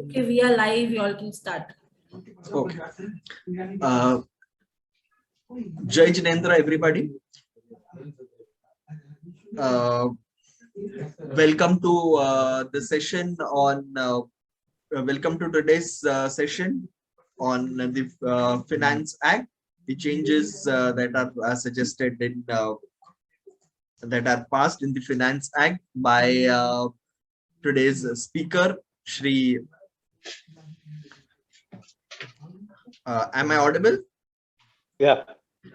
Okay, we are live. You all can start. Okay. Jai Jinendra, everybody. Welcome to the session on. Welcome to today's session on the Finance Act. The changes that are suggested in that are passed in the Finance Act by today's speaker, Shri. Am I audible? Yeah.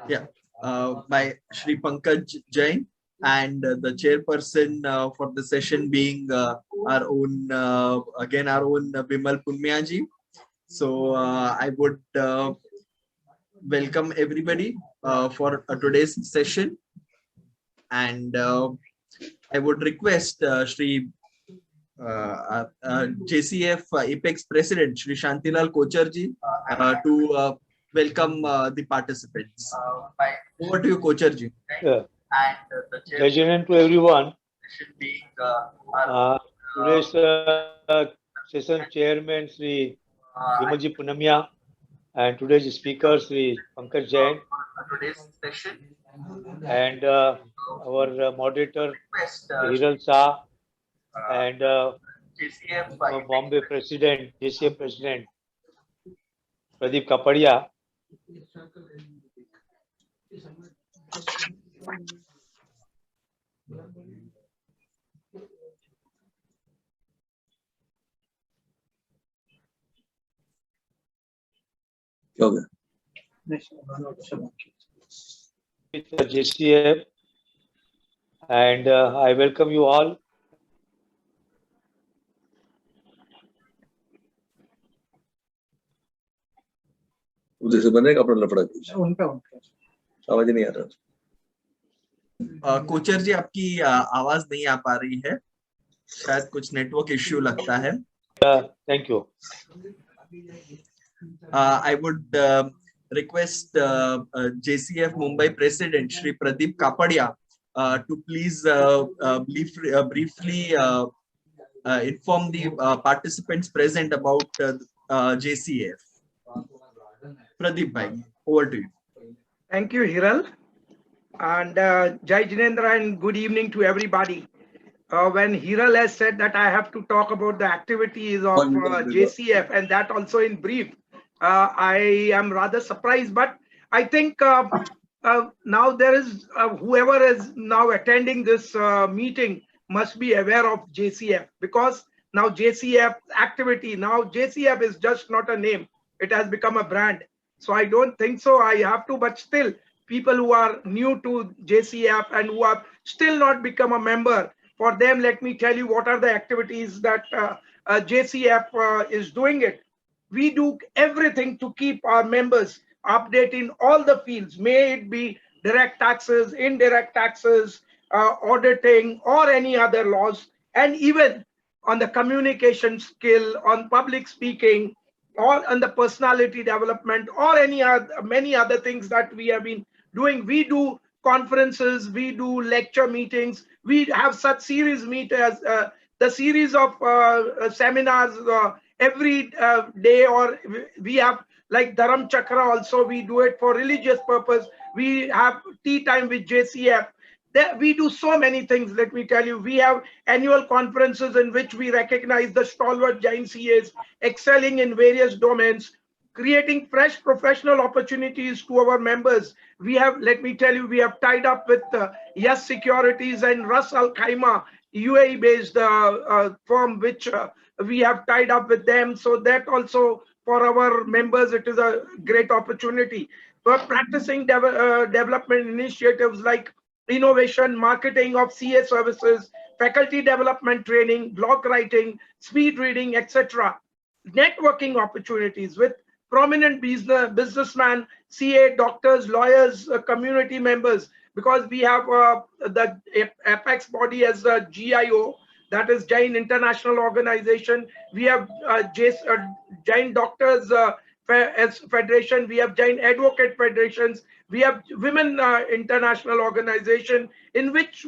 Yeah. By Shri Pankaj Jain, and the chairperson for the session being our own Bimal Punmiaji. So I would welcome everybody for today's session, and I would request Shri JCAF Apex President Shri Shantilal Kocharji to welcome the participants. Over to you, Kocharji. Yeah. Jai Jain to everyone. Today's session chairman Sri Vimalji Punamia and today's speaker Sri Pankaj Jain and our moderator Hiral Shah and Bombay President, JCAF President Pradeep Kapadia. Okay. JCAF, and I welcome you all. उधर से बनेगा अपना लफड़ा कुछ आवाज नहीं आ रहा। कोचर जी आपकी आवाज नहीं आ पा रही है, शायद कुछ नेटवर्क इश्यू लगता है। Thank you. I would request JCF Mumbai President Shri Pradeep Kapadia to please briefly inform the participants present about JCF. Pradeep bhai, over to you. Thank you, Hiral. And Jai Jinendra, and good evening to everybody. When Hiral has said that I have to talk about the activities of JCF, and that also in brief, I am rather surprised, but I think now there is whoever is now attending this meeting must be aware of JCF, because now JCF activity, now JCF is just not a name, it has become a brand. So I don't think so I have to, but still people who are new to JCF and who have still not become a member, for them, let me tell you what are the activities that JCF is doing it. We do everything to keep our members updated in all the fields, may it be direct taxes, indirect taxes, auditing, or any other laws, and even on the communication skill, on public speaking, or on the personality development, or any other, many other things that we have been doing. We do conferences, we do lecture meetings, we have such series meetings, the series of seminars every day, or we have like Dharam Chakra also, we do it for religious purpose. We have tea time with JCF. We do so many things, let me tell you. We have annual conferences in which we recognize the stalwart Jain CAs excelling in various domains, creating fresh professional opportunities to our members. We have, let me tell you, we have tied up with Yes Securities and Ras Al Khaimah, UAE-based firm, which we have tied up with them. So that also for our members, it is a great opportunity. practicing development initiatives like innovation, marketing of CA services, faculty development training, blog writing, speed reading, etc. Networking opportunities with prominent businessmen, CA, doctors, lawyers, community members, because we have the apex body as a GIO, that is Jain International Organization. We have Jain Doctors as Federation. We have Jain Advocate Federations. We have Women International Organization, in which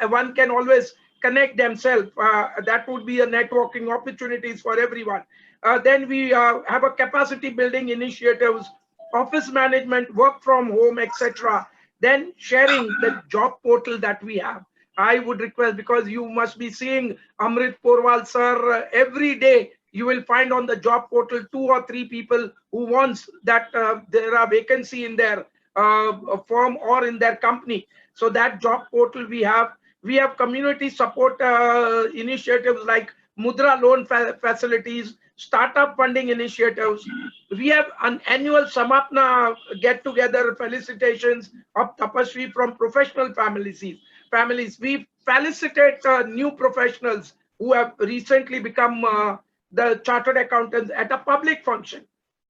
one can always connect themselves. That would be a networking opportunities for everyone. Then we have a capacity building initiatives, office management, work from home, etc. Then sharing the job portal that we have. I would request, because you must be seeing Amrit Porwal sir every day. You will find on the job portal 2 or 3 people who wants that there are vacancy in their firm or in their company. So that job portal we have. We have community support initiatives like Mudra loan facilities, startup funding initiatives. We have an annual Samapna get-together felicitations of Tapaswi from professional families. We felicitate new professionals who have recently become the chartered accountants at a public function.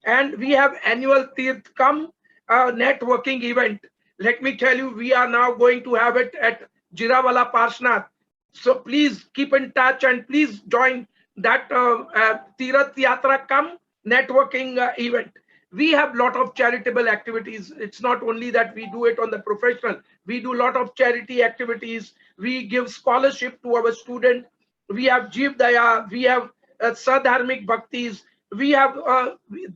And we have annual Tirthkam networking event. Let me tell you, we are now going to have it at Jirawala Parsnath. So please keep in touch and please join that Tirath Yatra Kam networking event. We have a lot of charitable activities. It's not only that we do it on the professional. We do a lot of charity activities. We give scholarship to our student. We have Jeev Daya. We have Sadharmik Bhaktis. We have,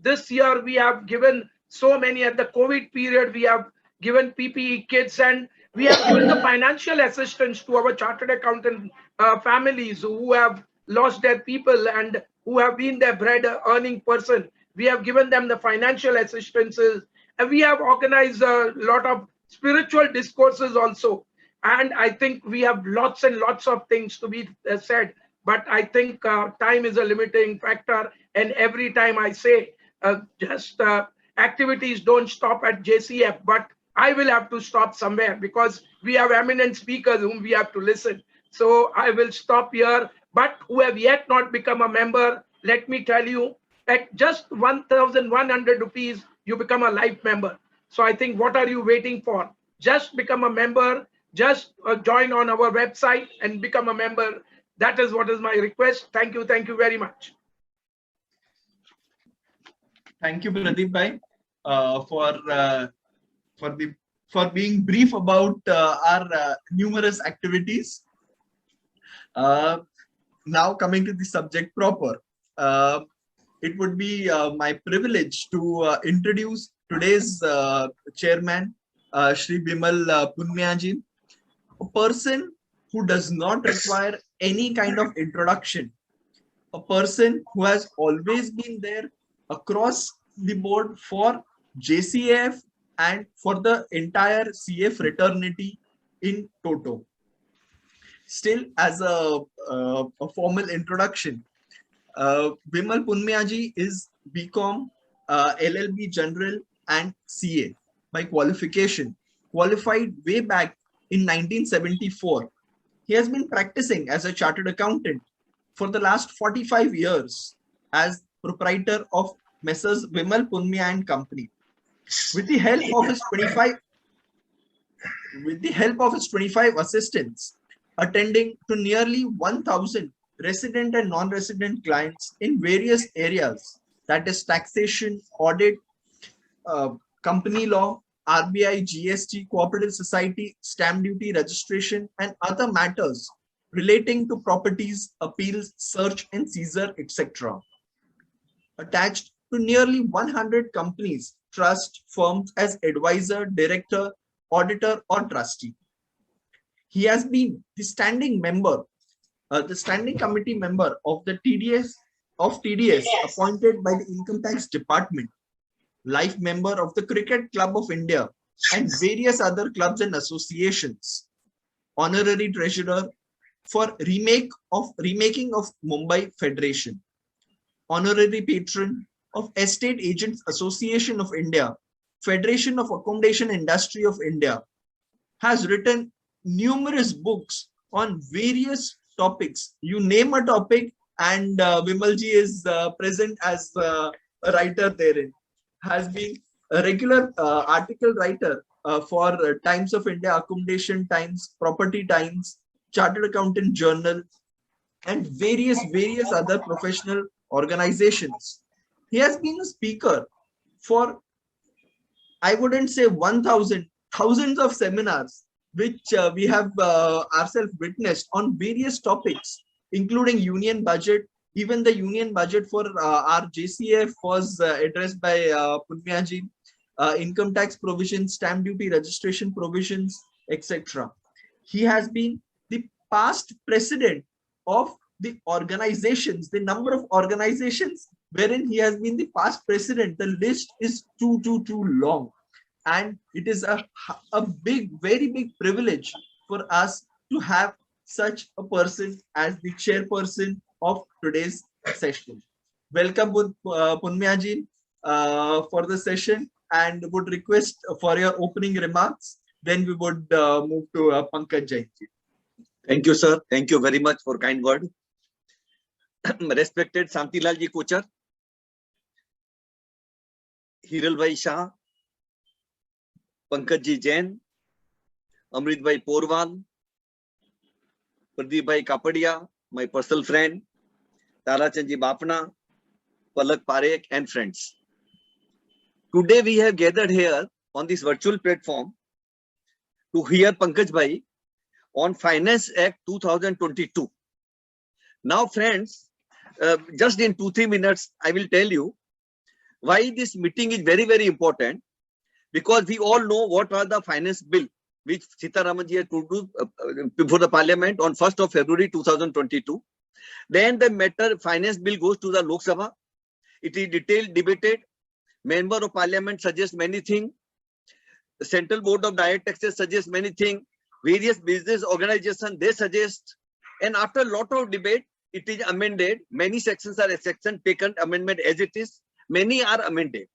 this year, we have given so many at the COVID period. We have given PPE kits, and we have given the financial assistance to our chartered accountant families who have lost their people and who have been their bread earning person. We have given them the financial assistances, and we have organized a lot of spiritual discourses also. And I think we have lots and lots of things to be said, but I think time is a limiting factor. And every time I say activities don't stop at JCF, but I will have to stop somewhere because we have eminent speakers whom we have to listen. So I will stop here, but who have yet not become a member, let me tell you, at just 1,100 rupees, you become a life member. So I think, what are you waiting for? Just become a member, just join on our website and become a member. That is what is my request. Thank you very much. Thank you, Pradeep bhai, for being brief about our numerous activities. Now coming to the subject proper, it would be my privilege to introduce today's chairman, Shri Bimal Punmya, a person who does not require any kind of introduction, a person who has always been there across the board for JCAF and for the entire CA fraternity in toto. Still, as a formal introduction, Bimal Punmya is BCom, LLB General and CA by qualification, qualified way back in 1974. He has been practicing as a chartered accountant for the last 45 years as proprietor of Messrs. Bimal Punmya and Company. With the help of his 25 assistants, attending to nearly 1,000 resident and non-resident clients in various areas, that is taxation, audit, company law, RBI, GST, cooperative society, stamp duty, registration, and other matters relating to properties, appeals, search and seizure, etc. Attached to nearly 100 companies, trust firms as advisor, director, auditor, or trustee. He has been the standing member, the standing committee member of the TDS appointed by the Income Tax Department, life member of the Cricket Club of India and various other clubs and associations, honorary treasurer for remaking of Mumbai Federation, honorary patron of Estate Agents Association of India Federation of Accommodation Industry of India, has written numerous books on various topics. You name a topic, and Vimalji is present as a writer therein. Has been a regular article writer for Times of India, Accommodation Times, Property Times, Chartered Accountant Journal, and various other professional organizations. He has been a speaker for, I wouldn't say 1,000, thousands of seminars, which we have ourselves witnessed on various topics, including union budget. Even the union budget for our JCAF was addressed by Punmyaji, income tax provisions, stamp duty registration provisions, etc. He has been the past president of the organizations, the number of organizations wherein he has been the past president. The list is too long. And it is a very big privilege for us to have such a person as the chairperson of today's session. Welcome, Punmyaji, for the session, and would request for your opening remarks. Then we would move to Pankaj Jain. Thank you, sir. Thank you very much for kind word. Respected Santilal ji Kochar, Hiral Bhai Shah, Pankaj ji Jain, Amrit Bhai Porwal, Pradeep Bhai Kapadia, my personal friend, Tarachand ji Bapna, Palak Parekh, and friends. Today we have gathered here on this virtual platform to hear Pankaj Bhai on Finance Act 2022. Now, friends, just in 2-3 minutes, I will tell you why this meeting is very important, because we all know what was the finance bill which Sitaraman ji had produced before the parliament on 1st of February 2022. Then the matter finance bill goes to the Lok Sabha. It is detailed, debated. Member of Parliament suggests many things. The Central Board of Direct Taxes suggests many things. Various business organizations, they suggest. And after a lot of debate, it is amended. Many sections are taken amendment as it is. Many are amended.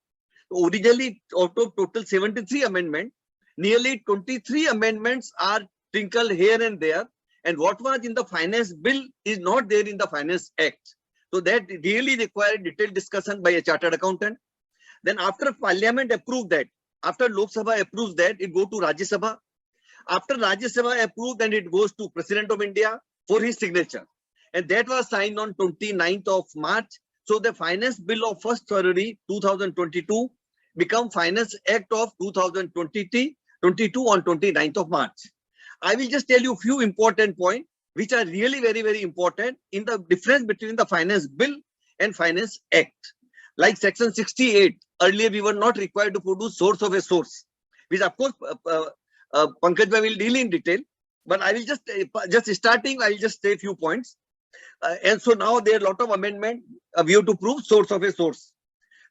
Originally, out of total 73 amendments, nearly 23 amendments are sprinkled here and there. And what was in the finance bill is not there in the Finance Act. So that really required detailed discussion by a chartered accountant. Then after Parliament approved that, after Lok Sabha approves that, it goes to Rajya Sabha. After Rajya Sabha approved, then it goes to President of India for his signature. And that was signed on 29th of March. So the Finance Bill of 1st February 2022 become Finance Act of 2022 on 29th of March. I will just tell you a few important points which are really very important in the difference between the Finance Bill and Finance Act. Like section 68, earlier we were not required to produce source of a source, which of course Pankaj Bhai will deal in detail, but I will just starting, I will just say a few points. And so now there are a lot of amendment, we have to prove source of a source.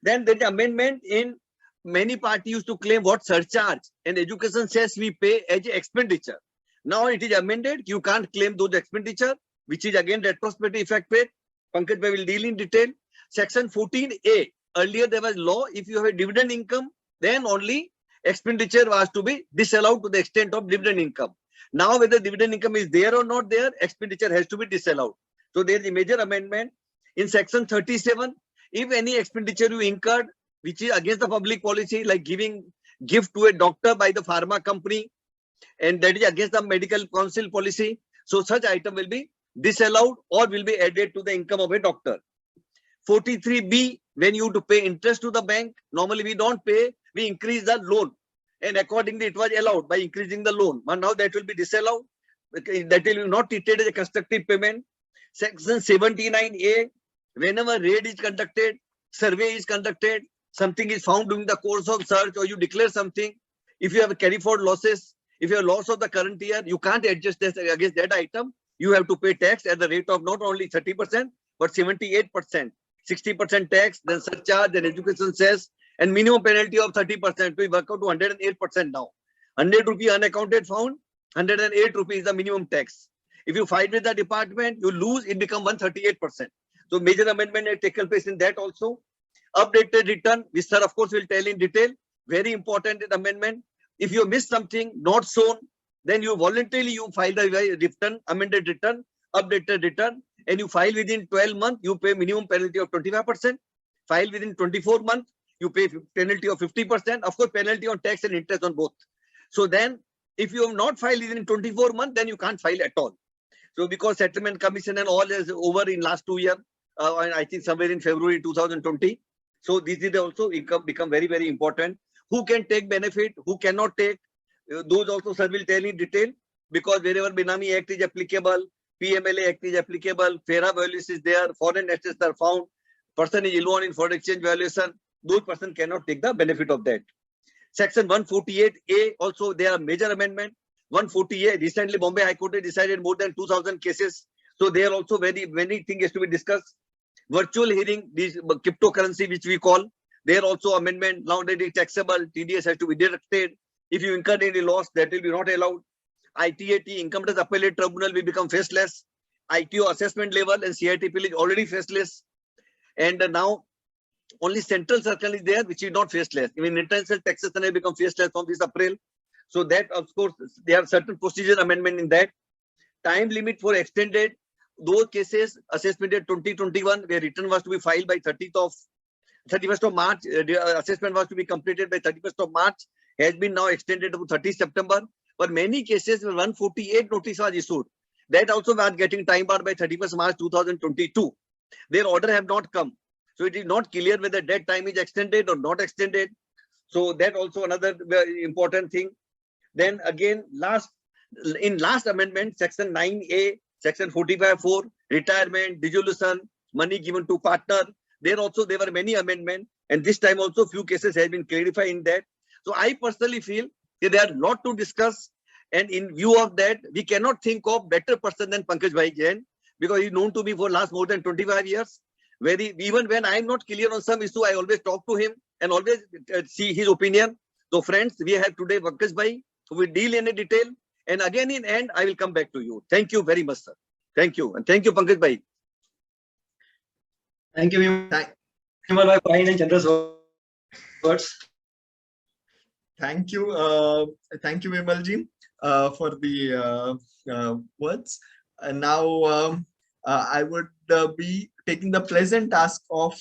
Then there is amendment in many parties used to claim what surcharge and education says we pay as an expenditure. Now it is amended, you can't claim those expenditure, which is again retrospective effective. Pankaj Bhai will deal in detail. Section 14A, earlier there was law, if you have a dividend income, then only expenditure was to be disallowed to the extent of dividend income. Now whether dividend income is there or not there, expenditure has to be disallowed. So there is a major amendment. In section 37, if any expenditure you incurred, which is against the public policy, like giving gift to a doctor by the pharma company, and that is against the medical council policy, so such item will be disallowed or will be added to the income of a doctor. 43B, when you have to pay interest to the bank, normally we don't pay, we increase the loan. And accordingly, it was allowed by increasing the loan. But now that will be disallowed. That will be not treated as a constructive payment. Section 79A, whenever raid is conducted, survey is conducted, something is found during the course of search, or you declare something, if you have carry forward losses, if you have loss of the current year, you can't adjust this against that item. You have to pay tax at the rate of not only 30%, but 78%. 60% tax, then surcharge, then education cess, and minimum penalty of 30%. We work out to 108% now. 100 rupee unaccounted found, 108 rupees is the minimum tax. If you fight with the department, you lose, it becomes 138%. So major amendment has taken place in that also. Updated return, which sir of course will tell in detail. very important amendment. If you miss something not shown, then you voluntarily you file the return, amended return, updated return, and you file within 12 months, you pay minimum penalty of 25%. File within 24 months, you pay penalty of 50%. Of course, penalty on tax and interest on both. So then, if you have not filed within 24 months, then you can't file at all. So because settlement commission and all is over in last 2 years, I think somewhere in February 2020. So this is also become very, very important. Who can take benefit, who cannot take, those also sir will tell in detail, because wherever Benami Act is applicable, PMLA Act is applicable, FERA violation is there, foreign assets are found, person is involved in foreign exchange violation, those person cannot take the benefit of that. Section 148A also there are major amendment. 148 recently Bombay High Court decided more than 2,000 cases. So there also many things has to be discussed. Virtual hearing, this cryptocurrency which we call, there also amendment. Now that it is taxable, TDS has to be deducted. If you incur any loss, that will be not allowed. ITAT, Income Tax Appellate Tribunal, will become faceless. ITO assessment level and CITP is already faceless. And now only central circle is there, which is not faceless. Even international taxes have become faceless from this April. So that, of course, there are certain procedure amendment in that. Time limit for extended those cases, assessment date 2021, where return was to be filed by 31st of March. Assessment was to be completed by 31st of March. Has been now extended to 30 September. But many cases, 148 notice was issued. That also was getting time barred by 31st March 2022. Their order have not come. So it is not clear whether that time is extended or not extended. So that also another very important thing. Then again, last amendment, section 9A, section 45(4), retirement, dissolution, money given to partner. There were many amendments, and this time also few cases have been clarified in that. So I personally feel that there are a lot to discuss, and in view of that, we cannot think of better person than Pankaj Jain, because he's known to me for last more than 25 years. Even when I'm not clear on some issue, I always talk to him and always see his opinion. So friends, we have today Pankaj Bhai, who will deal in a detail. And again, in end, I will come back to you. Thank you very much, sir. Thank you. And thank you, Pankaj Bhai. Thank you, Vimal Bhai, fine and generous words. Thank you, Vimalji, for the words. And now I would be taking the pleasant task of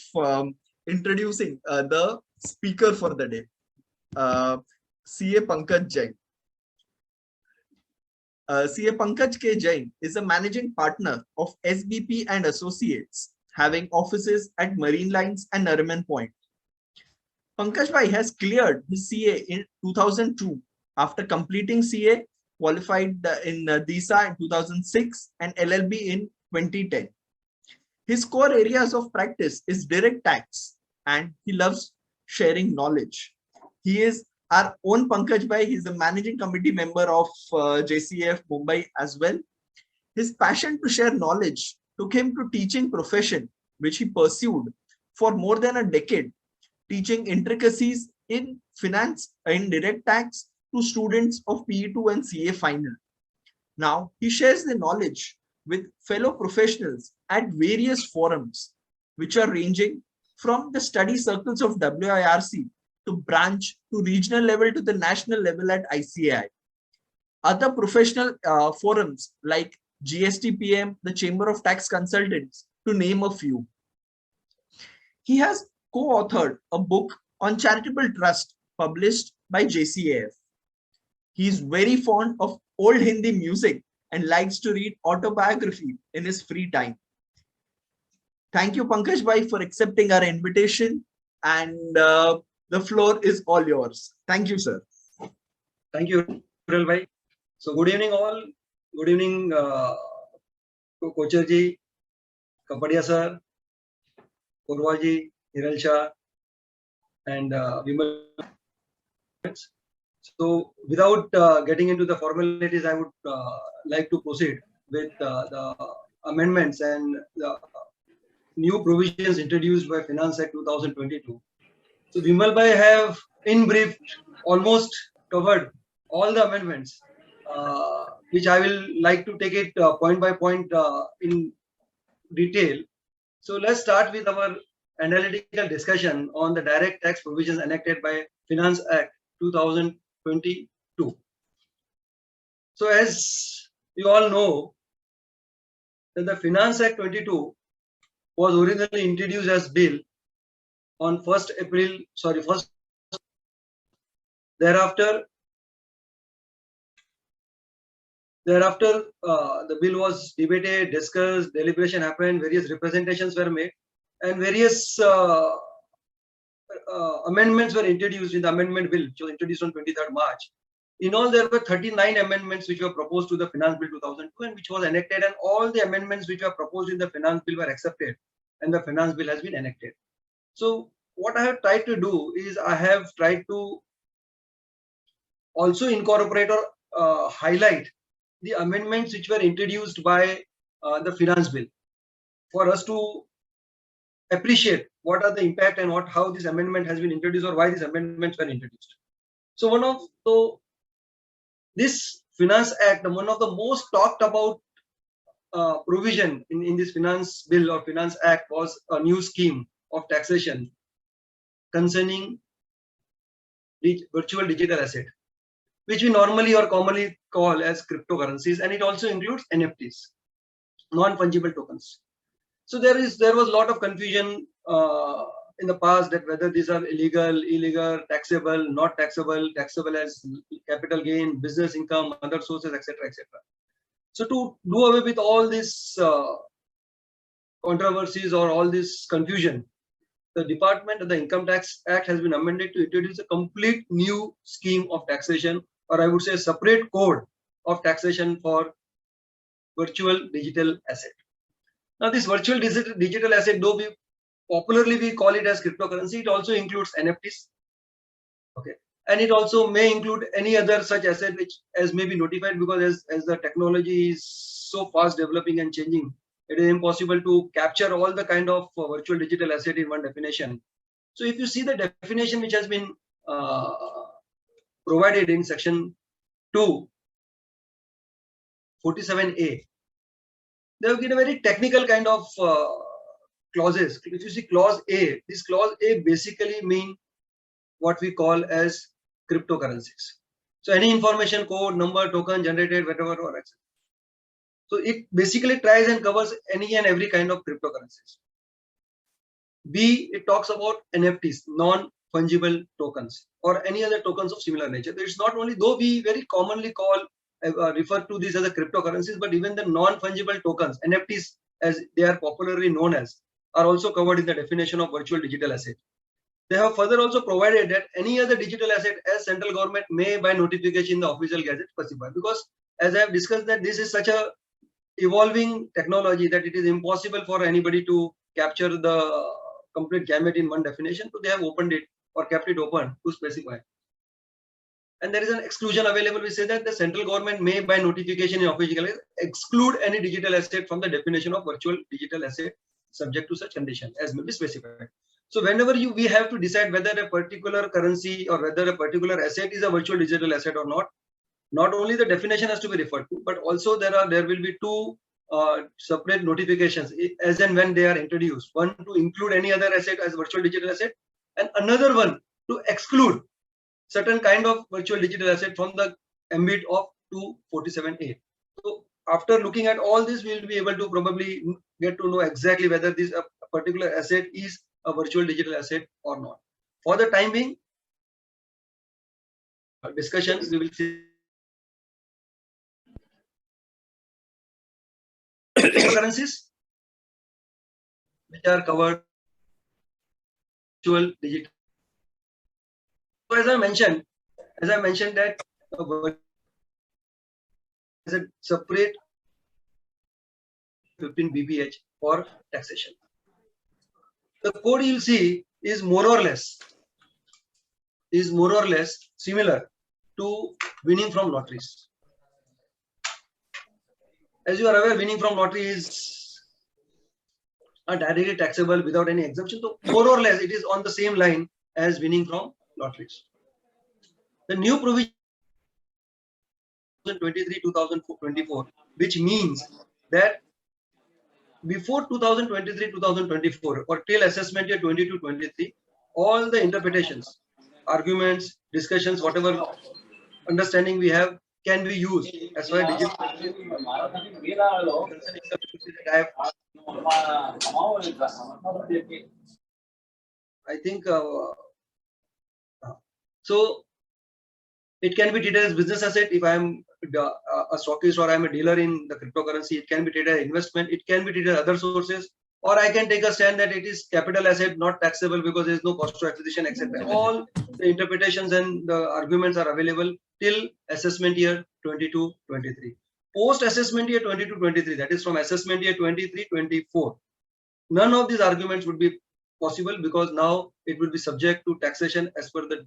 introducing the speaker for the day, CA Pankaj Jain. CA Pankaj K. Jain is a managing partner of SBP and Associates, having offices at Marine Lines and Nariman Point. Pankaj Bhai has cleared his CA in 2002 after completing CA, qualified in DISA in 2006 and LLB in 2010. His core areas of practice is direct tax, and he loves sharing knowledge. He is our own Pankaj Bhai. He's the managing committee member of JCAF Mumbai as well. His passion to share knowledge took him to teaching profession, which he pursued for more than a decade, teaching intricacies in finance and direct tax to students of PE2 and CA final. Now he shares the knowledge with fellow professionals at various forums, which are ranging from the study circles of WIRC to branch to regional level to the national level at ICAI. Other professional forums like GSTPM, the Chamber of Tax Consultants, to name a few. He has co-authored a book on charitable trust published by JCAF. He is very fond of old Hindi music and likes to read autobiography in his free time. Thank you, Pankaj Bhai, for accepting our invitation, and the floor is all yours. Thank you, sir. Thank you, Viral Bhai. So good evening all. Good evening, Kocher ji, Kapadia sir, Purva ji, Hiral Shah, and Vimal. So without getting into the formalities, I would like to proceed with the amendments and the new provisions introduced by Finance Act 2022. So Vimal Bhai have in brief almost covered all the amendments, which I will like to take it point by point in detail. So let's start with our analytical discussion on the direct tax provisions enacted by Finance Act 2022. So as you all know, that the Finance Act 22 was originally introduced as bill on 1st April, sorry, 1st. Thereafter, the bill was debated, discussed, deliberation happened, various representations were made, and various amendments were introduced in the amendment bill, which was introduced on 23rd March. In all, there were 39 amendments which were proposed to the Finance Bill 2002 and which was enacted, and all the amendments which were proposed in the Finance Bill were accepted, and the Finance Bill has been enacted. So what I have tried to do is I have tried to also incorporate or highlight the amendments which were introduced by the Finance Bill for us to appreciate what are the impact and how this amendment has been introduced or why these amendments were introduced. So this Finance Act, one of the most talked about provision in this Finance Bill or Finance Act was a new scheme of taxation concerning virtual digital asset, which we normally or commonly call as cryptocurrencies, and it also includes NFTs, non-fungible tokens. So there was a lot of confusion in the past that whether these are illegal, taxable, not taxable, taxable as capital gain, business income, other sources, etc., etc. So to do away with all these controversies or all this confusion, the Department of the Income Tax Act has been amended to introduce a complete new scheme of taxation, or I would say a separate code of taxation for virtual digital asset. Now this virtual digital asset, though we call it as cryptocurrency, it also includes NFTs. Okay. And it also may include any other such asset which as may be notified, because as the technology is so fast developing and changing, it is impossible to capture all the kind of virtual digital asset in one definition. So if you see the definition which has been provided in section 2, 47A, they have given a very technical kind of clauses. If you see clause A, this clause A basically mean what we call as cryptocurrencies. So any information, code, number, token generated, whatever, or etc. So it basically tries and covers any and every kind of cryptocurrencies. B, it talks about NFTs, non-fungible tokens, or any other tokens of similar nature. It's not only, though we very commonly refer to these as a cryptocurrencies, but even the non-fungible tokens, NFTs as they are popularly known as, are also covered in the definition of virtual digital asset. They have further also provided that any other digital asset as central government may by notification in the official gazette specify, because as I have discussed that this is such a evolving technology that it is impossible for anybody to capture the complete gamut in one definition. So they have opened it or kept it open to specify. And there is an exclusion available. We say that the central government may by notification in official gazette exclude any digital asset from the definition of virtual digital asset subject to such condition as may be specified. So whenever we have to decide whether a particular currency or whether a particular asset is a virtual digital asset or not only the definition has to be referred to, but also there will be two separate notifications as and when they are introduced. One to include any other asset as virtual digital asset, and another one to exclude certain kind of virtual digital asset from the ambit of 247A. So after looking at all this, we will be able to probably get to know exactly whether this particular asset is a virtual digital asset or not. For the time being, discussion, we will see currencies which are covered virtual digital. So as I mentioned that is a separate 15 BPH for taxation. The code you'll see is more or less similar to winning from lotteries. As you are aware, winning from lottery is directly taxable without any exemption. So more or less it is on the same line as winning from lotteries. The new provision 2023-2024, which means that before 2023-2024 or till assessment year 22-23, all the interpretations arguments, discussions, whatever understanding we have can be used as far as digital. I think so. It can be treated as business asset if I am a stockist or I am a dealer in the cryptocurrency. It can be treated as investment. It can be treated as other sources. Or I can take a stand that it is capital asset, not taxable because there is no cost to acquisition, etc. All the interpretations and the arguments are available till assessment year 22-23. Post assessment year 22-23, that is from assessment year 23-24. None of these arguments would be possible because now it will be subject to taxation as per the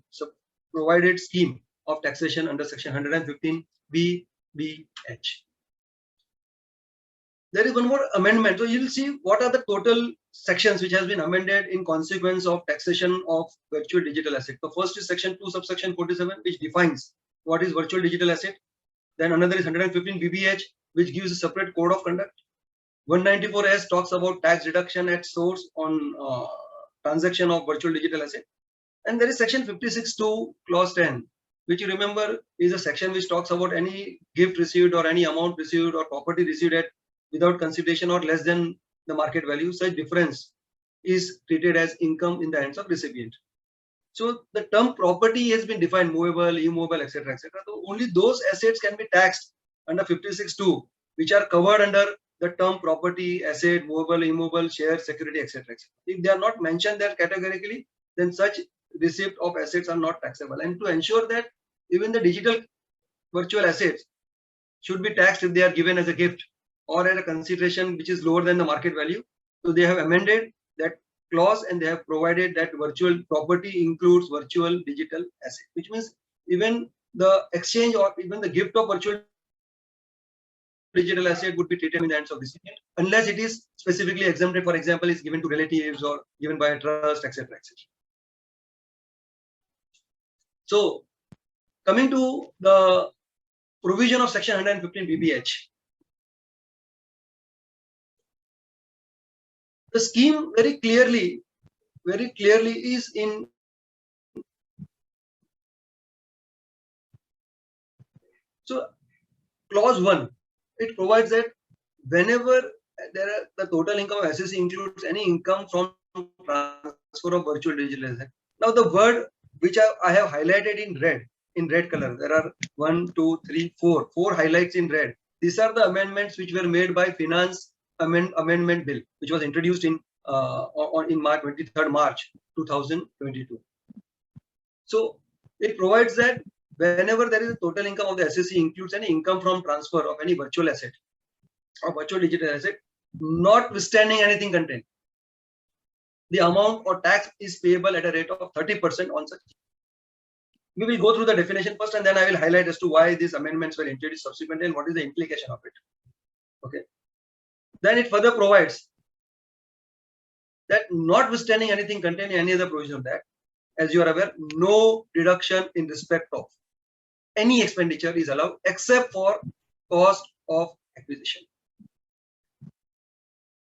provided scheme of taxation under section 115 BBH. There is one more amendment. So you'll see what are the total sections which has been amended in consequence of taxation of virtual digital asset. The first is section 2 subsection 47, which defines what is virtual digital asset. Then another is 115 BBH, which gives a separate code of conduct. 194S talks about tax deduction at source on transaction of virtual digital asset. And there is section 56(2) clause 10, which you remember is a section which talks about any gift received or any amount received or property received at without consideration or less than the market value. Such difference is treated as income in the hands of recipient. So the term property has been defined: movable, immovable, etc., etc. So only those assets can be taxed under 56(2), which are covered under the term property, asset, movable, immovable, share, security, etc., etc. If they are not mentioned there categorically, then such receipt of assets are not taxable. And to ensure that even the digital virtual assets should be taxed if they are given as a gift or at a consideration which is lower than the market value, so they have amended that clause and they have provided that virtual property includes virtual digital asset, which means even the exchange or even the gift of virtual digital asset would be treated in the hands of recipient unless it is specifically exempted. For example, is given to relatives or given by a trust, etc., etc. So coming to the provision of section 115 BBH, the scheme very clearly is in clause 1. It provides that whenever the total income of SSC includes any income from transfer of virtual digital asset. Now the word which I have highlighted in red color, there are 1, 2, 3, 4 highlights in red. These are the amendments which were made by Finance Amendment Bill, which was introduced in March 23rd March 2022. So it provides that whenever there is a total income of the SSC includes any income from transfer of any virtual asset or virtual digital asset, notwithstanding anything contained, the amount or tax is payable at a rate of 30% on such. We will go through the definition first and then I will highlight as to why these amendments were introduced subsequently and what is the implication of it. Okay. Then it further provides that notwithstanding anything contained in any other provision of that, as you are aware, no deduction in respect of any expenditure is allowed except for cost of acquisition,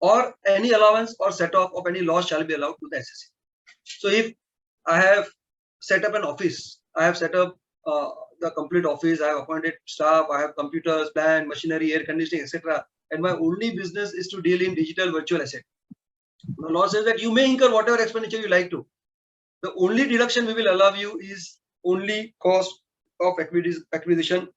or any allowance or set off of any loss shall be allowed to the SSC. So if I have set up an office, I have set up the complete office, I have appointed staff, I have computers, plant, machinery, air conditioning, etc., and my only business is to deal in digital virtual asset. The law says that you may incur whatever expenditure you like to. The only deduction we will allow you is only cost of acquisition,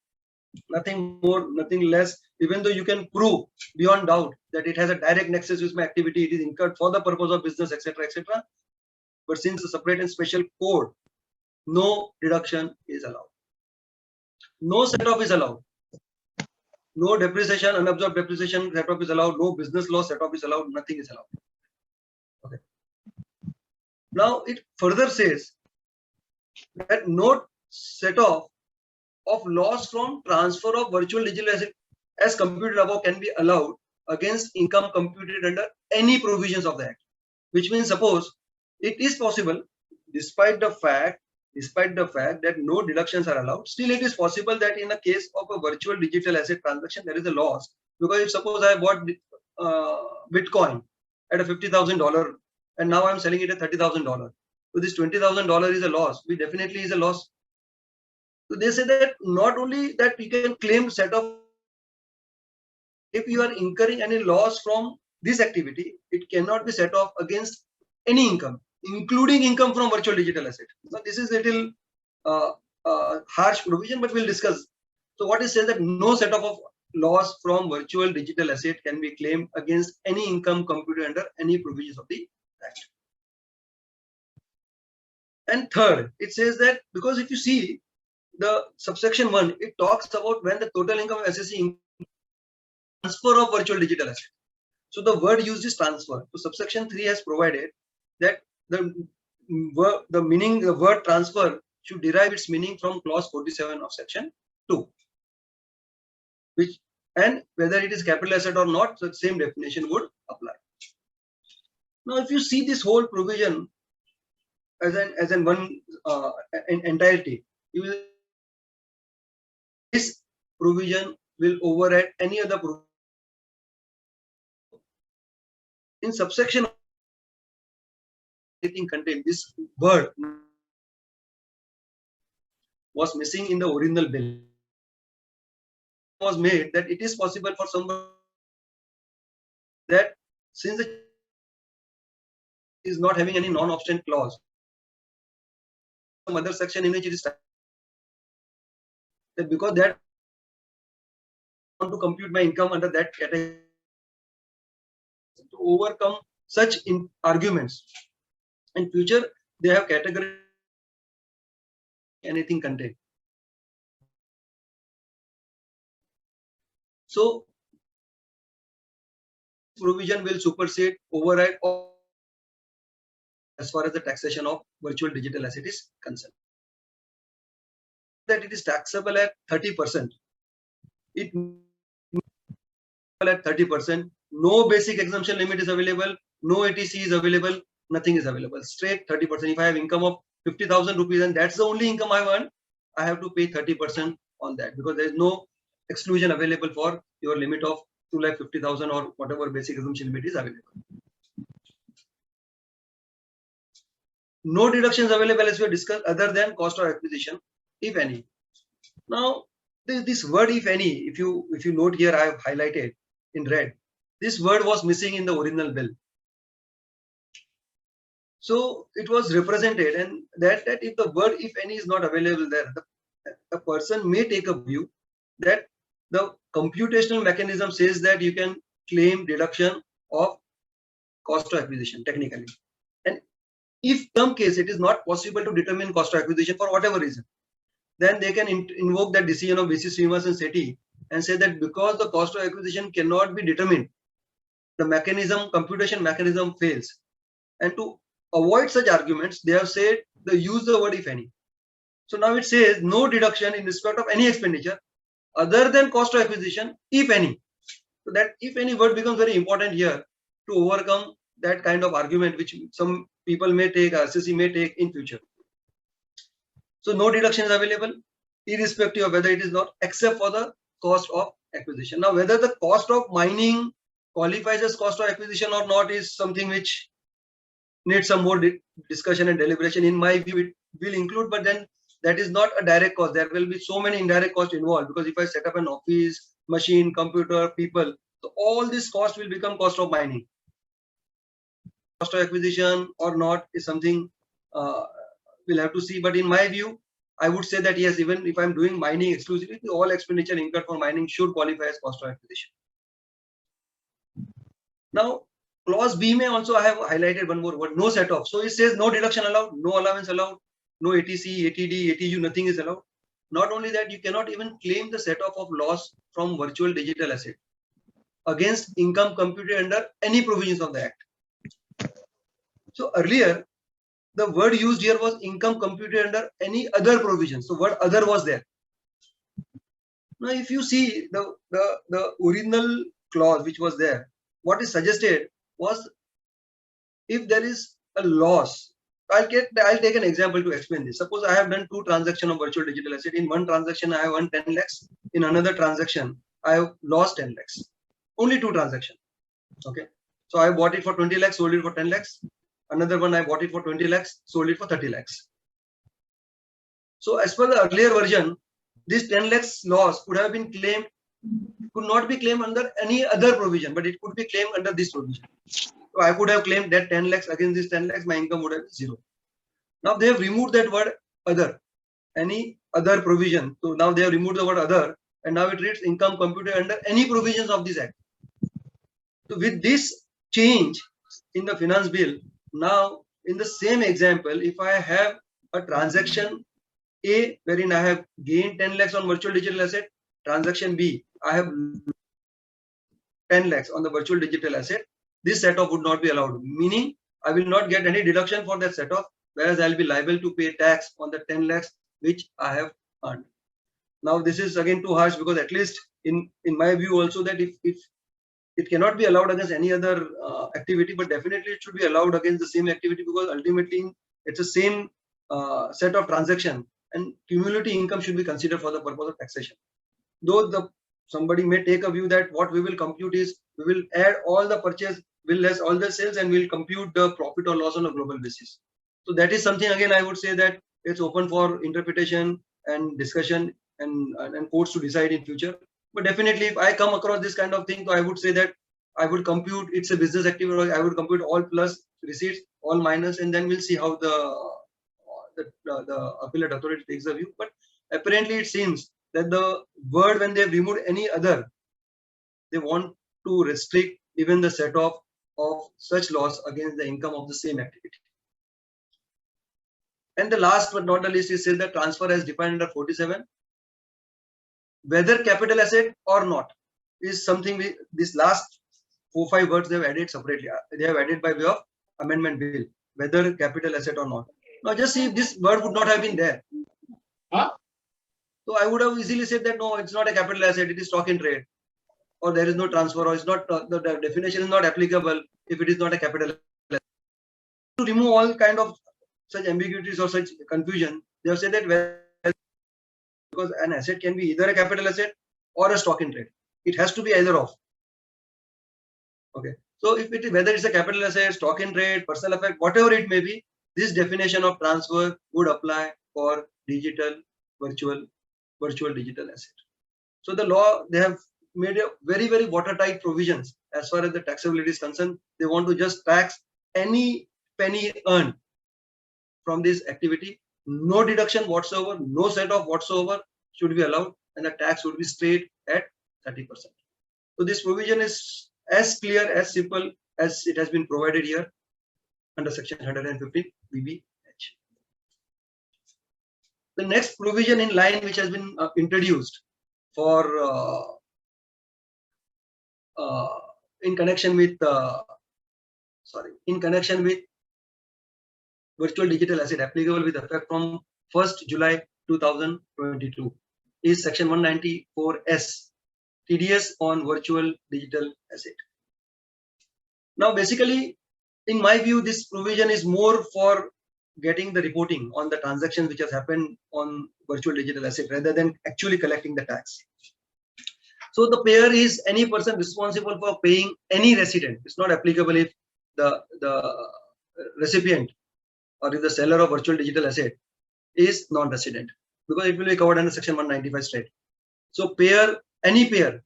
nothing more, nothing less, even though you can prove beyond doubt that it has a direct nexus with my activity, it is incurred for the purpose of business, etc., etc. But since the separate and special code, no deduction is allowed. No set-off is allowed. No depreciation, unabsorbed depreciation set-off is allowed. No business loss set-off is allowed. Nothing is allowed. Okay. Now it further says that no set-off of loss from transfer of virtual digital asset as computed above can be allowed against income computed under any provisions of the Act. Which means, suppose it is possible, despite the fact that no deductions are allowed, still it is possible that in a case of a virtual digital asset transaction there is a loss, because if suppose I bought Bitcoin at a $50,000 and now I'm selling it at $30,000, So this $20,000 is a loss, which definitely is a loss. So they say that not only that you can claim set off, if you are incurring any loss from this activity, it cannot be set off against any income, including income from virtual digital asset. Now this is little harsh provision, but we'll discuss. So what is said that no set off of loss from virtual digital asset can be claimed against any income computed under any provisions of the Act. And third, it says that because if you see the subsection 1, it talks about when the total income of assessee transfer of virtual digital asset. So the word used is transfer. So subsection 3 has provided that the meaning, the word transfer should derive its meaning from clause 47 of section 2. Which, and whether it is capital asset or not, so the same definition would apply. Now, if you see this whole provision as in one in entirety, you will, this provision will override any other provision. In subsection, anything contained, this word was missing in the original bill. Was made that it is possible for somebody that since the is not having any non-obstant clause, some other section in which it is that because that I want to compute my income under that category to overcome such arguments. In future, they have category anything contained. So provision will supersede, override all as far as the taxation of virtual digital asset is concerned. That it is taxable at 30%. It at 30%. No basic exemption limit is available. No ATC is available. Nothing is available. Straight 30%. If I have income of 50,000 rupees and that's the only income I earn, I have to pay 30% on that because there is no exclusion available for your limit of 2,50,000 or whatever basic exemption limit is available. No deductions available as we discussed other than cost of acquisition, if any. Now, this word if any, if you note here, I have highlighted in red. This word was missing in the original bill. So it was represented, and that if the word if any is not available there, the person may take a view that the computational mechanism says that you can claim deduction of cost of acquisition technically. And if some case it is not possible to determine cost of acquisition for whatever reason, then they can invoke that decision of VC Srinivasan and SETI and say that because the cost of acquisition cannot be determined, the mechanism, computation mechanism fails. And to avoid such arguments, they have said they use the word if any. So now it says no deduction in respect of any expenditure other than cost of acquisition, if any. So that if any word becomes very important here to overcome that kind of argument which some people may take, RCC may take in future. So no deduction is available irrespective of whether it is not, except for the cost of acquisition. Now whether the cost of mining qualifies as cost of acquisition or not is something which needs some more discussion and deliberation. In my view, it will include, but then that is not a direct cost. There will be so many indirect costs involved because if I set up an office, machine, computer, people, so all this cost will become cost of mining. Cost of acquisition or not is something we'll have to see. But in my view, I would say that yes, even if I'm doing mining exclusively, all expenditure incurred for mining should qualify as cost of acquisition. Now, clause B may also, I have highlighted one more word, no set off. So it says no deduction allowed, no allowance allowed, no ATC, ATD, ATU, nothing is allowed. Not only that, you cannot even claim the set off of loss from virtual digital asset against income computed under any provisions of the Act. So earlier, the word used here was income computed under any other provision. So word other was there. Now, if you see the original clause which was there, what is suggested was if there is a loss, I'll take an example to explain this. Suppose I have done 2 transactions of virtual digital asset. In one transaction, I have earned 10 lakhs. In another transaction, I have lost 10 lakhs. Only 2 transactions. Okay. So I bought it for 20 lakhs, sold it for 10 lakhs. Another one I bought it for 20 lakhs, sold it for 30 lakhs. So as per the earlier version, this 10 lakhs loss could have been claimed, could not be claimed under any other provision, but it could be claimed under this provision. So I could have claimed that 10 lakhs against this 10 lakhs, my income would have been zero. Now they have removed that word other, any other provision. So now they have removed the word other, and now it reads income computed under any provisions of this act. So with this change in the finance bill, now in the same example, if I have a transaction A wherein I have gained 10 lakhs on virtual digital asset, transaction B, I have 10 lakhs on the virtual digital asset, this set off would not be allowed, meaning I will not get any deduction for that set off, whereas I'll be liable to pay tax on the 10 lakhs which I have earned. Now this is again too harsh, because at least in my view also, that if it cannot be allowed against any other activity, but definitely it should be allowed against the same activity, because ultimately it's the same set of transaction, and cumulative income should be considered for the purpose of taxation. Though somebody may take a view that what we will compute is, we will add all the purchase, will less all the sales, and we'll compute the profit or loss on a global basis. So that is something, again, I would say that it's open for interpretation and discussion and courts to decide in future. But definitely, if I come across this kind of thing, so I would say that I would compute, it's a business activity, I would compute all plus receipts, all minus, and then we'll see how the appellate authority takes a view. But apparently it seems that the word, when they have removed any other, they want to restrict even the set off of such loss against the income of the same activity. And the last but not the least is said that transfer as defined under 47, whether capital asset or not, is something this last 4-5 words they have added separately. They have added by way of amendment bill, whether capital asset or not. Now just see if this word would not have been there. So I would have easily said that no, it's not a capital asset, it is stock in trade, or there is no transfer, or it's not, the definition is not applicable if it is not a capital asset. To remove all kind of such ambiguities or such confusion, they have said that because an asset can be either a capital asset or a stock in trade. It has to be either of. Okay. So if it is, whether it's a capital asset, stock in trade, personal effect, whatever it may be, this definition of transfer would apply for virtual digital asset. So the law, they have made a very, very watertight provisions as far as the taxability is concerned. They want to just tax any penny earned from this activity. No deduction whatsoever, no set off whatsoever should be allowed, and the tax would be straight at 30%. So this provision is as clear, as simple as it has been provided here under section 115 BBH. The next provision in line which has been introduced for in connection with virtual digital asset applicable with effect from 1st July 2022 is section 194S, TDS on virtual digital asset. Now basically, in my view, this provision is more for getting the reporting on the transactions which has happened on virtual digital asset rather than actually collecting the tax. So the payer is any person responsible for paying any resident. It's not applicable if the recipient or if the seller of virtual digital asset is non-resident, because it will be covered under section 195 straight. So payer, any payer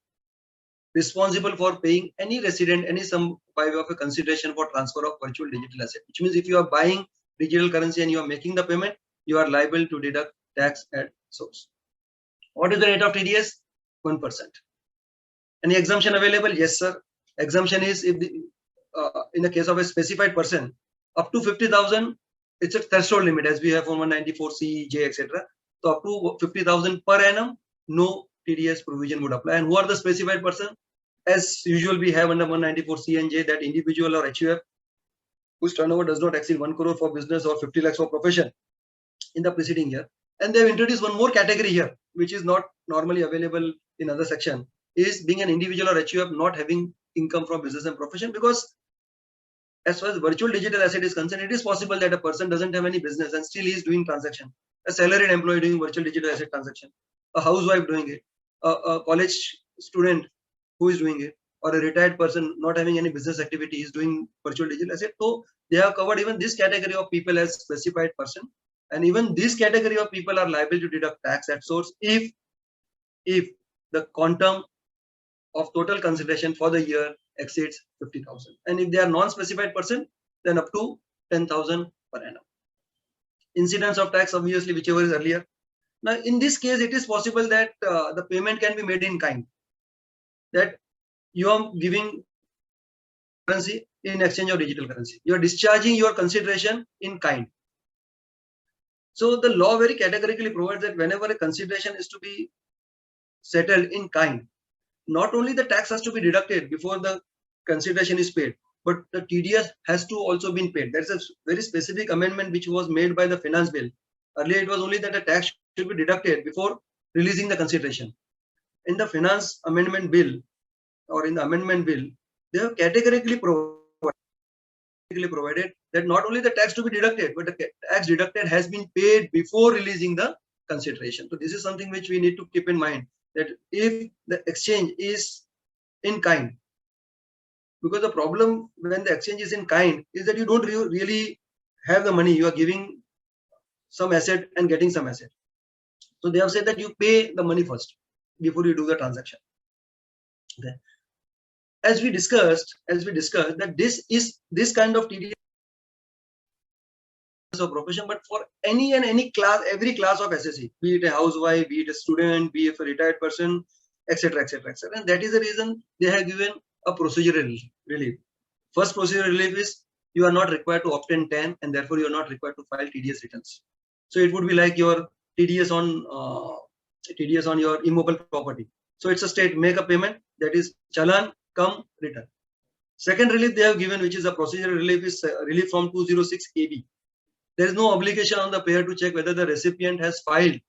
responsible for paying any resident any sum by way of a consideration for transfer of virtual digital asset, which means if you are buying digital currency and you are making the payment, you are liable to deduct tax at source. What is the rate of TDS? 1%. Any exemption available? Yes, sir. Exemption is if in the case of a specified person, up to 50,000, it's a threshold limit as we have for 194C, J, etc. So up to 50,000 per annum, no TDS provision would apply. And who are the specified person? As usual, we have under 194C and J that individual or HUF whose turnover does not exceed 1 crore for business or 50 lakhs for profession in the preceding year. And they have introduced one more category here, which is not normally available in other section, is being an individual or HUF not having income from business and profession, because as far as virtual digital asset is concerned, it is possible that a person doesn't have any business and still he is doing transaction. A salaried employee doing virtual digital asset transaction, a housewife doing it, a college student who is doing it, or a retired person not having any business activity is doing virtual digital asset. So they have covered even this category of people as specified person. And even this category of people are liable to deduct tax at source if the quantum of total consideration for the year exceeds 50,000. And if they are non-specified person, then up to 10,000 per annum. Incidence of tax, obviously, whichever is earlier. Now, in this case, it is possible that the payment can be made in kind. That you are giving currency in exchange of digital currency. You are discharging your consideration in kind. So the law very categorically provides that whenever a consideration is to be settled in kind, not only the tax has to be deducted before the consideration is paid, but the TDS has to also be paid. That's a very specific amendment which was made by the finance bill. Earlier, it was only that the tax should be deducted before releasing the consideration. In the finance amendment bill, or in the amendment bill, they have categorically provided that not only the tax to be deducted, but the tax deducted has been paid before releasing the consideration. So this is something which we need to keep in mind, that if the exchange is in kind, because the problem when the exchange is in kind is that you don't really have the money, you are giving some asset and getting some asset. So they have said that you pay the money first before you do the transaction. Okay. As we discussed that this kind of TDS of profession, but for any class, every class of SSE, be it a housewife, be it a student, be it a retired person, etc., etc., etc. And that is the reason they have given a procedural relief. First procedural relief is you are not required to obtain 10, and therefore you are not required to file TDS returns. So it would be like your TDS on your immobile property. So it's a state, make a payment, that is challan come return. Second relief they have given, which is a procedural relief, is relief from 206 AB. There is no obligation on the payer to check whether the recipient has filed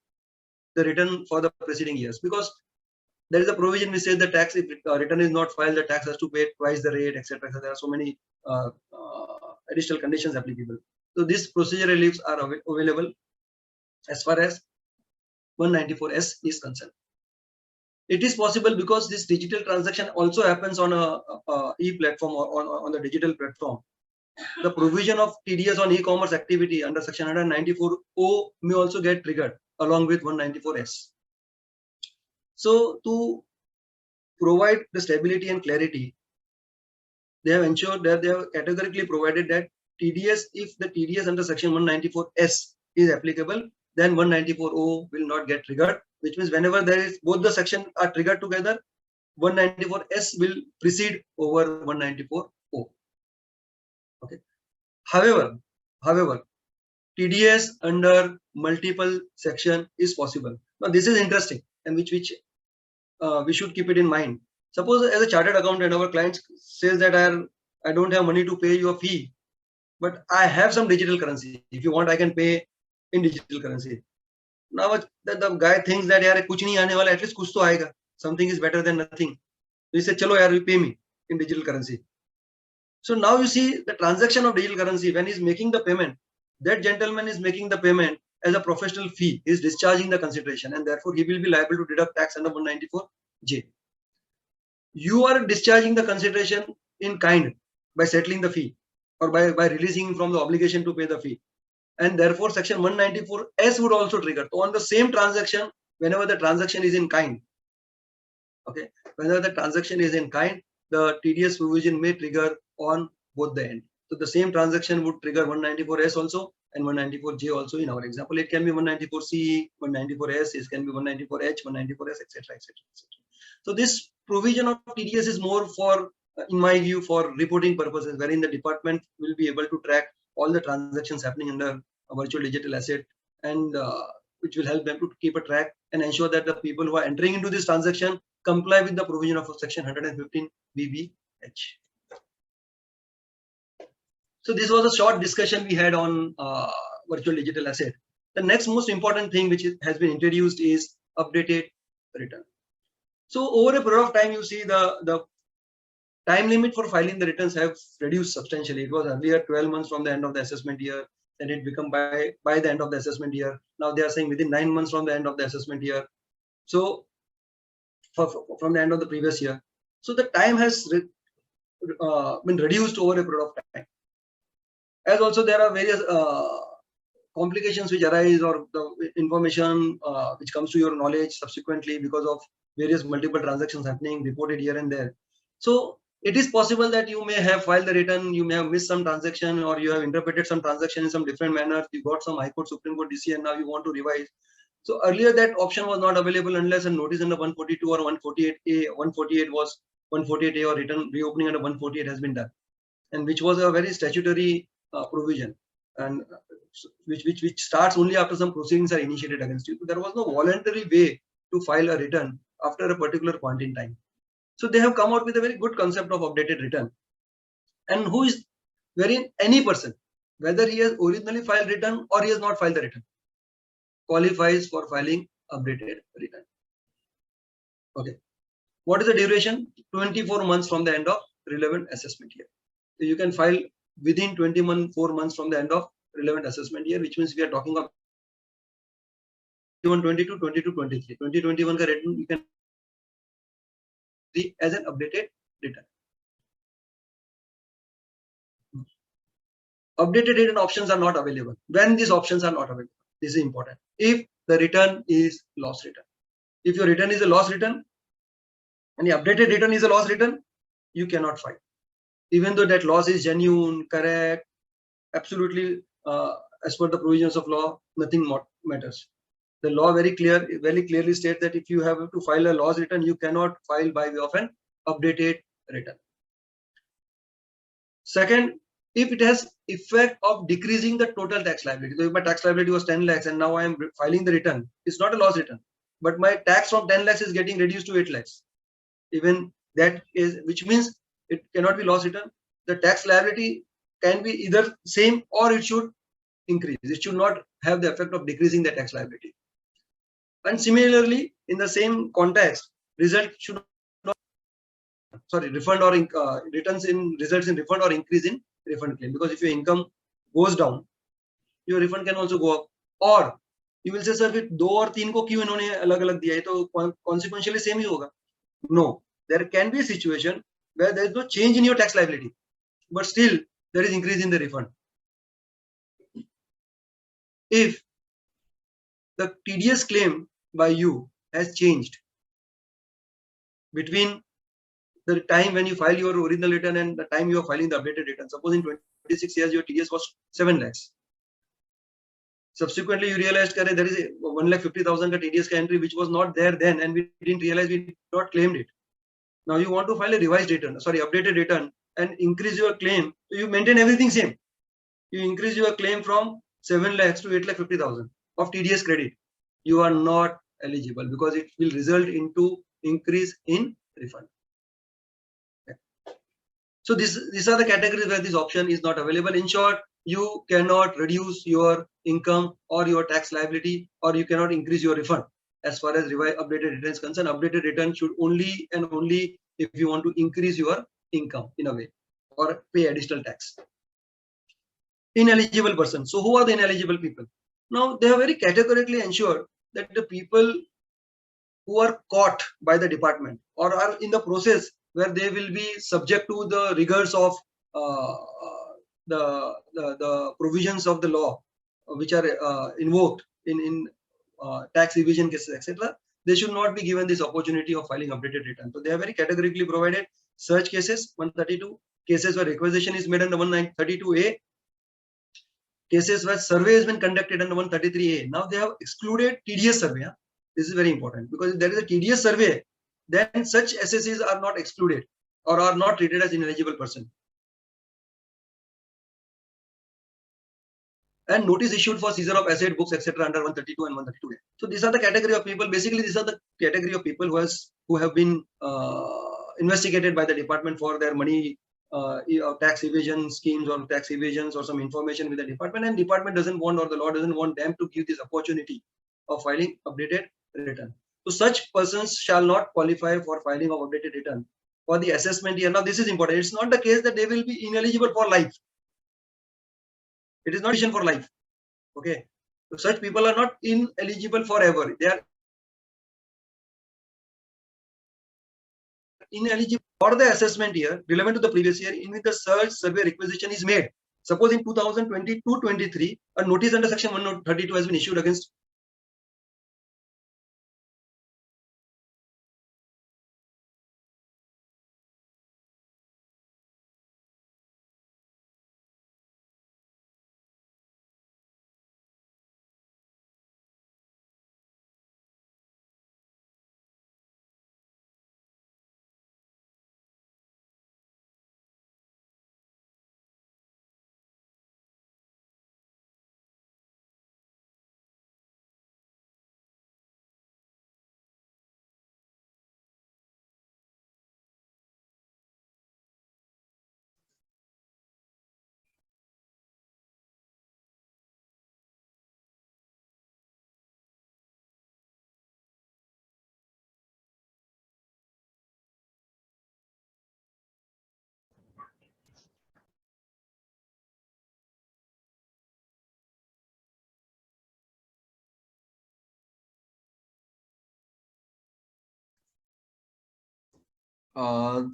the return for the preceding years, because there is a provision which says the tax, if return is not filed, the tax has to pay twice the rate, etc. So there are so many additional conditions applicable. So these procedural reliefs are available as far as 194S is concerned. It is possible because this digital transaction also happens on a e-platform or on the digital platform. The provision of TDS on e-commerce activity under section 194O may also get triggered along with 194S. So to provide the stability and clarity, they have ensured that they have categorically provided that TDS, if the TDS under section 194S is applicable, then 194O will not get triggered, which means whenever there is both the sections are triggered together, 194S will precede over 194O. Okay. However, TDS under multiple section is possible. Now this is interesting, and which we should keep it in mind. Suppose as a chartered accountant, our client says that I don't have money to pay you a fee, but I have some digital currency. If you want, I can pay in digital currency. Now the guy thinks that yaar kuch nahi aane wala, at least kuch to aayega. Something is better than nothing. So he said, chalo yaar, you pay me in digital currency. So now you see the transaction of digital currency, when he's making the payment, that gentleman is making the payment as a professional fee, is discharging the consideration, and therefore he will be liable to deduct tax under 194J. You are discharging the consideration in kind by settling the fee or by releasing from the obligation to pay the fee. And therefore section 194S would also trigger. So on the same transaction, whenever the transaction is in kind, okay, whenever the transaction is in kind, the TDS provision may trigger on both the end. So the same transaction would trigger 194S also and 194J also. In our example, it can be 194C, 194S, it can be 194H, 194S, etc., etc., etc. So this provision of TDS is more for, in my view, for reporting purposes, wherein the department will be able to track all the transactions happening under a virtual digital asset, and which will help them to keep a track and ensure that the people who are entering into this transaction comply with the provision of section 115 BBH. So this was a short discussion we had on virtual digital asset. The next most important thing which has been introduced is updated return. So over a period of time, you see the time limit for filing the returns have reduced substantially. It was earlier 12 months from the end of the assessment year, then it become by the end of the assessment year. Now they are saying within 9 months from the end of the assessment year. So from the end of the previous year. So the time has been reduced over a period of time. As also there are various complications which arise, or the information which comes to your knowledge subsequently because of various multiple transactions happening, reported here and there. So it is possible that you may have filed the return, you may have missed some transaction, or you have interpreted some transaction in some different manner. You got some High Court, Supreme Court decision, now you want to revise. So earlier that option was not available unless a notice under 142 or 148A, 148A or return reopening under 148 has been done, and which was a very statutory provision, and which starts only after some proceedings are initiated against you. So there was no voluntary way to file a return after a particular point in time. So they have come out with a very good concept of updated return, and who is wherein any person, whether he has originally filed return or he has not filed the return, qualifies for filing updated return. Okay. What is the duration? 24 months from the end of relevant assessment year. So you can file within 24 months from the end of relevant assessment year, which means we are talking of 21-22, 22-23. 2021 ka return you can see as an updated return. Updated return options are not available. When these options are not available, this is important. If the return is loss return, if your return is a loss return and the updated return is a loss return, you cannot file, even though that loss is genuine, correct, absolutely as per the provisions of law. Nothing matters. The law very clearly states that if you have to file a loss return, you cannot file by way of an updated return. Second, if it has effect of decreasing the total tax liability. So if my tax liability was 10 lakhs and now I am filing the return, it's not a loss return, but my tax from 10 lakhs is getting reduced to 8 lakhs. Even that is, which means it cannot be loss return. The tax liability can be either same or it should increase. It should not have the effect of decreasing the tax liability. And similarly, in the same context, result should not, refund or returns in results in refund or increase in refund claim. Because if your income goes down, your refund can also go up. Or you will say, sir, फिर 2 और 3 को क्यों इन्होंने अलग-अलग दिया है, तो consequentially same ही होगा. No, there can be a situation where there is no change in your tax liability, but still there is increase in the refund. If the TDS claim by you has changed between the time when you file your original return and the time you are filing the updated return. Suppose in 26 years your TDS was 7 lakhs. Subsequently, you realized that there is a 1,50,000 TDS entry which was not there then, and we didn't realize, we did not claimed it. Now you want to file a revised return, updated return, and increase your claim. So you maintain everything same. You increase your claim from 7 lakhs to 8,50,000 of TDS credit. You are not eligible because it will result into increase in refund. Okay. So these are the categories where this option is not available. In short, you cannot reduce your income or your tax liability, or you cannot increase your refund. As far as updated return is concerned, updated return should only and only if you want to increase your income in a way or pay additional tax. Ineligible person. So who are the ineligible people? Now they have very categorically ensured that the people who are caught by the department or are in the process where they will be subject to the rigors of the provisions of the law which are invoked in tax evasion cases, etc., they should not be given this opportunity of filing updated return. So they are very categorically provided such cases 132, cases where requisition is made under 132A, cases where survey has been conducted under 133A. Now they have excluded TDS survey. This is very important because if there is a TDS survey, then such SSEs are not excluded or are not treated as ineligible person. And notice issued for seizure of asset, books, etc. under 132 and 132A. So these are the category of people. Basically, these are the category of people who have been investigated by the department for their money tax evasion schemes or tax evasions or some information with the department, and department doesn't want, or the law doesn't want them to give this opportunity of filing updated return. So such persons shall not qualify for filing of updated return for the assessment year. Now this is important. It's not the case that they will be ineligible for life. It is not for life. Okay. So such people are not ineligible forever. They are ineligible for the assessment year relevant to the previous year in which the search survey requisition is made. Suppose in 2022-23, a notice under section 132 has been issued against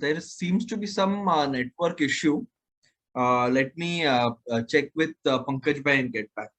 there seems to be some network issue. Let me check with Pankaj Bhai and get back.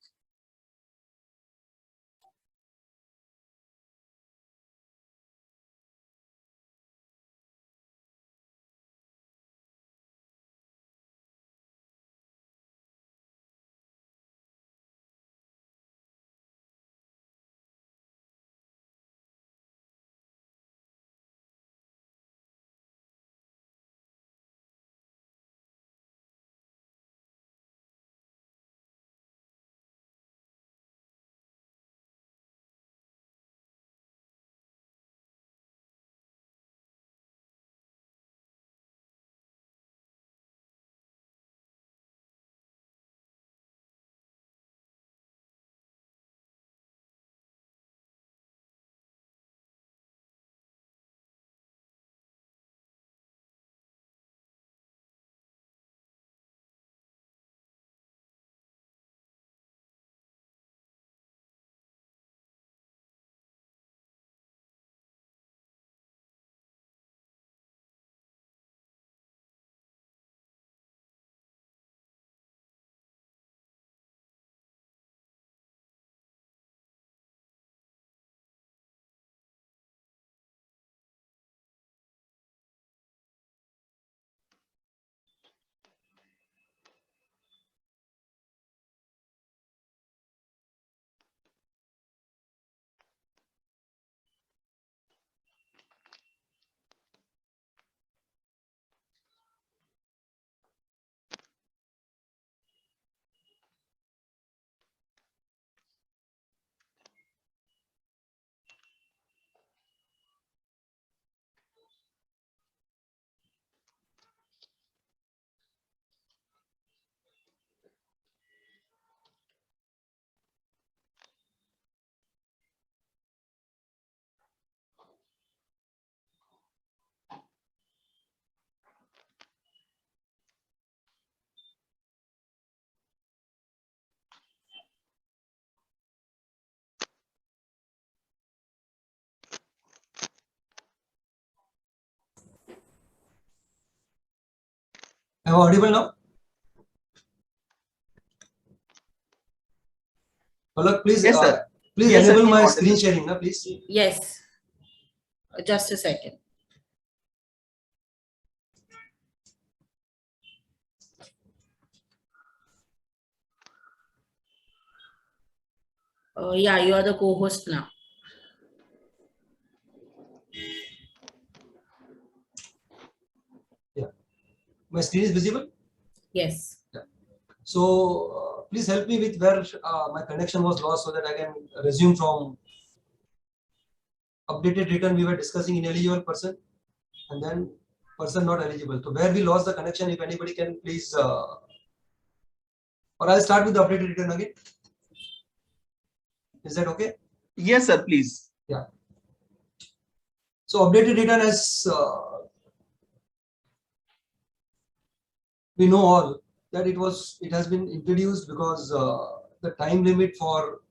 Am I audible now? Palak, please, Yes, sir. please Yes, sir, enable keep my audible. screen sharing, na, please. Yes. Just a second. Yeah, you are the co-host now. My screen is visible. Yes. So please help me with where my connection was lost so that I can resume from updated return we were discussing ineligible person and then person not eligible. So where we lost the connection, if anybody can please, or I'll start with the updated return again. Is that okay? Yes, sir, please. Yeah. So updated return as we know all that it has been introduced because the time limit for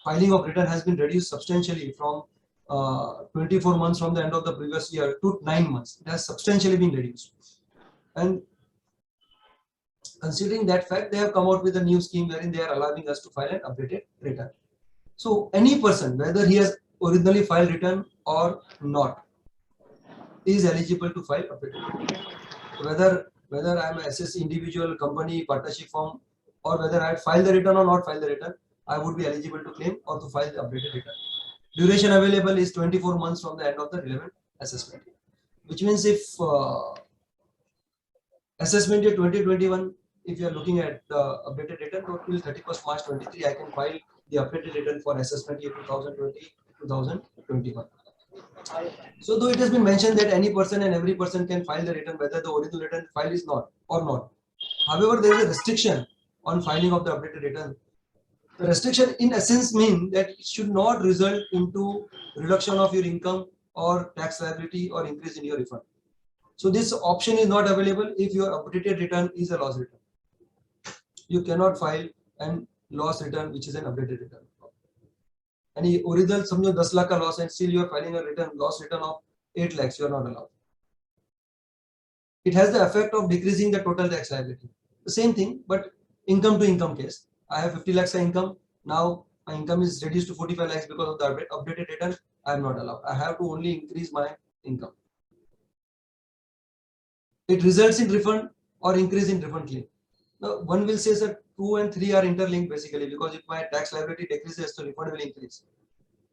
filing of return has been reduced substantially from 24 months from the end of the previous year to 9 months. It has substantially been reduced. And considering that fact, they have come out with a new scheme wherein they are allowing us to file an updated return. So any person, whether he has originally filed return or not, is eligible to file updated return. Whether I am an SSC individual, company, partnership firm, or whether I had filed the return or not filed the return, I would be eligible to claim or to file the updated return. Duration available is 24 months from the end of the relevant assessment year, which means if assessment year 2021, if you are looking at the updated return till 31st March 23, I can file the updated return for assessment year 2020-2021. So though it has been mentioned that any person and every person can file the return, whether the original return file is not or not. However, there is a restriction on filing of the updated return. The restriction in essence means that it should not result into reduction of your income or tax liability or increase in your refund. So this option is not available if your updated return is a loss return. You cannot file an loss return which is an updated return. Any original समझो 10 lakh का loss and still you are filing a return loss return of 8 lakhs, you are not allowed. It has the effect of decreasing the total tax liability. The same thing, but income to income case. I have 50 lakhs income. Now my income is reduced to 45 lakhs because of the updated return. I am not allowed. I have to only increase my income. It results in refund or increase in refund claim. Now one will say that 2 and 3 are interlinked basically, because if my tax liability decreases, the refund will increase.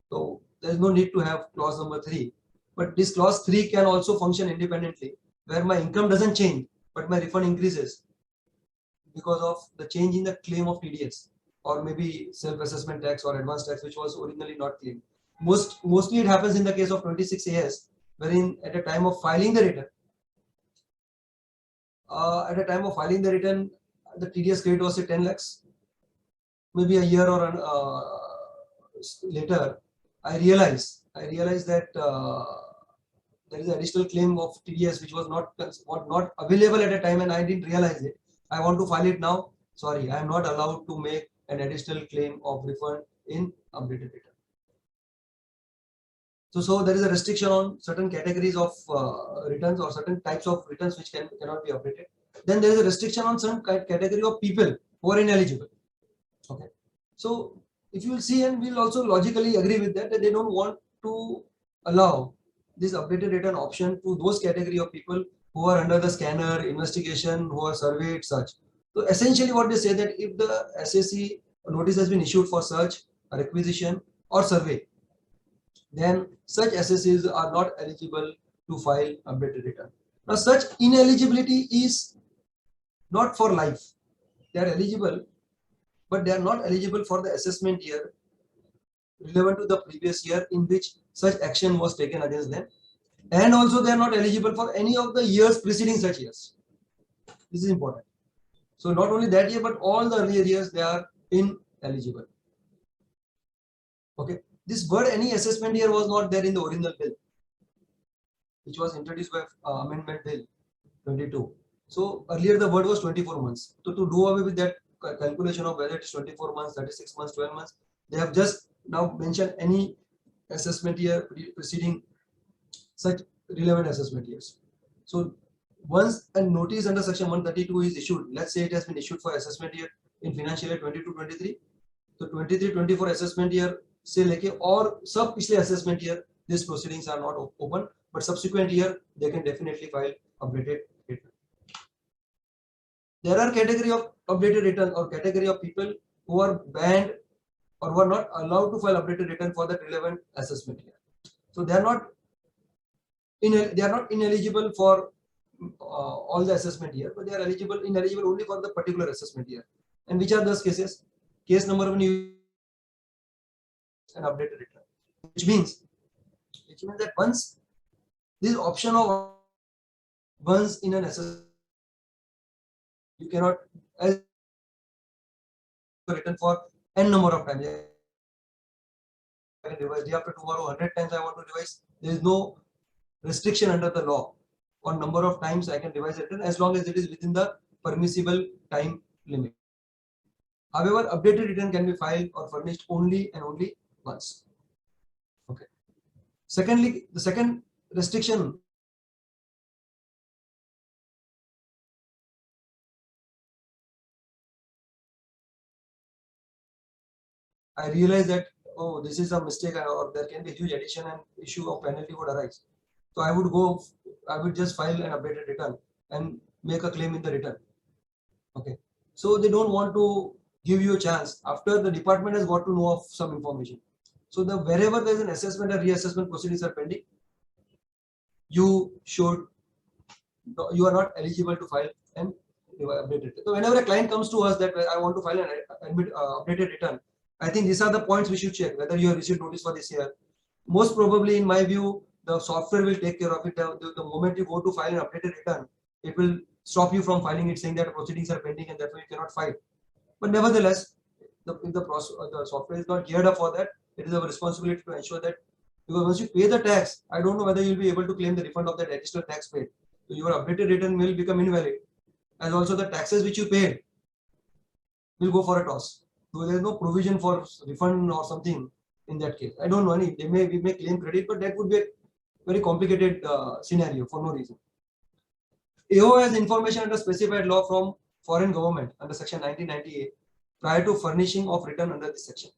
So there is no need to have clause number 3. But this clause 3 can also function independently, where my income doesn't change, but my refund increases because of the change in the claim of TDS or maybe self-assessment tax or advance tax, which was originally not claimed. Mostly it happens in the case of 26 AS, wherein at the time of filing the return, the TDS credit was say 10 lakhs. Maybe a year or later, I realized that there is an additional claim of TDS which was not available at a time, and I didn't realize it. I want to file it now. Sorry, I am not allowed to make an additional claim of refund in updated return. So there is a restriction on certain categories of returns or certain types of returns which cannot be updated. Then there is a restriction on some category of people who are ineligible. Okay. So if you will see, and we'll also logically agree with that they don't want to allow this updated return option to those category of people who are under the scanner, investigation, who are surveyed, such. So essentially what they say that if the SAC notice has been issued for search, requisition or survey, then such SSCs are not eligible to file updated return. Now such ineligibility is not for life. They are eligible, but they are not eligible for the assessment year relevant to the previous year in which such action was taken against them. And also they are not eligible for any of the years preceding such years. This is important. So not only that year, but all the earlier years they are ineligible. Okay. This word any assessment year was not there in the original bill, which was introduced by Amendment Bill 22. So earlier the word was 24 months. So to do away with that calculation of whether it's 24 months, 36 months, 12 months, they have just now mentioned any assessment year preceding such relevant assessment years. So once a notice under section 132 is issued, let's say it has been issued for assessment year in financial year 22-23, so 23-24 assessment year से लेके और सब पिछले assessment year these proceedings are not open, but subsequent year they can definitely file updated return. There are category of updated return or category of people who are banned or who are not allowed to file updated return for the relevant assessment year. So they are not ineligible for all the assessment year, but they are ineligible only for the particular assessment year. And which are those cases? Case number 1 is an updated return, which means that once this option of once in an assessment, you cannot as return for n number of times. I can revise day after tomorrow 100 times I want to revise. There is no restriction under the law on number of times I can revise a return as long as it is within the permissible time limit. However, updated return can be filed or furnished only and only once. Okay. Secondly, the second restriction I realized that, oh, this is a mistake, or there can be huge addition and issue of penalty would arise. So I would just file an updated return and make a claim in the return. Okay. So they don't want to give you a chance after the department has got to know of some information. So wherever there is an assessment or reassessment proceedings are pending, you are not eligible to file an updated return. So whenever a client comes to us that I want to file an updated return, I think these are the points we should check whether you have received notice for this year. Most probably, in my view, the software will take care of it. The moment you go to file an updated return, it will stop you from filing it, saying that proceedings are pending and therefore you cannot file. But nevertheless, if the software is not geared up for that, it is our responsibility to ensure that, because once you pay the tax, I don't know whether you'll be able to claim the refund of that additional tax paid. So your updated return will become invalid, and also the taxes which you paid will go for a toss. So there is no provision for refund or something in that case. I don't know any. We may claim credit, but that would be a very complicated scenario for no reason. AO has information under specified law from foreign government under section 1998 prior to furnishing of return under this section.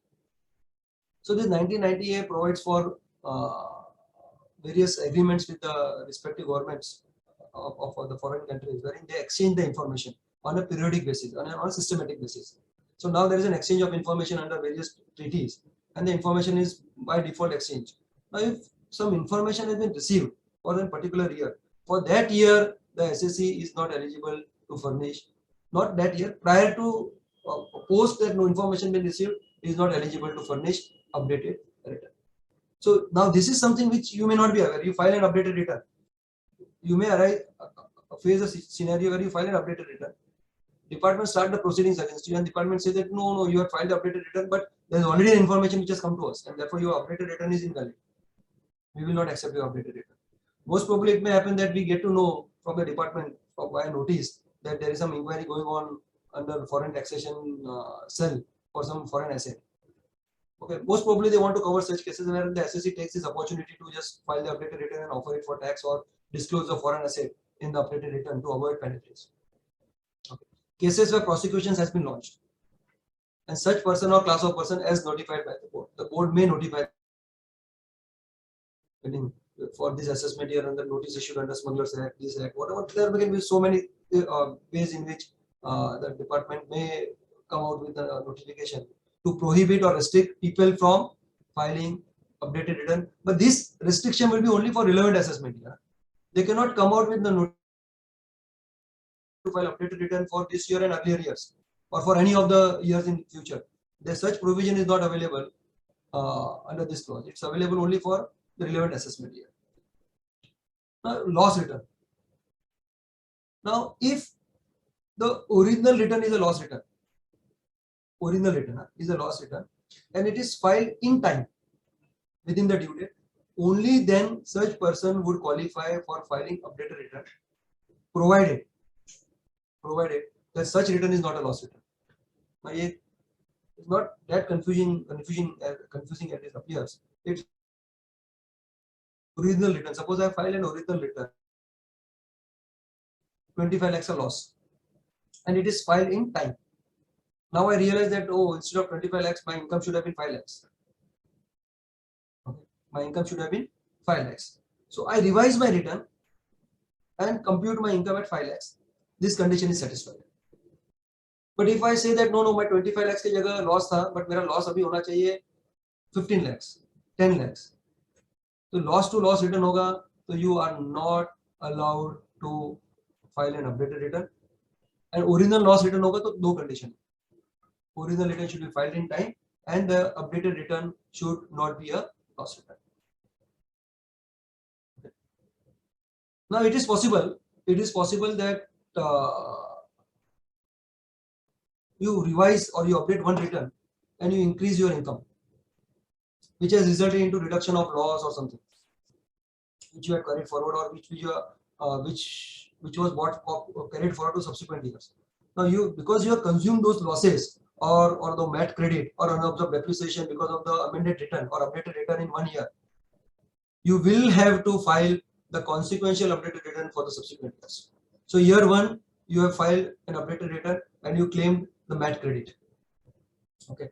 So this 1998 provides for various agreements with the respective governments of the foreign countries, wherein they exchange the information on a periodic basis, on a systematic basis. So now there is an exchange of information under various treaties, and the information is by default exchange. Now, if some information has been received for a particular year, for that year the SSC is not eligible to furnish. Not that year, prior to post that no information been received, is not eligible to furnish updated return. So now this is something which you may not be aware. You file an updated return. You may face a scenario where you file an updated return. Department start the proceedings against you, and department say that no, you have filed the updated return, but there is already information which has come to us, and therefore your updated return is invalid. We will not accept your updated return. Most probably, it may happen that we get to know from the department via notice that there is some inquiry going on under foreign taxation cell for some foreign asset. Okay, most probably they want to cover such cases where the SSC takes this opportunity to just file the updated return and offer it for tax or disclose the foreign asset in the updated return to avoid penalties. Okay. Cases where prosecutions has been launched, and such person or class of person as notified by the board. The board may notify for this assessment year under notice issued under Smugglers Act, this act, whatever. There can be so many ways in which the department may come out with a notification to prohibit or restrict people from filing updated return. But this restriction will be only for relevant assessment year. They cannot come out with the notice to file updated return for this year and earlier years, or for any of the years in future. The such provision is not available under this clause. It's available only for the relevant assessment year. Now, loss return. Now, if the original return is a loss return, and it is filed in time within the due date, only then such person would qualify for filing updated return, provided that such return is not a loss return. Now, it's not that confusing as it appears. It's original return. Suppose I file an original return, 25 lakhs a loss, and it is filed in time. Now I realize that, oh, instead of 25 lakhs, my income should have been 5 lakhs. Okay. My income should have been 5 lakhs. So I revise my return and compute my income at 5 lakhs. This condition is satisfied. But if I say that no, my 25 lakhs की जगह loss था, but मेरा loss अभी होना चाहिए 15 lakhs, 10 lakhs. So loss to loss return होगा, so you are not allowed to file an updated return. And original loss return होगा तो दो condition. Original return should be filed in time, and the updated return should not be a loss return. Okay. Now it is possible that you revise or you update one return and you increase your income, which has resulted into reduction of loss or something, which you had carried forward, or which was carried forward to subsequent years. Now because you have consumed those losses, or the MAT credit or unobserved depreciation because of the amended return or updated return in 1 year, you will have to file the consequential updated return for the subsequent years. So year 1, you have filed an updated return and you claimed the MAT credit, okay,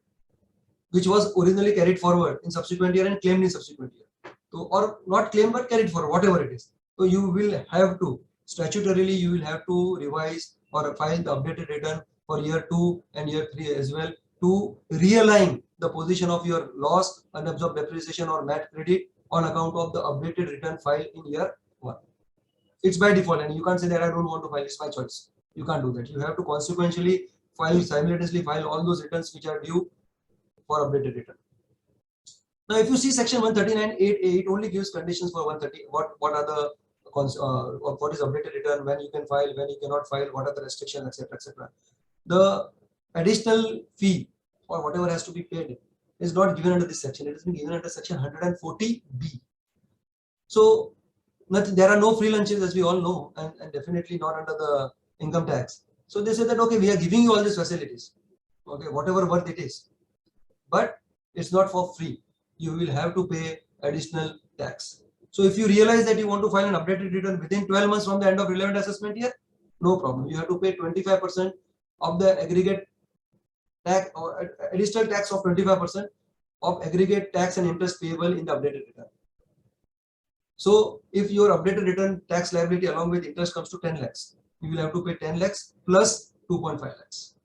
which was originally carried forward in subsequent year and claimed in subsequent year. So, or not claimed but carried forward, whatever it is. So you will have to, statutorily, you will have to revise or file the updated return for year 2 and year 3 as well, to realign the position of your loss, unabsorbed depreciation or MAT credit on account of the updated return filed in year 1. It's by default, and you can't say that I don't want to file, it's my choice. You can't do that. You have to consequentially file, simultaneously file all those returns which are due for updated return. Now, if you see section 139.8a, it only gives conditions for 130. What are the what is updated return, when you can file, when you cannot file, what are the restrictions, etc., etc. The additional fee or whatever has to be paid is not given under this section. It has been given under section 140b. So nothing, there are no free lunches, as we all know, and definitely not under the income tax. So they say that, okay, we are giving you all these facilities, okay, whatever worth it is, but it's not for free. You will have to pay additional tax. So if you realize that you want to file an updated return within 12 months from the end of relevant assessment year, no problem. You have to pay 25% of the aggregate tax or additional tax of 25% of aggregate tax and interest payable in the updated return. So if your updated return tax liability along with interest comes to 10 lakhs, you will have to pay 10 lakhs plus 2.5 lakhs.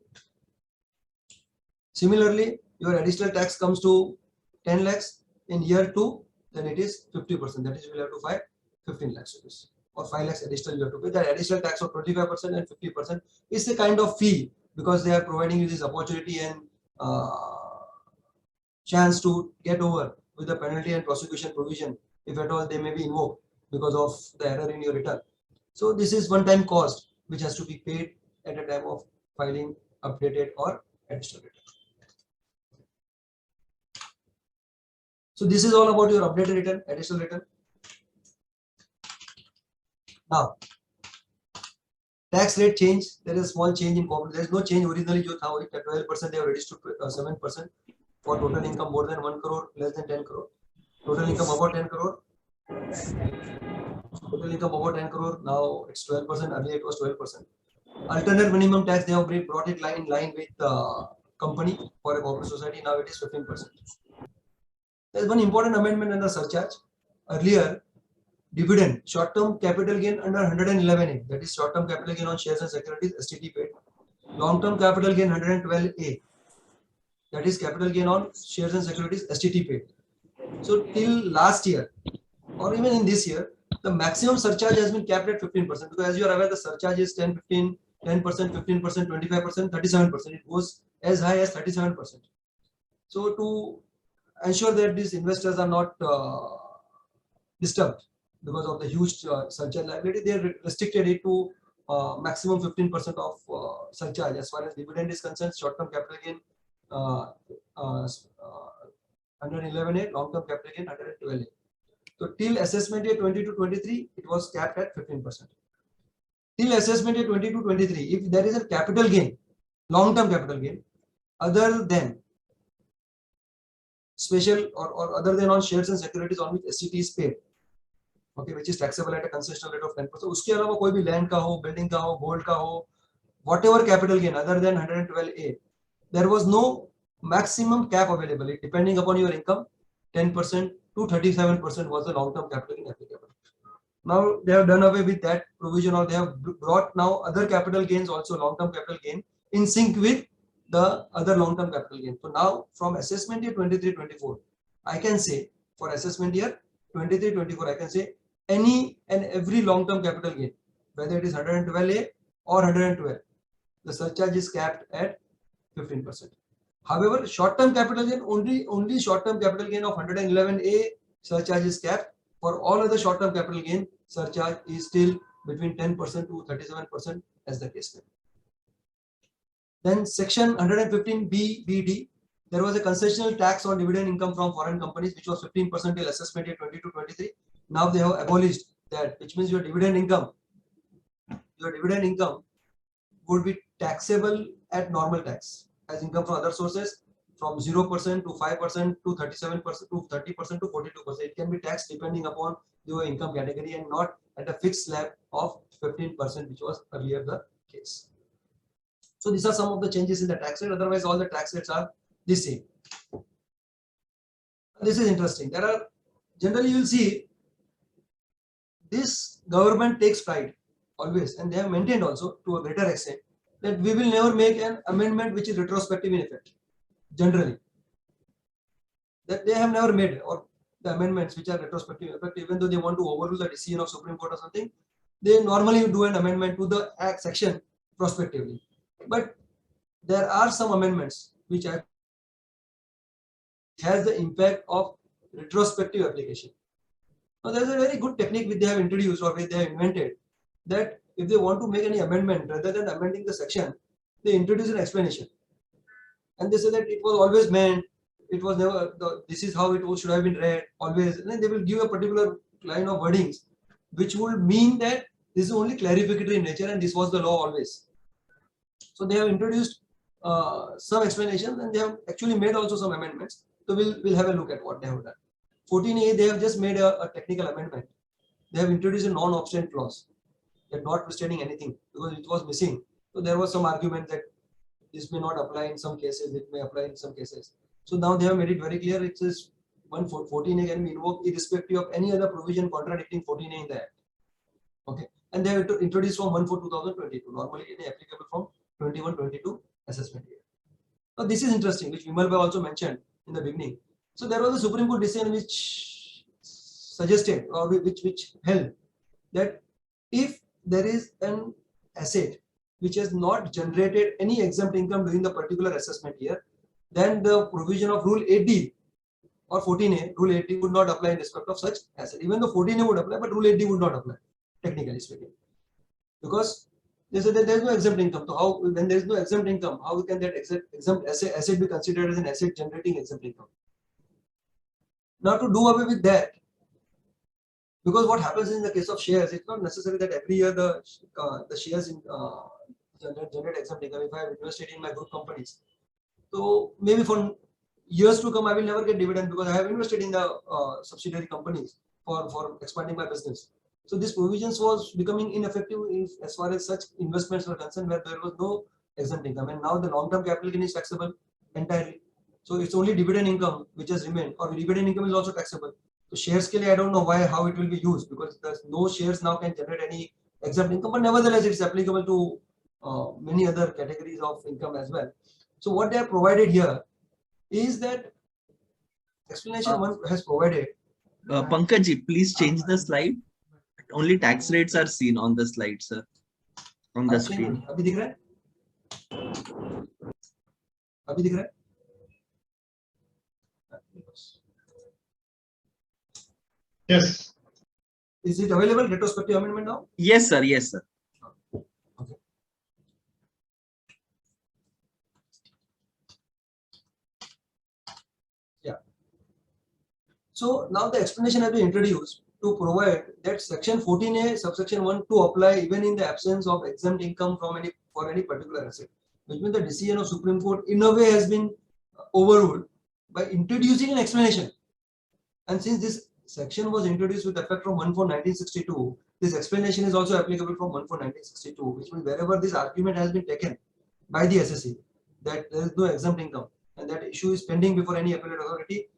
Similarly, your additional tax comes to 10 lakhs in year 2, then it is 50%. That is, you will have to pay 15 lakhs rupees, or 5 lakhs additional you have to pay. That additional tax of 25% and 50% is a kind of fee, because they are providing you this opportunity and chance to get over with the penalty and prosecution provision, if at all they may be invoked because of the error in your return. So this is one-time cost which has to be paid at a time of filing updated or additional return. So this is all about your updated return, additional return. Now, tax rate change. There is a small change in corporate. There is no change originally. Jo tha at 12% they have reduced to 7% for total income more than 1 crore, less than 10 crore. Total income above 10 crore. Total income above 10 crore. Now it's 12%. Earlier it was 12%. Alternate minimum tax, they have brought it in line with the company for a corporate society. Now it is 15%. There is one important amendment under surcharge. Earlier, dividend, short-term capital gain under 111A, that is short-term capital gain on shares and securities, STT paid. Long-term capital gain 112A, that is capital gain on shares and securities, STT paid. So till last year, or even in this year, the maximum surcharge has been capped at 15%, because as you are aware, the surcharge is 10, 15, 10%, 15%, 25%, 37%. It goes as high as 37%. So to ensure that these investors are not disturbed because of the huge surcharge liability, they restricted it to maximum 15% of surcharge as far as dividend is concerned. Short-term capital gain 111A, long-term capital gain 112A. So till assessment year 22-23, it was capped at 15%. Till assessment year 22-23, if there is a capital gain, long-term capital gain, other than special or other than on shares and securities on which STT is paid, okay, which is taxable at a concessional rate of 10%. उसके अलावा कोई भी land का हो, building का हो, gold का हो, whatever capital gain other than 112A, there was no maximum cap available. It, depending upon your income, 10% to 37% was the long-term capital gain applicable. Now they have done away with that provision, or they have brought now other capital gains also, long-term capital gain, in sync with the other long-term capital gain. So now from assessment year 23-24, I can say for assessment year 23-24, I can say any and every long-term capital gain, whether it is 112A or 112, the surcharge is capped at 15%. However, short-term capital gain, only short-term capital gain of 111A surcharge is capped. For all other short-term capital gain, surcharge is still between 10% to 37% as the case may be. Then section 115B(d), there was a concessional tax on dividend income from foreign companies, which was 15% till assessment year 22-23. Now they have abolished that, which means your dividend income would be taxable at normal tax as income from other sources, from 0% to 5% to 37% to 30% to 42%. It can be taxed depending upon your income category and not at a fixed slab of 15%, which was earlier the case. So these are some of the changes in the tax rate. Otherwise, all the tax rates are the same. This is interesting. There are generally you will see this government takes pride always, and they have maintained also to a greater extent that we will never make an amendment which is retrospective in effect. Generally, that they have never made, or the amendments which are retrospective in effect, even though they want to overrule the decision of Supreme Court or something, they normally do an amendment to the Act section prospectively. But there are some amendments which has the impact of retrospective application. Now, there is a very good technique which they have introduced or which they have invented, that if they want to make any amendment, rather than amending the section, they introduce an explanation. And they say that it was always meant, it was never, this is how it should have been read, always. And then they will give a particular line of wordings, which would mean that this is only clarificatory in nature and this was the law always. So they have introduced some explanations, and they have actually made also some amendments. So we'll have a look at what they have done. 14A, they have just made a technical amendment. They have introduced a non-obstant clause, that notwithstanding anything, because it was missing. So there was some argument that this may not apply in some cases, it may apply in some cases. So now they have made it very clear. It says 14A can be invoked irrespective of any other provision contradicting 14A in the Act. Okay, and they have introduced from 1/4/2022. Normally it is applicable from 21-22 assessment year. Now this is interesting, which Vimal Bhai also mentioned in the beginning. So there was a Supreme Court decision which suggested, or which held that if there is an asset which has not generated any exempt income during the particular assessment year, then the provision of Rule 8D or 14A, Rule 8D would not apply in respect of such asset. Even though 14A would apply, but Rule 8D would not apply, technically speaking, because they said that there is no exempt income. So how, when there is no exempt income, how can that exempt asset be considered as an asset generating exempt income? Now, to do away with that, because what happens in the case of shares, it's not necessary that every year the shares in generate exempt income. If I have invested in my group companies, so maybe for years to come I will never get dividend because I have invested in the subsidiary companies for expanding my business. So this provisions was becoming ineffective as far as such investments were concerned, where there was no exempt income, and now the long-term capital gain is taxable entirely. So it's only dividend income which has remained, or dividend income is also taxable. So shares scale, I don't know how it will be used, because there's no shares now can generate any exempt income, but nevertheless it's applicable to many other categories of income as well. So what they have provided here is that explanation one has provided. Pankaj, please change the slide. Only tax rates are seen on the slide, sir. On the screen. अभी दिख रहा है? अभी दिख रहा है? Yes. Is it available, retrospective amendment now? Yes, sir. Yes, sir. Okay. Yeah. So now the explanation has been introduced to provide that section 14A subsection 1 to apply even in the absence of exempt income for any particular asset, which means the decision of Supreme Court in a way has been overruled by introducing an explanation. And since this section was introduced with effect from 1/4/1962, this explanation is also applicable from 1/4/1962, which means wherever this argument has been taken by the SSC that there is no exempt income and that issue is pending before any appellate authority,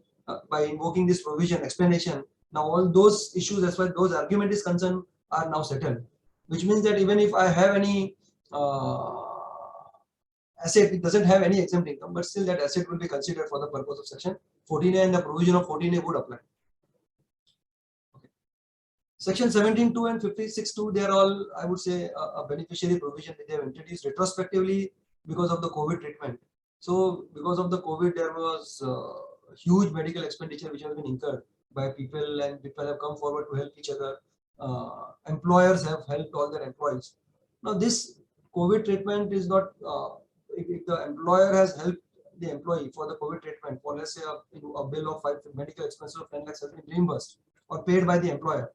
by invoking this provision explanation, now all those issues as far as those argument is concerned are now settled, which means that even if I have any asset, it doesn't have any exempt income, but still that asset will be considered for the purpose of section 14A, and the provision of 14A would apply. Okay. Section 17(2) and 56(2), they are all, I would say, a beneficiary provision that they have introduced retrospectively because of the COVID treatment. So because of the COVID, there was huge medical expenditure which has been incurred by people, and people have come forward to help each other. Employers have helped all their employees. Now this COVID treatment is not, if the employer has helped the employee for the COVID treatment, for let's say a bill of medical expenses of 10 lakhs has been reimbursed or paid by the employer.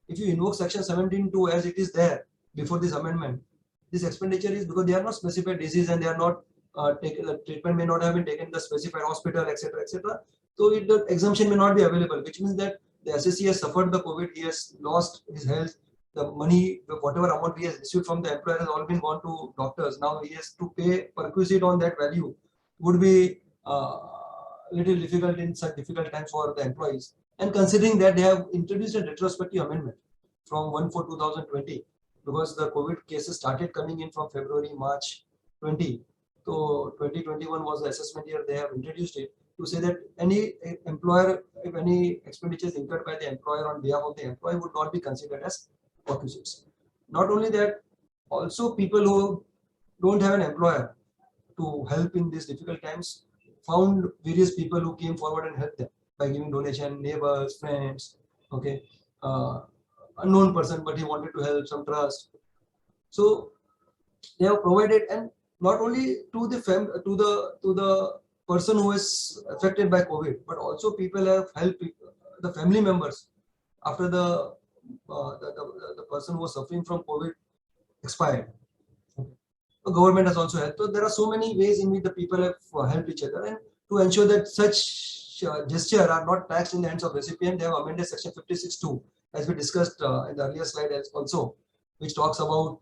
If you invoke section 17(2) as it is there before this amendment, this expenditure is because they are not specified disease and they are not the treatment may not have been taken in the specified hospital, etc., etc. So the exemption may not be available, which means that the SSC has suffered the COVID, he has lost his health, the money, whatever amount he has received from the employer has all been gone to doctors. Now he has to pay perquisite on that value. Would be little difficult in such difficult times for the employees. And considering that they have introduced a retrospective amendment from 1/4/2020, because the COVID cases started coming in from February, March 20. So 2021 was the assessment year. They have introduced it to say that any employer, if any expenditures incurred by the employer on behalf of the employee would not be considered as perquisites. Not only that, also people who don't have an employer to help in these difficult times found various people who came forward and helped them by giving donation, neighbors, friends, okay, unknown person, but he wanted to help, some trust. So they have provided, and not only to the person who is affected by COVID, but also people have helped the family members after the person who was suffering from COVID expired. The government has also helped. So there are so many ways in which the people have helped each other, and to ensure that such gesture are not taxed in the hands of recipient, they have amended section 56(2), as we discussed in the earlier slide also, which talks about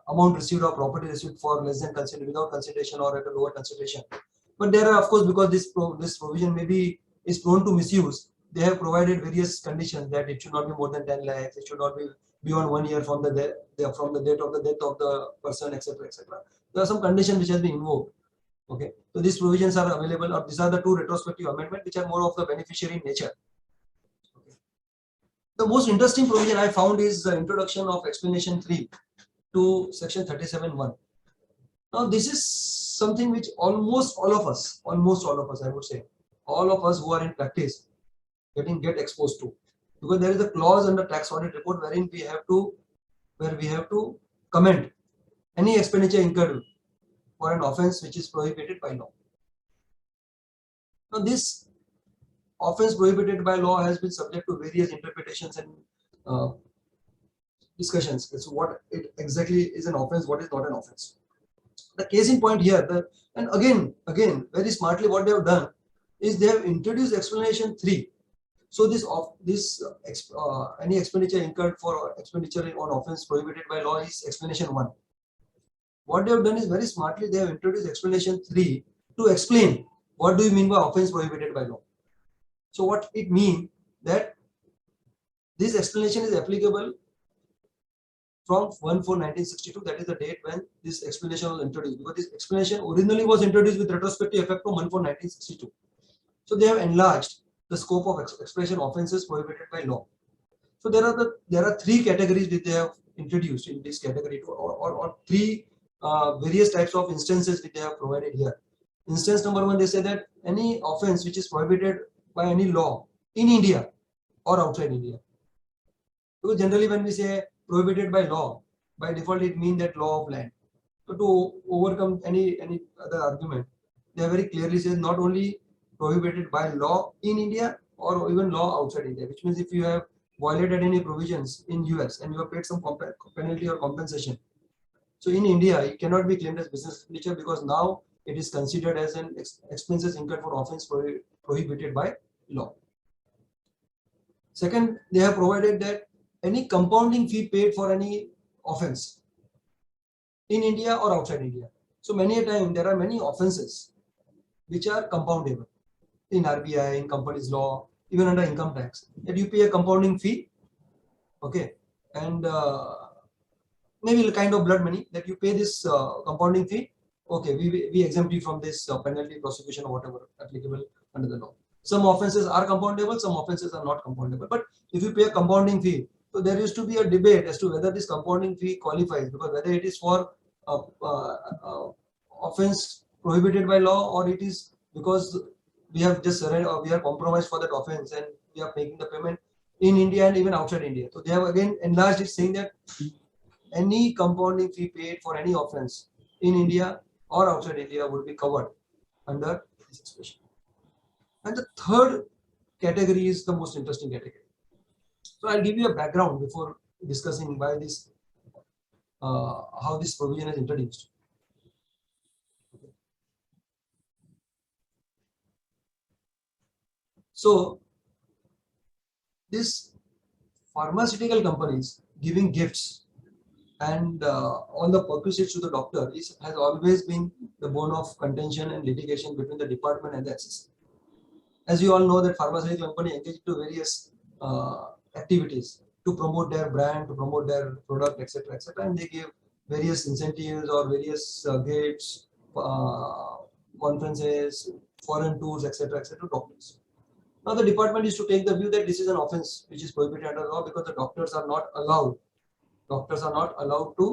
amount received or property received for less than without consideration or at a lower consideration. But there are, of course, because this provision maybe is prone to misuse, they have provided various conditions that it should not be more than 10 lakhs, it should not be beyond 1 year from the date of the death of the person, etc., etc. There are some conditions which has been invoked. Okay, so these provisions are available, or these are the two retrospective amendments which are more of the beneficiary in nature. Okay. The most interesting provision I found is the introduction of explanation 3 to section 37(1). Now this is something which almost all of us, I would say, all of us who are in practice get exposed to, because there is a clause in the tax audit report wherein we have to comment any expenditure incurred for an offence which is prohibited by law. Now this offence prohibited by law has been subject to various interpretations and discussions. So what it exactly is an offence, what is not an offence. The case in point here, and again, very smartly what they have done is they have introduced explanation 3. So any expenditure incurred for expenditure on offence prohibited by law is explanation 1. What they have done is very smartly they have introduced explanation 3 to explain what do you mean by offence prohibited by law. So what it means that this explanation is applicable from 1/4/1962, that is the date when this explanation was introduced, because this explanation originally was introduced with retrospective effect from 1/4/1962. So they have enlarged the scope of expression offences prohibited by law. So there are 3 categories which they have introduced in this category, or 3 various types of instances which they have provided here. Instance number 1, they say that any offence which is prohibited by any law in India or outside India. Because generally when we say prohibited by law, by default it means that law of land. So to overcome any other argument, they very clearly says not only prohibited by law in India or even law outside India, which means if you have violated any provisions in US and you have paid some penalty or compensation, so in India it cannot be claimed as business expenditure, because now it is considered as an expenses incurred for offence prohibited by law. Second, they have provided that any compounding fee paid for any offence in India or outside India. So many a time there are many offences which are compoundable in RBI, in companies law, even under income tax, that you pay a compounding fee, okay, and maybe a kind of blood money that you pay this compounding fee, okay, we exempt you from this penalty, prosecution or whatever applicable under the law. Some offences are compoundable, some offences are not compoundable, but if you pay a compounding fee, so there used to be a debate as to whether this compounding fee qualifies, because whether it is for offence prohibited by law, or it is because we have just surrendered or we are compromised for that offence and we are making the payment in India and even outside India. So they have again enlarged it, saying that any compounding fee paid for any offence in India or outside India would be covered under this expression. And the third category is the most interesting category. So I'll give you a background before discussing why this, how this provision is introduced. So these pharmaceutical companies giving gifts and on the perquisites to the doctor has always been the bone of contention and litigation between the department and the SSC. As you all know, that pharmaceutical company engaged to various activities to promote their brand, to promote their product, etc., etc., and they give various incentives or various gifts, conferences, foreign tours, etc., etc., to doctors. Now the department is to take the view that this is an offense which is prohibited under law because the doctors are not allowed. Doctors are not allowed to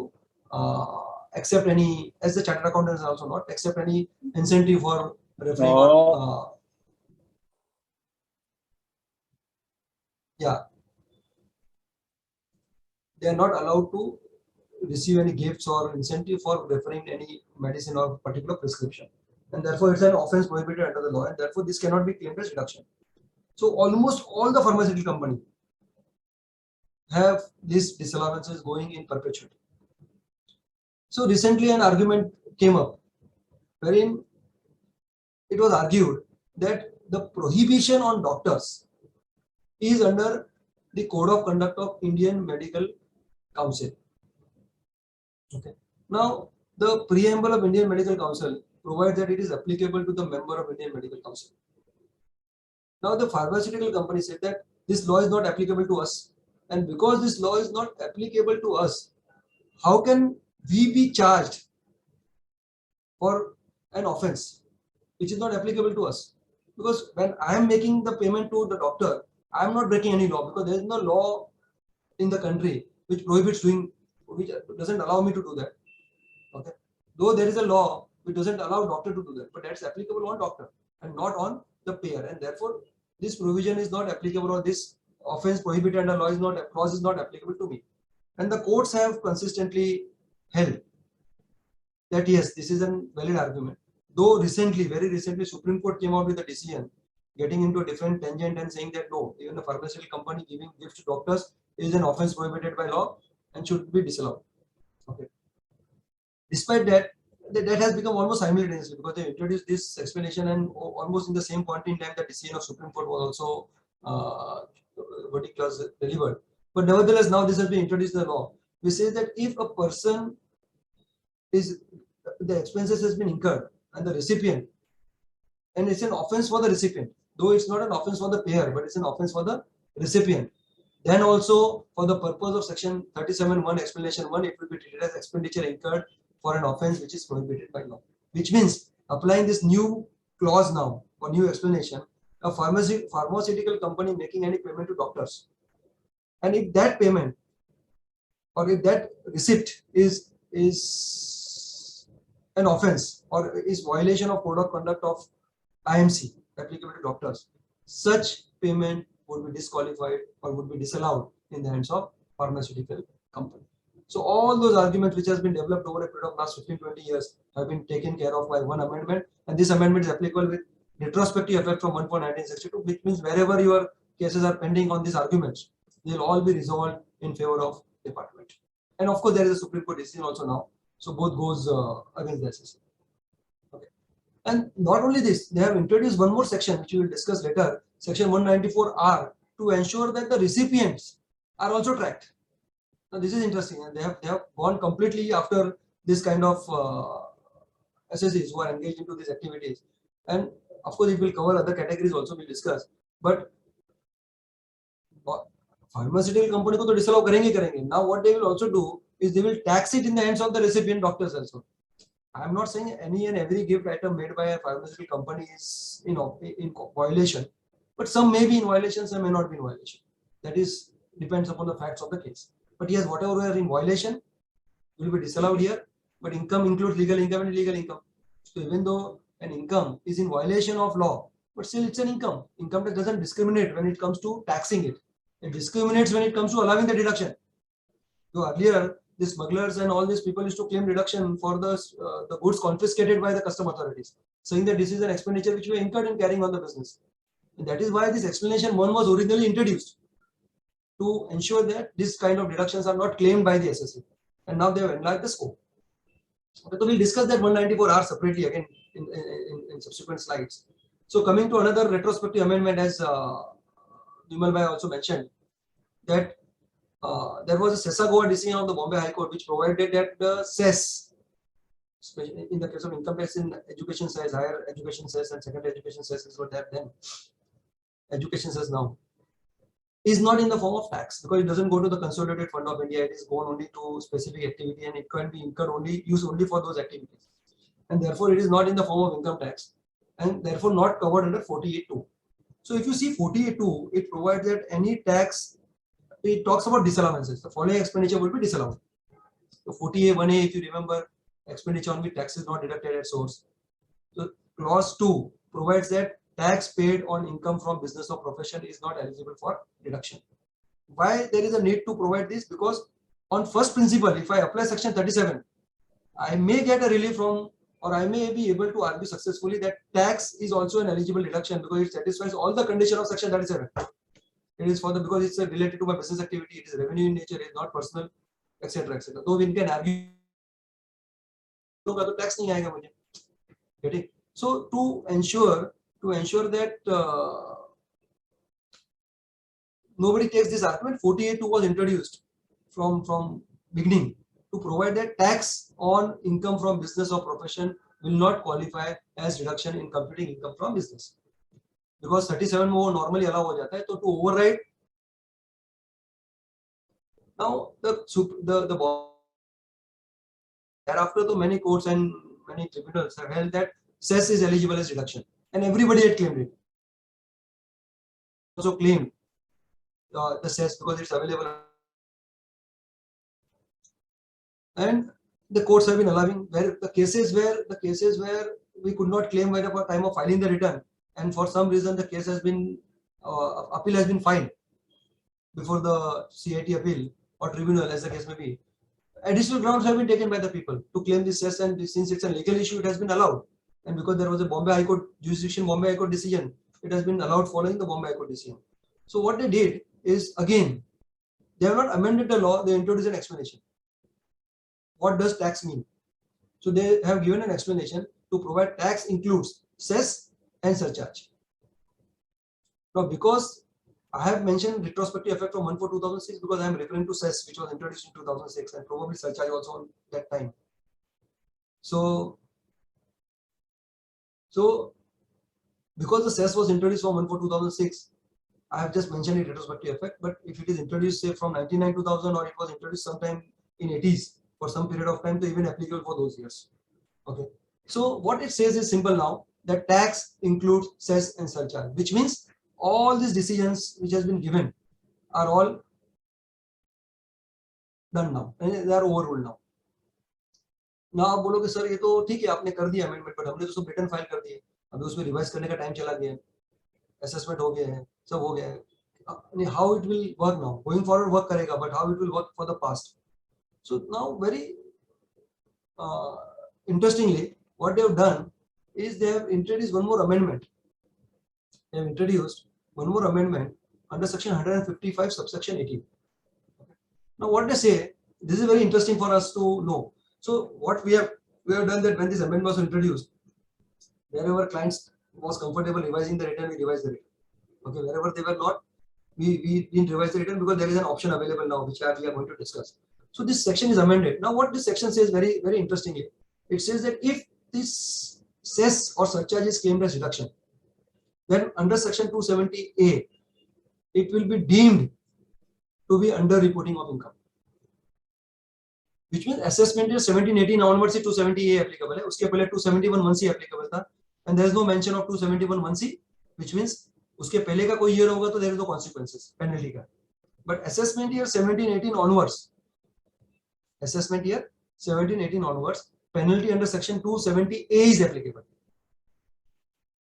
accept any, as the chartered accountants are also not accept any incentive for referring on. Yeah, they are not allowed to receive any gifts or incentive for referring any medicine or particular prescription, and therefore it's an offense prohibited under the law, and therefore this cannot be claimed as reduction. So almost all the pharmaceutical companies have these disallowances going in perpetuity. So recently an argument came up wherein it was argued that the prohibition on doctors is under the Code of Conduct of Indian Medical Council. Okay. Now the preamble of Indian Medical Council provides that it is applicable to the member of Indian Medical Council. Now the pharmaceutical company said that this law is not applicable to us, and because this law is not applicable to us, how can we be charged for an offense which is not applicable to us? Because when I am making the payment to the doctor, I am not breaking any law, because there is no law in the country which prohibits doing, which doesn't allow me to do that. Okay, though there is a law which doesn't allow doctor to do that, but that's applicable on doctor and not on the payer, and therefore this provision is not applicable, or this offense prohibited under law is not, clause is not applicable to me. And the courts have consistently held that yes, this is a valid argument. Though recently, very recently, Supreme Court came out with a decision getting into a different tangent and saying that no, even a pharmaceutical company giving gifts to doctors is an offense prohibited by law and should be disallowed. Okay. Despite that, that has become almost simultaneously, because they introduced this explanation, and almost in the same point in time the decision of Supreme Court was also verdict was delivered. But nevertheless, now this has been introduced in the law. We say that if a person is, the expenses has been incurred and the recipient, and it's an offense for the recipient, though it's not an offense for the payer, but it's an offense for the recipient, then also for the purpose of section 37(1) explanation 1, it will be treated as expenditure incurred for an offense which is prohibited by law. Which means, applying this new clause now, or new explanation, a pharmaceutical company making any payment to doctors, and if that payment or if that receipt is an offense or is violation of Code of Conduct of IMC applicable to doctors, such payment would be disqualified or would be disallowed in the hands of pharmaceutical company. So all those arguments which has been developed over a period of last 15-20 years have been taken care of by one amendment, and this amendment is applicable with retrospective effect from 1/1962, which means wherever your cases are pending on these arguments, they will all be resolved in favor of department. And of course, there is a Supreme Court decision also now, so both goes against the SSC. Okay. And not only this, they have introduced one more section which we will discuss later, section 194R, to ensure that the recipients are also tracked. Now this is interesting, and they have gone completely after this kind of SSCs who are engaged into these activities. And of course, it will cover other categories also, we'll discuss. But pharmaceutical company ko to disallow karenge. Now what they will also do is they will tax it in the hands of the recipient doctors also. I am not saying any and every gift item made by a pharmaceutical company is in violation, but some may be in violation, some may not be in violation. That is depends upon the facts of the case. But yes, whatever are in violation will be disallowed here. But income includes legal income and illegal income. So even though an income is in violation of law, but still it's an income. Income tax doesn't discriminate when it comes to taxing it. It discriminates when it comes to allowing the deduction. So earlier, the smugglers and all these people used to claim deduction for the goods confiscated by the custom authorities, saying that this is an expenditure which we incurred in carrying on the business. And that is why this explanation 1 was originally introduced, to ensure that this kind of deductions are not claimed by the SSC. And now they have enlarged the scope. Okay, so we'll discuss that 194R separately again in subsequent slides. So coming to another retrospective amendment, as Vimal Bhai also mentioned, that there was a Sesa Goa decision of the Bombay High Court which provided that the cess, especially in the case of income tax in education cess, higher education cess and secondary education cess is what they have then. Education cess now is not in the form of tax because it doesn't go to the consolidated fund of India. It is gone only to specific activity and it can be incurred only, used only for those activities. And therefore it is not in the form of income tax and therefore not covered under 48.2. So if you see 48.2, it provides that any tax, it talks about disallowances. The following expenditure will be disallowed. So 48.1a, if you remember, expenditure on which tax is not deducted at source. So clause 2 provides that tax paid on income from business or profession is not eligible for deduction. Why there is a need to provide this? Because on first principle, if I apply section 37, I may get a relief from, or I may be able to argue successfully that tax is also an eligible deduction because it satisfies all the conditions of section 37. It is for the, because it's related to my business activity, it is revenue in nature, it is not personal, etc. etc. So we can argue tax nahi aayega mujhe. Getting? So to ensure that nobody takes this argument, 48.2 was introduced from beginning to provide that tax on income from business or profession will not qualify as reduction in computing income from business. Because 37 more normally allow ho jata hai, so to override now the thereafter, many courts and many tribunals have held that cess is eligible as reduction, and everybody had claimed it. Also claimed the cess because it's available, and the courts have been allowing where the cases where we could not claim by the time of filing the return, and for some reason the case has been appeal has been filed before the CIT appeal or tribunal, as the case may be. Additional grounds have been taken by the people to claim this cess, and since it's a legal issue, it has been allowed. And because there was a Bombay High Court jurisdiction, Bombay High Court decision, it has been allowed following the Bombay High Court decision. So what they did is, again, they have not amended the law, they introduced an explanation. What does tax mean? So they have given an explanation to provide tax includes cess and surcharge. Now, because I have mentioned retrospective effect from 1/4/2006 because I am referring to cess, which was introduced in 2006, and probably surcharge also on that time. So because the cess was introduced from 1/4/2006, I have just mentioned it retrospective effect. But if it is introduced say from 1999-2000 or it was introduced sometime in 80s for some period of time, to even applicable for those years. Okay. So what it says is simple now, that tax includes cess and surcharge, which means all these decisions which has been given are all done now and they are overruled now. Now आप बोलोगे sir ये तो ठीक है आपने कर दिया amendment, but हमने तो सब रिटर्न फाइल कर दिए, अभी उसमें रिवाइज करने का टाइम चला गया है, असेसमेंट हो गया है, सब हो गया है. How it will work now? Going forward work करेगा, but how it will work for the past? So now very interestingly, what they have done is they have introduced one more amendment. They have introduced one more amendment under section 155 subsection 18. Now what they say, this is very interesting for us to know. So what we have done that when this amendment was introduced, wherever clients was comfortable revising the return, we revised the return. Okay, wherever they were not, we didn't revise the return because there is an option available now which we are going to discuss. So this section is amended. Now what this section says very, very interestingly, it says that if this cess or surcharge is claimed as reduction, then under section 270A, it will be deemed to be under reporting of income. Which means assessment is 1718 onwards से 270A applicable है, उसके पहले 271(1)(c) applicable था, and there is no mention of 271(1)(c), which means उसके पहले का कोई year होगा तो there is no consequences penalty का. But assessment year 1718 onwards, assessment year 1718 onwards, penalty under section 270A is applicable.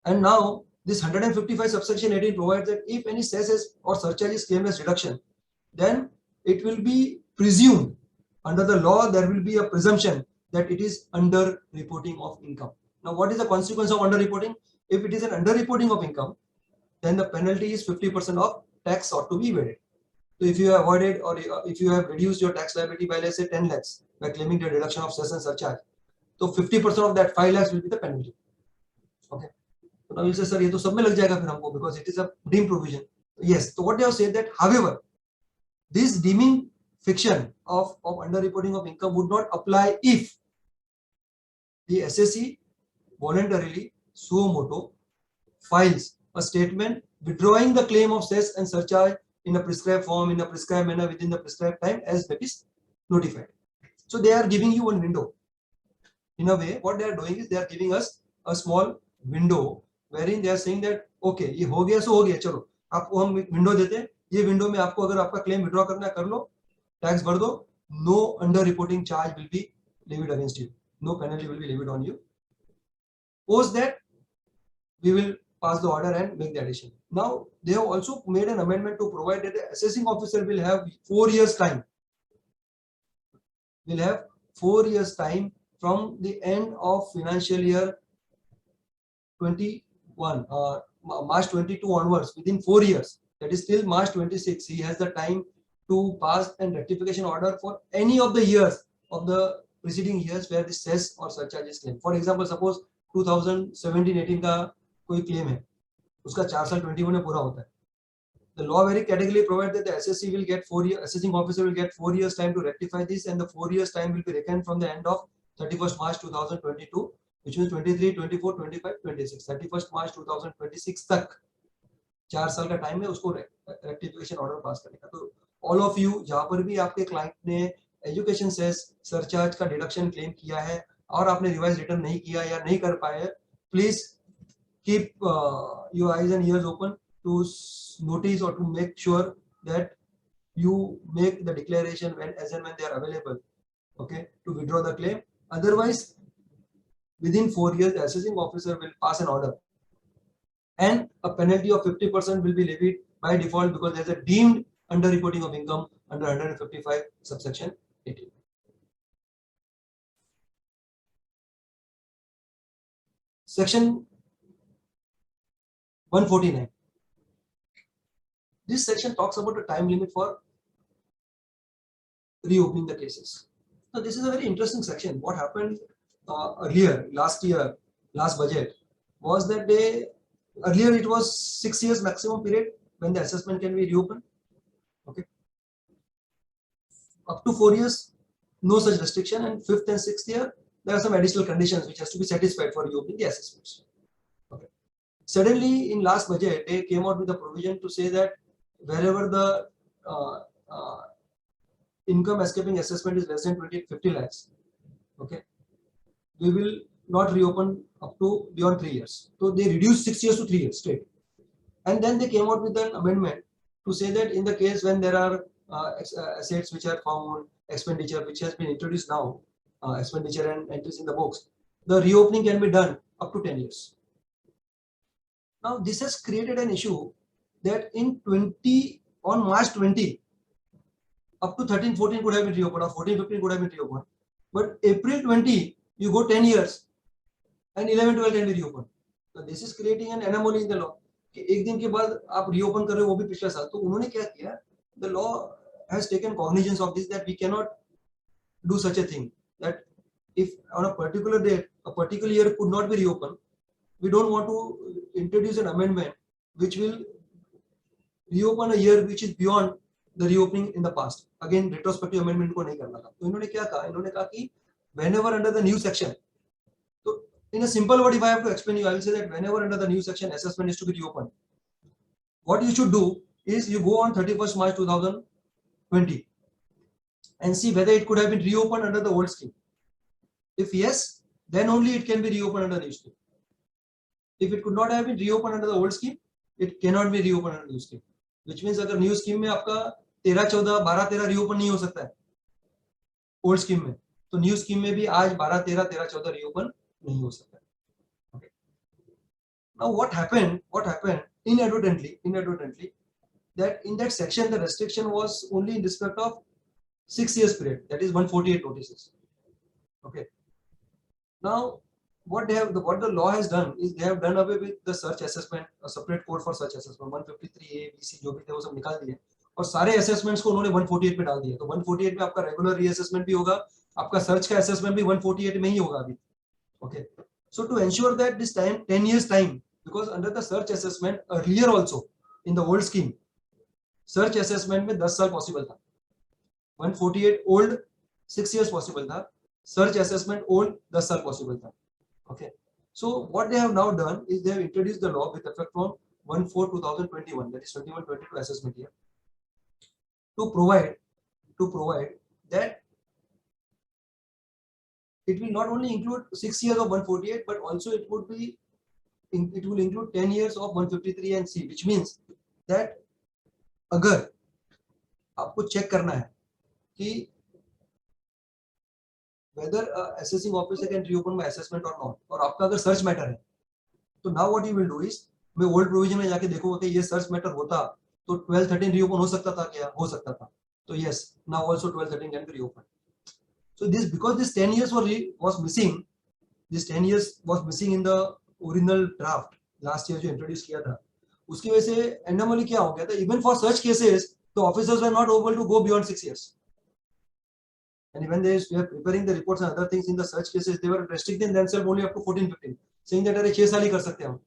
And now this 155 subsection 18 provides that if any cess or surcharge is claimed as reduction, then it will be presumed under the law, there will be a presumption that it is under reporting of income. Now what is the consequence of under reporting? If it is an under reporting of income, then the penalty is 50% of tax ought to be evaded. So if you have avoided or if you have reduced your tax liability by let's say 10 lakhs by claiming the deduction of cess and surcharge, so 50% of that 5 lakhs will be the penalty. Okay. So now you say, sir, ये तो सब में लग जाएगा फिर हमको, because it is a deemed provision. Yes. So what they have said that, however, this deeming fiction of underreporting of income would not apply if the assessee voluntarily suo moto files a statement withdrawing the claim of cess and surcharge in a prescribed form, in a prescribed manner, within the prescribed time as that is notified. So they are giving you one window. In a way, what they are doing is they are giving us a small window wherein they are saying that okay, ये हो गया सो हो गया, चलो आपको हम window देते हैं, ये विंडो में आपको अगर आपका क्लेम विड्रॉ करना है कर लो, टैक्स भर दो, no under reporting charge will be levied against you, no penalty will be levied on you. Post that, we will pass the order and make the addition. Now they have also made an amendment to provide that the assessing officer will have 4 years time. Will have 4 years time from the end of financial year 21, March 22 onwards, within 4 years, that is till March 26, he has the time to pass an rectification order for any of the years of the preceding years where the cess or surcharge is claimed. For example, suppose 2017-18 का कोई claim है, उसका 4 साल 21 में पूरा होता है. The law very categorically provides that the assessee will get 4 years, assessing officer will get 4 years time to rectify this, and the 4 years time will be reckoned from the end of 31st March 2022, which means 23, 24, 25, 26. 31st March 2026 तक 4 साल का time है उसको rectification order pass करने का. तो all of you जहां पर भी आपके क्लाइंट ने एजुकेशन सेस सरचार्ज का डिडक्शन क्लेम किया है और आपने रिवाइज रिटर्न नहीं किया या नहीं कर पाए, please keep your eyes and years open to notice or to make sure that you make the declaration when as and when they are available, okay, to withdraw the claim. Otherwise, within 4 years, the assessing officer will pass an order and a penalty of 50% will be levied by default because there is a deemed underreporting of income under 155 subsection 18. Section 149. This section talks about the time limit for reopening the cases. Now, this is a very interesting section. What happened earlier, last year, last budget, was that earlier it was 6 years maximum period when the assessment can be reopened. Okay. Up to 4 years, no such restriction, and 5th and 6th year, there are some additional conditions which has to be satisfied for reopening the assessments. Okay. Suddenly, in last budget, they came out with a provision to say that wherever the income escaping assessment is less than 50 lakhs, okay, we will not reopen up to beyond 3 years. So they reduced 6 years to 3 years straight. And then they came out with an amendment to say that in the case when there are assets which are found, expenditure which has been introduced now, expenditure and entries in the books, the reopening can be done up to 10 years. Now this has created an issue that on March 20, up to 13-14 could have been reopened, or 14-15 could have been reopened. But April 20, you go 10 years, and 11-12 can be reopened. So this is creating an anomaly in the law. कि एक दिन के बाद आप reopen कर रहे हो वो भी पिछला साल, तो उन्होंने क्या किया? The law has taken cognizance of this, that we cannot do such a thing. That if on a particular date, a particular year could not be reopened, we don't want to introduce an amendment which will reopen a year which is beyond the reopening in the past. Again, retrospective amendment को नहीं करना था. तो इन्होंने क्या कहा? इन्होंने कहा कि whenever under the new section, so in a simple word, if I have to explain you, I will say that whenever under the new section assessment is to be reopened, what you should do is you go on 31st March 2020 and see whether it could have been reopened under the old scheme. If yes, then only it can be reopened under the new scheme. If it could not have been reopened under the old scheme, it cannot be reopened under the new scheme. Which means अगर new scheme में आपका 13-14, 12-13 reopen नहीं हो सकता है old scheme में, तो new scheme में भी आज 12-13, 13-14 reopen नहीं हो सकता है. Okay. Now what happened inadvertently, that in that section the restriction was only in respect of 6 years period, that is 148 notices. Okay. Now what the law has done is they have done away with the search assessment, a separate code for search assessment, 153A, BC जो भी थे वो सब निकाल दिए और सारे assessments को उन्होंने 148 पे डाल दिया. तो 148 में आपका regular reassessment भी होगा, आपका search का assessment भी 148 में ही होगा अभी. Okay. So to ensure that this time 10 years time because under the search assessment earlier also in the old scheme, search assessment में 10 साल possible था, 148 old 6 years possible था, search assessment old 10 साल possible था. Okay, so what they have now done is they have introduced the law with effect from 1/4/2021, that is 21-22 assessment year, to provide that it will not only include 6 years of 148, but also it will include 10 years of 153 and C, which means that अगर आपको check करना है कि whether assessing officer can reopen my assessment or not, और आपका अगर search matter है, तो now what you will do is, मैं ओल्ड प्रोविजन में जाके देखूंगा कि ये सर्च मैटर होता तो 12-13 reopen हो सकता था क्या? हो सकता था. तो yes, now also 12-13 can be reopened. So this, because this 10 years was missing, this 10 years was missing in the original draft last year जो introduce किया था, उसकी वजह से anomaly क्या हो गया था? Even for such cases, the officers were not able to go beyond 6 years. And when they were preparing the reports and other things in the search cases, they were restricting themselves only up to 14-15, saying that अरे 6 साल ही कर सकते हैं हम.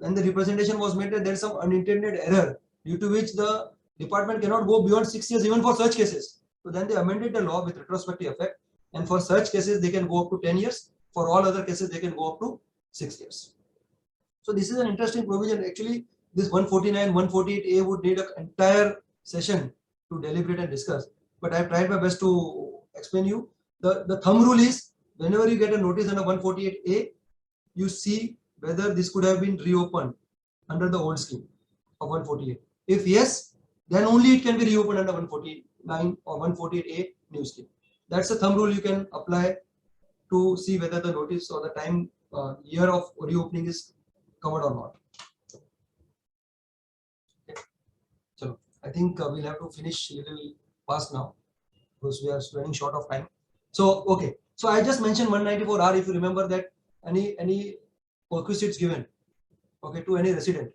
And the representation was made that there is some unintended error due to which the department cannot go beyond 6 years even for such cases. So then they amended the law with retrospective effect, and for such cases they can go up to 10 years. For all other cases they can go up to 6 years. So this is an interesting provision. Actually, this 149, 148A would need an entire session to deliberate and discuss. But I have tried my best to explain you. The thumb rule is, whenever you get a notice under 148A, you see whether this could have been reopened under the old scheme of 148. If yes, then only it can be reopened under 149 or 148A new scheme. That's a thumb rule you can apply to see whether the notice or the time year of reopening is covered or not. Okay. So I think we'll have to finish a little fast now because we are running short of time. So okay, so I just mentioned 194R. If you remember that any perquisite given, okay, to any resident,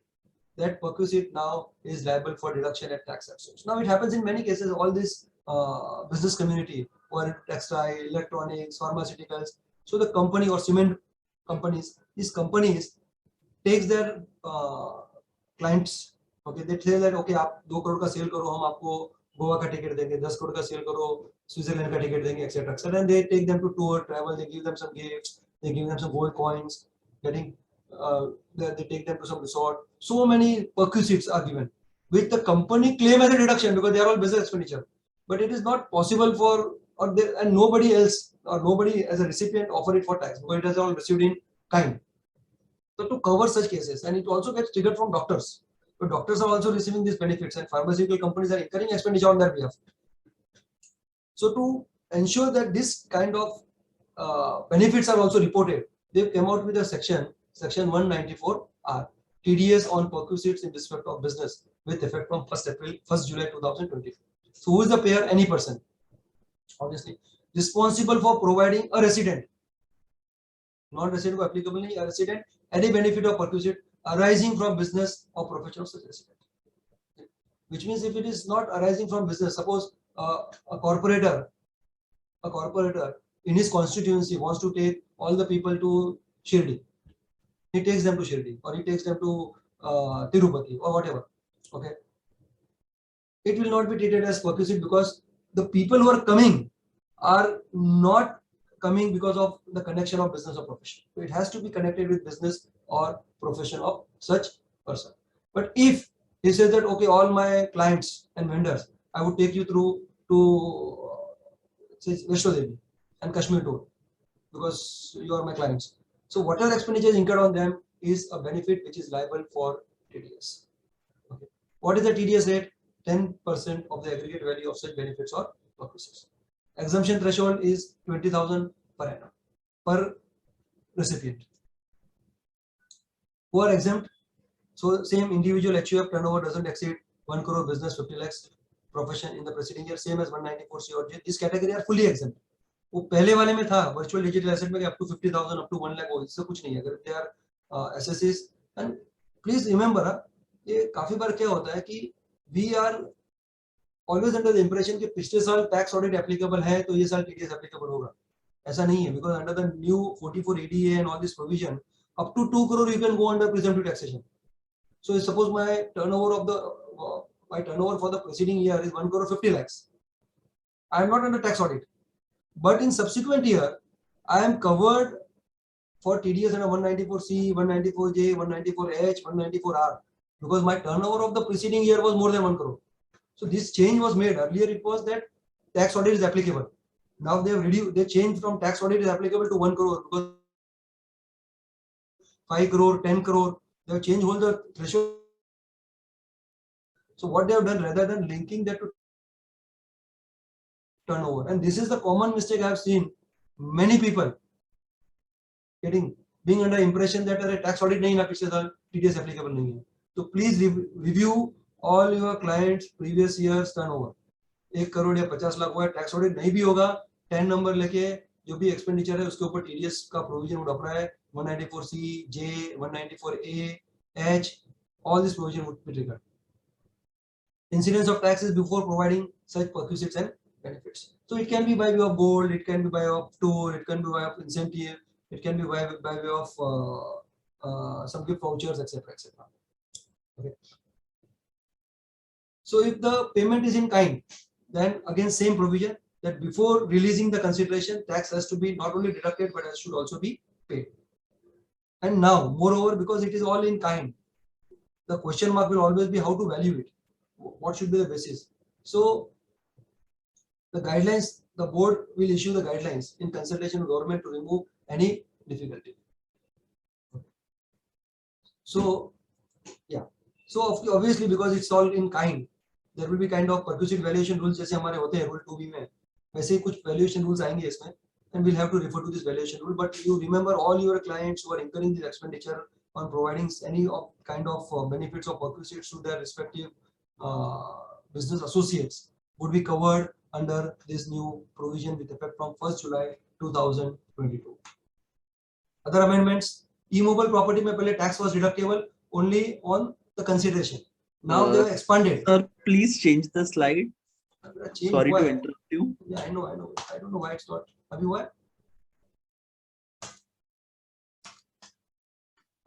that perquisite now is liable for deduction at tax absence. Now it happens in many cases. All this business community, or textile, electronics, pharmaceuticals. So the company or cement companies, these companies takes their clients. Okay, they say that okay, आप 2 crore का sale करो, हम आपको गोवा का ticket देंगे, 10 crore का sale करो, Switzerland का टिकट देंगे, etc. etc. And they take them to tour, travel. They give them some gifts. They give them some gold coins. Getting they take them to some resort. So many perquisites are given, which the company claim as a deduction because they are all business expenditure. But it is not possible for, and nobody else or nobody as a recipient offer it for tax because it is all received in kind. So to cover such cases, and it also gets triggered from doctors. So doctors are also receiving these benefits, and pharmaceutical companies are incurring expenditure on their behalf. So to ensure that this kind of benefits are also reported, they came out with a section 194R, TDS on perquisites in respect of business with effect from 1st July 2020. So who is the payer? Any person, obviously, responsible for providing a resident, non-resident applicable, a resident, any benefit or perquisite arising from business or profession of such resident. Which means if it is not arising from business, suppose a corporator in his constituency wants to take all the people to Shirdi. He takes them to Shirdi, or he takes them to Tirupati, or whatever. Okay, it will not be treated as perquisite because the people who are coming are not coming because of the connection of business or profession. So it has to be connected with business or profession of such person. But if he says that okay, all my clients and vendors, I would take you through to Vaishno Devi and Kashmir tour because you are my clients. So whatever expenditure is incurred on them is a benefit which is liable for TDS. Okay. What is the TDS rate? 10% of the aggregate value of such benefits or perquisites. Exemption threshold is 20,000 per annum per recipient. Who are exempt? So same individual HUF turnover doesn't exceed 1 crore, business 50 lakhs, profession in the preceding year, same as 194C or J. This category are fully exempt. वो पहले वाले में था virtual digital asset में up to 50,000 up to 1 lakh, इससे कुछ नहीं है अगर they are SSCs. And please remember, ये काफी बार क्या होता है कि we are always under the impression कि पिछले साल tax audit applicable है तो ये साल TDS applicable होगा. ऐसा नहीं है because under the new 44 ADA and all this provision, Up to 2 crore you can go under presumptive taxation. So suppose my turnover of the my turnover for the preceding year is 1 crore 50 lakhs. I am not under tax audit, but in subsequent year I am covered for TDS under 194C, 194J, 194H, 194R because my turnover of the preceding year was more than 1 crore. So this change was made. Earlier it was that tax audit is applicable. Now they have reduced, they changed from tax audit is applicable to 1 crore because 5 crore, 10 crore, they have changed all the threshold. So what they have done, rather than linking that to turnover, and this is the common mistake I have seen many people being under impression that a tax audit nahi na piche saal TDS applicable nahi hai. So please review all your clients previous years turnover. 1 crore या 50 लाख हुआ है, tax audit नहीं भी होगा, 10 number लेके जो भी expenditure है उसके ऊपर टीडीएस का provision would apply. 194C, J, 194A, H, all this provision would be triggered. Incidence of taxes before providing such perquisites and benefits. So it can be by way of gold, it can be by way of tour, it can be by way of incentive, it can be by way of some gift vouchers, etc., etc. Okay. So if the payment is in kind, then again same provision that before releasing the consideration, tax has to be not only deducted but should also be paid. And now, moreover, because it is all in kind, the question mark will always be how to value it. What should be the basis? So the guidelines, the board will issue the guidelines in consultation with government to remove any difficulty. So yeah, so obviously because it's all in kind, there will be kind of perquisite valuation rules जैसे हमारे होते हैं rule 2B में, वैसे ही कुछ valuation rules आएंगे इसमें, and we'll have to refer to this valuation rule. But you remember all your clients who are incurring this expenditure on providing any kind of benefits or perquisites to their respective business associates would be covered under this new provision with effect from 1st July 2022. Other amendments, immobile property में पहले tax was deductible only on the consideration. Now they have expanded. Sir, please change the slide. Sorry to interrupt you. Yeah, I know. I don't know why it's not. Abhi हुआ?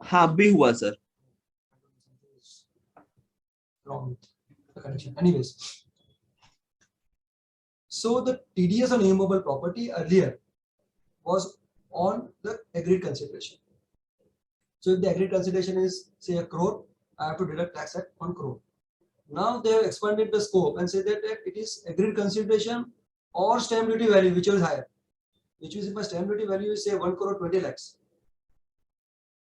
हाँ अभी हुआ sir. Wrong. The connection. Anyways. So the TDS on immobile property earlier was on the agreed consideration. So if the agreed consideration is say 1 crore, I have to deduct tax at 1 crore. Now they have expanded the scope and say that it is agreed consideration or stamp duty value, which is higher. Which is if my stamp duty value is say 1 crore 20 lakhs,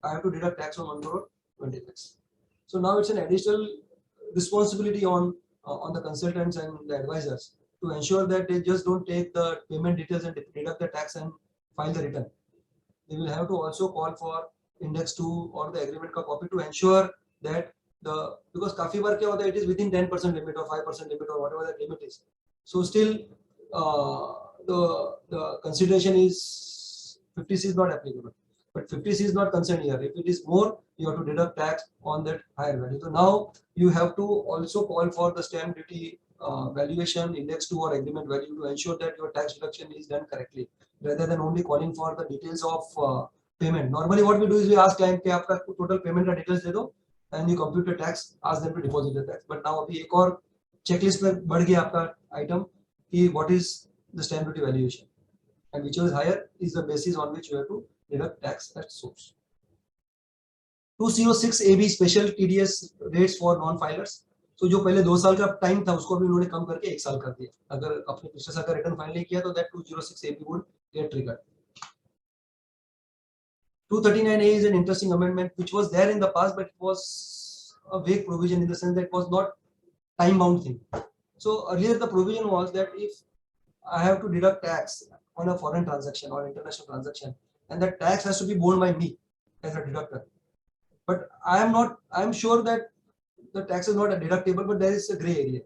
I have to deduct tax on 1 crore 20 lakhs. So now it's an additional responsibility on the consultants and the advisors to ensure that they just don't take the payment details and deduct the tax and file the return. They will have to also call for index 2 or the agreement ka copy to ensure that because काफी बार क्या होता है, it is within 10% limit or 5% limit or whatever that limit is. So still the consideration is 50C is not applicable, but 50C is not concerned here. If it is more, you have to deduct tax on that higher value. So now you have to also call for the stamp duty valuation, index 2 or agreement value to ensure that your tax deduction is done correctly, rather than only calling for the details of payment. Normally what we do is we ask client कि आपका total payment का details दे दो, and you compute the tax, ask them to deposit the tax. But now अभी एक और checklist में बढ़ गया आपका item कि what is the stamp duty valuation, and whichever is higher is the basis on which you have to deduct tax at source. 206 AB special TDS rates for non-filers. So जो पहले 2 साल का time था उसको भी उन्होंने कम करके 1 साल कर दिया. अगर अपने पिछले साल का रिटर्न फाइल नहीं किया तो that 206 AB would get triggered. 239A is an interesting amendment which was there in the past, but it was a vague provision in the sense that it was not time-bound thing. So earlier the provision was that if I have to deduct tax on a foreign transaction or international transaction, and that tax has to be borne by me as a deductor. But I am sure that the tax is not a deductible, but there is a gray area,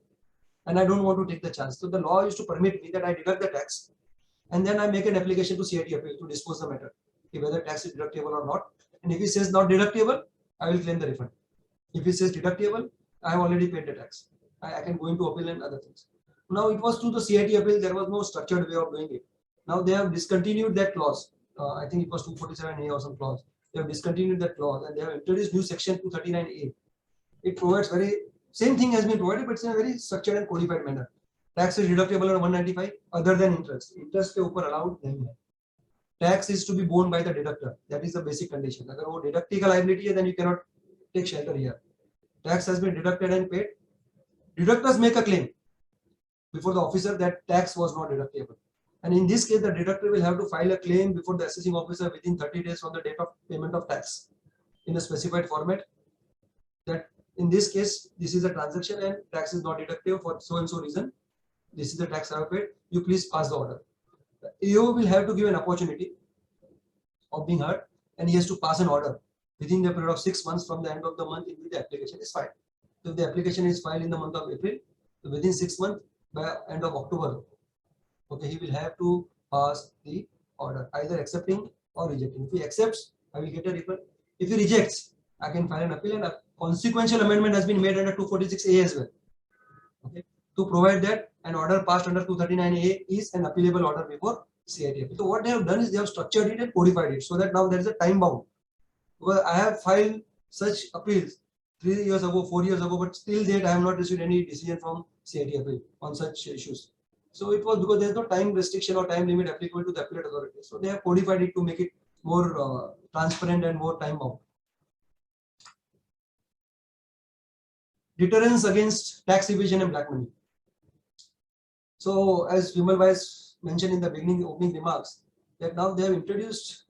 and I don't want to take the chance. So the law is to permit me that I deduct the tax, and then I make an application to CIT appeal to dispose the matter, whether tax is deductible or not. And if he says not deductible, I will claim the refund. If he says deductible, I have already paid the tax. I can go into appeal and other things. Now it was to the CIT appeal, there was no structured way of doing it. Now they have discontinued that clause. I think it was 247A or some clause, They have discontinued that clause and they have introduced new section 239A. It provides same thing has been provided, but it's in a very structured and codified manner. Tax is deductible on 195 other than interest. Interest के ऊपर allowed नहीं है. Tax is to be borne by the deductor. That is the basic condition. अगर वो deducting का liability है, then you cannot take shelter here. Tax has been deducted and paid. Deductors make a claim before the officer that tax was not deductible. And in this case, the deductor will have to file a claim before the assessing officer within 30 days from the date of payment of tax in a specified format. That in this case, this is a transaction and tax is not deductible for so and so reason. This is the tax I have paid. You please pass the order. The AO will have to give an opportunity of being heard, and he has to pass an order within the period of 6 months from the end of the month in which the application is filed. So if the application is filed in the month of April, so within 6 months by end of October, okay, he will have to pass the order, either accepting or rejecting. If he accepts, I will get a refund. If he rejects, I can file an appeal, and a consequential amendment has been made under 246A as well. Okay, to provide that an order passed under 239A is an appealable order before CITF. So what they have done is they have structured it and codified it so that now there is a time bound. Well, I have filed such appeals 3 years ago, 4 years ago, but still date I have not received any decision from CITF on such issues. So it was because there is no time restriction or time limit applicable to the appellate authority. So they have codified it to make it more transparent and more time bound. Deterrence against tax evasion and black money. So as Vimal Vice mentioned in the beginning opening remarks, that now they have introduced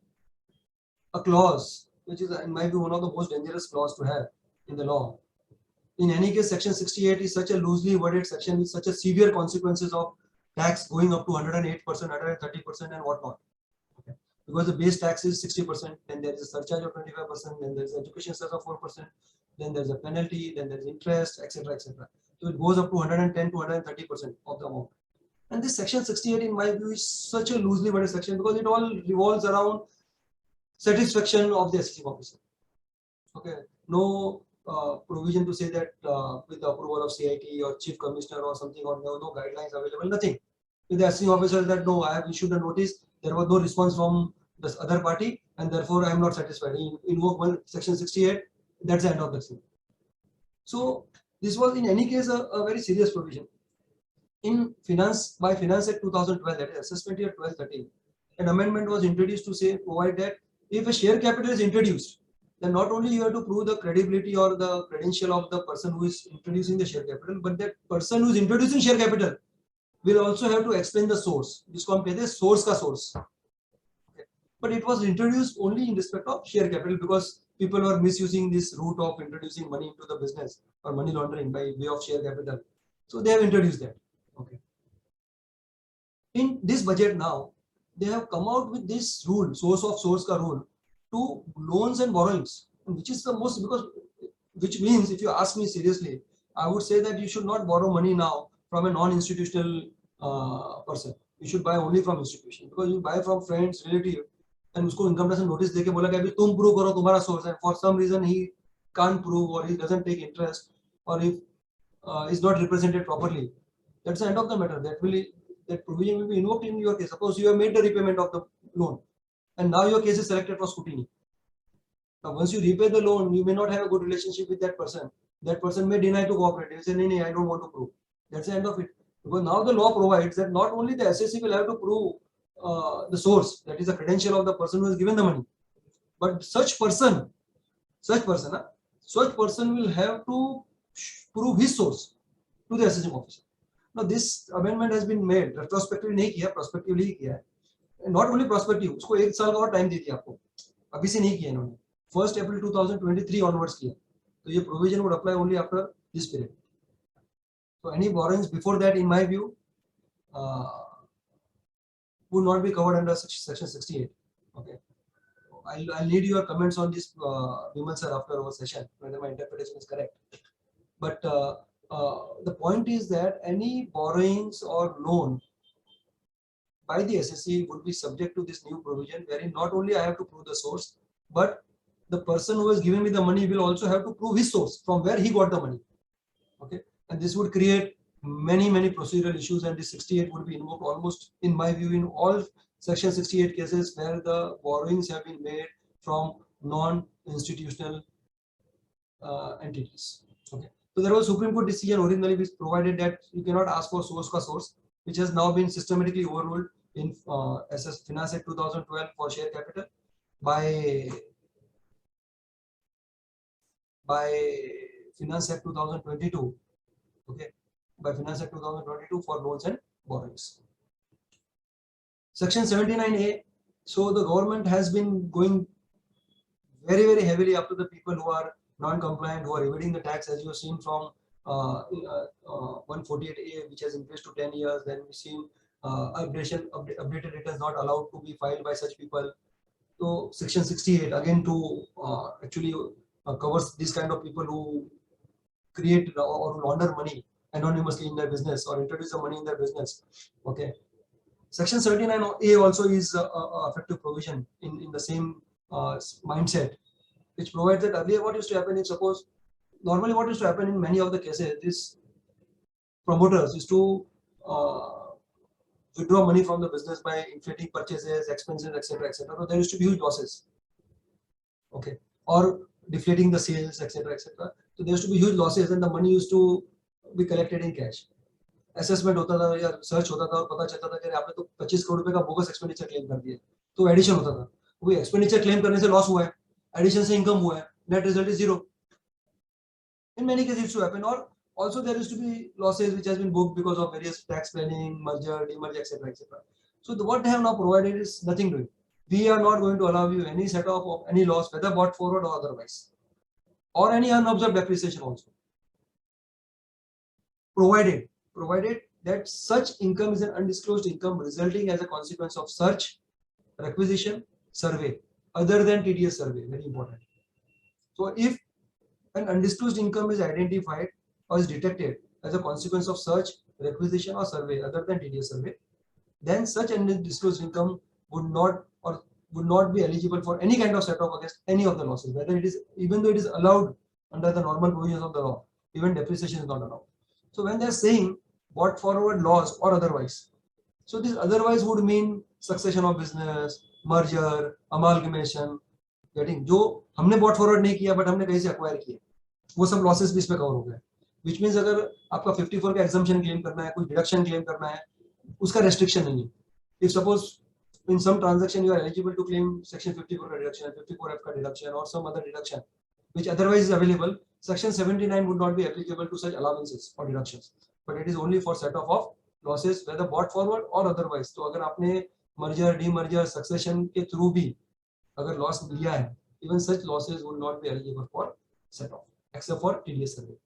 a clause which is in my view one of the most dangerous clause to have in the law. In any case, section 68 is such a loosely worded section with such a severe consequences of tax going up to 108%, 130% and whatnot. Okay. Because the base tax is 60%, then there is a surcharge of 25%, then there is education cess of 4%, then there is a penalty, then there is interest, etc., etc. So it goes up to 110 to 130% of the amount. And this section 68 in my view is such a loosely worded section because it all revolves around satisfaction of the assessing officer. Okay, no provision to say that with the approval of CIT or chief commissioner or something, or no guidelines available, nothing. With the assessing officer that no, I have issued a notice, there was no response from this other party, and therefore I am not satisfied. Invoke section 68, that's the end of the thing. So this was in any case a very serious provision. In Finance Act 2012, that is Assessment Year 12-13, an amendment was introduced to say provide that if a share capital is introduced, then not only you have to prove the credibility or the credential of the person who is introducing the share capital, but that person who is introducing share capital will also have to explain the source. जिसको हम कहते हैं source का source. Okay. But it was introduced only in respect of share capital because people were misusing this route of introducing money into the business or money laundering by way of share capital. So they have introduced that. Okay. In this budget now, they have come out with this rule, source of source ka rule, to loans and borrowings, which is the most, because which means if you ask me seriously, I would say that you should not borrow money now from a non-institutional person. You should buy only from institution, because you buy from friends, relative, and usko income tax notice deke bola कि अभी तुम prove करो तुम्हारा source, and for some reason he can't prove or he doesn't take interest or if is not represented properly. That's the end of the matter. That provision will be invoked in your case. Suppose you have made the repayment of the loan, and now your case is selected for scrutiny. Now, once you repay the loan, you may not have a good relationship with that person. That person may deny to cooperate. They say, no, I don't want to prove. That's the end of it. Because now the law provides that not only the assessee will have to prove the source, that is the credential of the person who has given the money, but such person will have to prove his source to the assessing officer. Now this amendment has been made retrospectively नहीं किया, prospectively ही किया है. Not only prospective, उसको 1 साल का और time दी थी आपको, अभी से नहीं किया इन्होंने. 1st April 2023 onwards किया. तो ये provision would apply only after this period. So any borrowings before that, in my view, would not be covered under section 68. Okay. I'll need your comments on this, Vimal sir, after our session, whether my interpretation is correct. But the point is that any borrowings or loan by the assessee would be subject to this new provision, wherein not only I have to prove the source, but the person who has given me the money will also have to prove his source, from where he got the money. Okay, and this would create many procedural issues, and this 68 would be invoked almost, in my view, in all section 68 cases where the borrowings have been made from non-institutional entities. Okay. So there was Supreme Court decision originally which provided that you cannot ask for source ka source, which has now been systematically overruled in SS Finance Act 2012 for share capital by Finance Act 2022. Okay, by Finance Act 2022 for loans and borrowings. Section 79A. So the government has been going very heavily after the people who are non-compliant, who are evading the tax, as you have seen from 148A, which has increased to 10 years. Then we've seen updated returns not allowed to be filed by such people. So Section 68 again to actually covers these kind of people who create or launder money anonymously in their business or introduce the money in their business. Okay. Section 79A also is a effective provision in the same mindset, which provides that earlier what used to happen is, suppose normally what used to happen in many of the cases, these promoters used to withdraw money from the business by inflating purchases, expenses, etc., etc. So there used to be huge losses. Okay, or deflating the sales, etc., etc. So there used to be huge losses, and the money used to be collected in cash. Assessment होता था या search होता था और पता चलता था कि आपने तो 25 करोड़ रुपए का बोगस एक्सपेंडिचर क्लेम कर दिया, तो एडिशन होता था. वो एक्सपेंडिचर क्लेम करने से लॉस हुआ है, एडिशन से इनकम हुआ है, net result is zero. In many cases it used to happen, or also there used to be losses which has been booked because of various tax planning, merger, demerger, etc., etc. So what they have now provided is nothing doing. We are not going to allow you any set of any loss, whether bought forward or otherwise, or any unobserved depreciation also. Provided that such income is an undisclosed income resulting as a consequence of search, requisition, survey, other than TDS survey. Very important. So if an undisclosed income is identified or is detected as a consequence of search, requisition or survey other than TDS survey, then such undisclosed income would not be eligible for any kind of set-off against any of the losses, whether it is, even though it is allowed under the normal provisions of the law, even depreciation is not allowed. So when they are saying bought forward loss or otherwise, so this otherwise would mean succession of business, merger, amalgamation, getting जो हमने bought forward नहीं किया but हमने कहीं से acquire किया, वो सब losses भी इसमें cover हो गए. Which means अगर आपका 54 का exemption claim करना है, कोई deduction claim करना है, उसका restriction नहीं है. If suppose in some transaction you are eligible to claim section 54 का deduction, 54F का deduction or some other deduction which otherwise is available, section 79 would not be applicable to such allowances or deductions, but it is only for set-off of losses whether bought forward or otherwise. तो अगर आपने merger, demerger, succession के through भी अगर loss लिया है, even such losses would not be eligible for set-off except for TDS survey.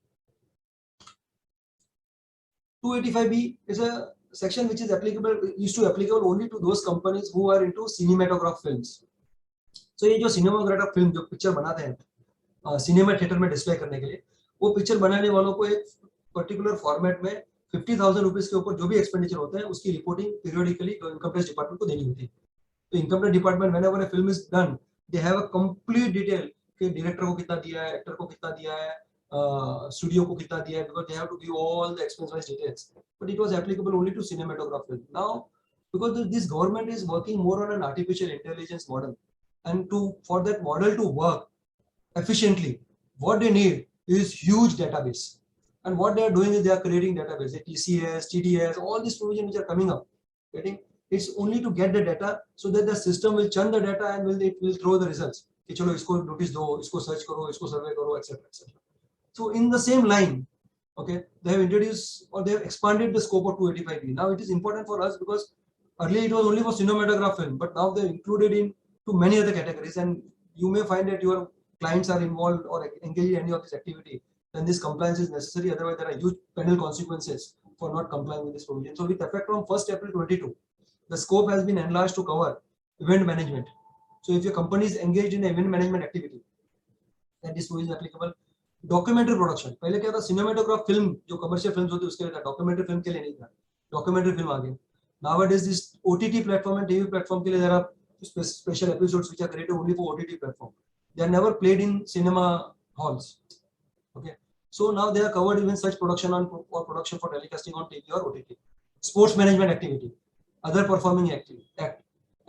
285B is a section which is applicable only to those companies who are into cinematograph films. So ये जो cinematograph film जो picture बनाते हैं cinema theatre में display करने के लिए, वो पिक्चर बनाने वालों को एक पर्टिकुलर फॉर्मेट में 50,000 रुपीस के ऊपर जो भी एक्सपेंडिचर होता है उसकी reporting periodically income tax department को देनी होती है. तो income tax department whenever a film is done, they have a complete detail कि डायरेक्टर को कितना दिया है, एक्टर को कितना दिया है, स्टूडियो को कितना दिया है, because they have to give all the expense wise details. But it was applicable only to cinematograph film. Now because this government is working more on an artificial intelligence model, and for that model to work efficiently, what they need is huge database. And what they are doing is they are creating database, TCS, TDS, all these provisions which are coming up. It's only to get the data so that the system will churn the data and it will throw the results. कि चलो इसको notice दो, इसको search करो, इसको survey करो, etc., etc. So in the same line, okay, they have introduced or they have expanded the scope of 285B. Now it is important for us because earlier it was only for cinematograph film, but now they are included in to many other categories, and you may find that your clients are involved or engaged in any of this activity, then this compliance is necessary. Otherwise, there are huge penal consequences for not complying with this provision. So, with effect from 1st April 22, the scope has been enlarged to cover event management. So, if your company is engaged in event management activity, then this provision is applicable. Documentary production. पहले क्या था, cinematograph film जो commercial films होती है उसके लिए था, documentary film के लिए नहीं था. Documentary film आ गए. Nowadays, this OTT platform and TV platform के लिए there are special episodes which are created only for OTT platform. They are never played in cinema halls. Okay, so now they are covered even such production or production for telecasting on TV or OTT. Sports management activity, other performing act,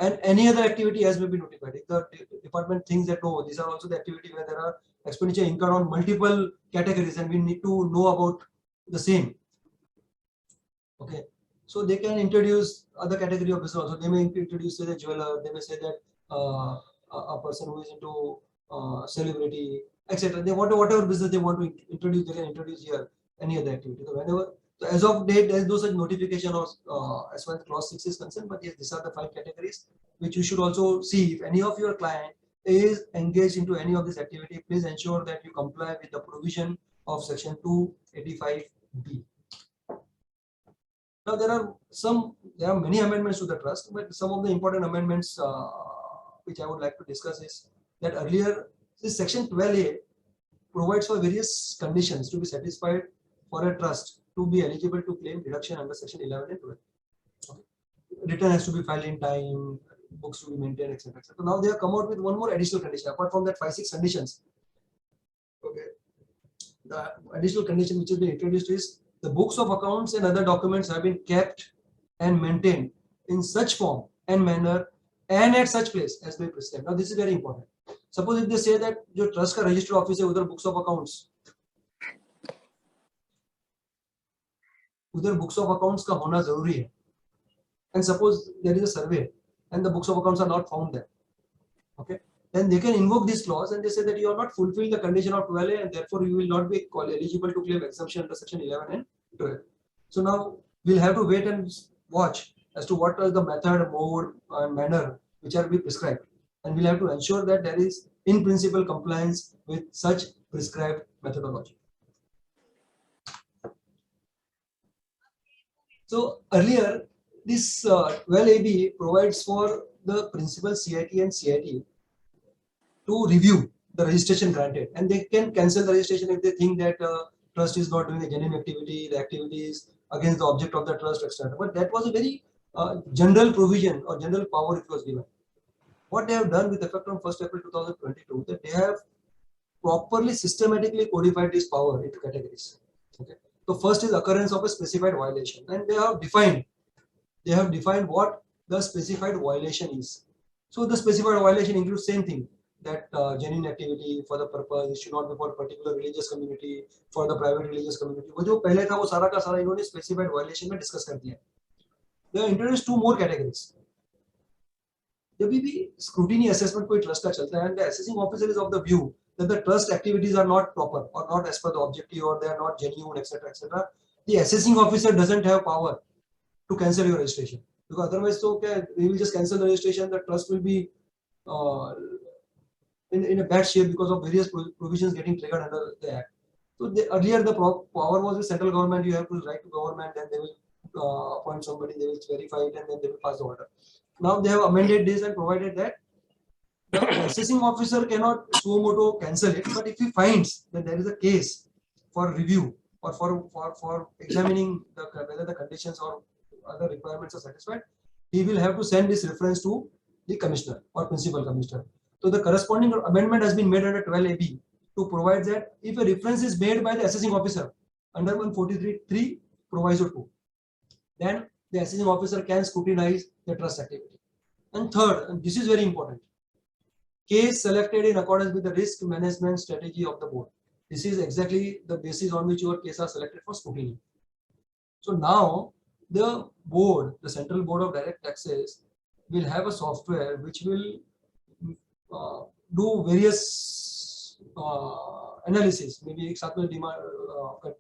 and any other activity as may be notified. If the department thinks that no, these are also the activity where there are expenditure incurred on multiple categories and we need to know about the same. Okay, so they can introduce other category of business also. They may introduce, say, the jeweler. They may say that a person who is into celebrity, etc. They want whatever business they want to introduce, they can introduce here any other activity. So whenever, so as of date, there is no such notification of as far as clause 6 is concerned. But yes, these are the 5 categories which you should also see. If any of your client is engaged into any of this activity, please ensure that you comply with the provision of section 285B. Now there are many amendments to the trust, but some of the important amendments which I would like to discuss is that earlier this section 12A provides for various conditions to be satisfied for a trust to be eligible to claim deduction under section 11 and 12. Okay. Return has to be filed in time, books to be maintained, etc. etc. So now they have come out with one more additional condition apart from that 5-6 conditions. Okay. The additional condition which has been introduced is the books of accounts and other documents have been kept and maintained in such form and manner and at such place as they prescribe. Now this is very important. Suppose if they say that your trust का registered office है उधर books of accounts, उधर books of accounts का होना जरूरी है. And suppose there is a survey and the books of accounts are not found there. Okay, then they can invoke this clause and they say that you are not fulfilling the condition of 12A and therefore you will not be eligible to claim exemption under section 11 and 12. So now we'll have to wait and watch as to what are the method, mode and manner which are be prescribed, and we'll have to ensure that there is in principle compliance with such prescribed methodology. So earlier this 12AB provides for the principal CIT and CIT to review the registration granted, and they can cancel the registration if they think that trust is not doing a genuine activity, the activity is against the object of the trust, etc. But that was a very general provision or general power it was given. What they have done with effect from 1st April 2022, that they have properly systematically codified this power into categories. Okay. So first is occurrence of a specified violation, and they have defined what the specified violation is. So the specified violation includes same thing, that genuine activity for the purpose, it should not be for a particular religious community, for the private religious community. वो जो पहले था वो सारा का सारा इन्होंने specified violation में discuss कर दिया. They have introduced 2 more categories. जब भी scrutiny assessment कोई trust का चलता है, and the assessing officer is of the view that the trust activities are not proper or not as per the objective or they are not genuine, etc., etc. The assessing officer doesn't have power to cancel your registration, because otherwise, so okay, we will just cancel the registration. The trust will be in a bad shape because of various provisions getting triggered under the act. So earlier the power was with central government. You have to write to government, and they will appoint somebody, they will verify it, and then they will pass the order. Now they have amended this and provided that the assessing officer cannot suo motu cancel it, but if he finds that there is a case for review or for examining whether the conditions or other requirements are satisfied, he will have to send this reference to the commissioner or principal commissioner. So the corresponding amendment has been made under 12AB to provide that if a reference is made by the assessing officer under 143(3) proviso 2, then the assessing officer can scrutinize the trust activity. And third, and this is very important, case selected in accordance with the risk management strategy of the board. This is exactly the basis on which your case are selected for scrutiny. So now the board, the Central Board of Direct Taxes, will have a software which will do various analysis. Maybe एक साथ में demand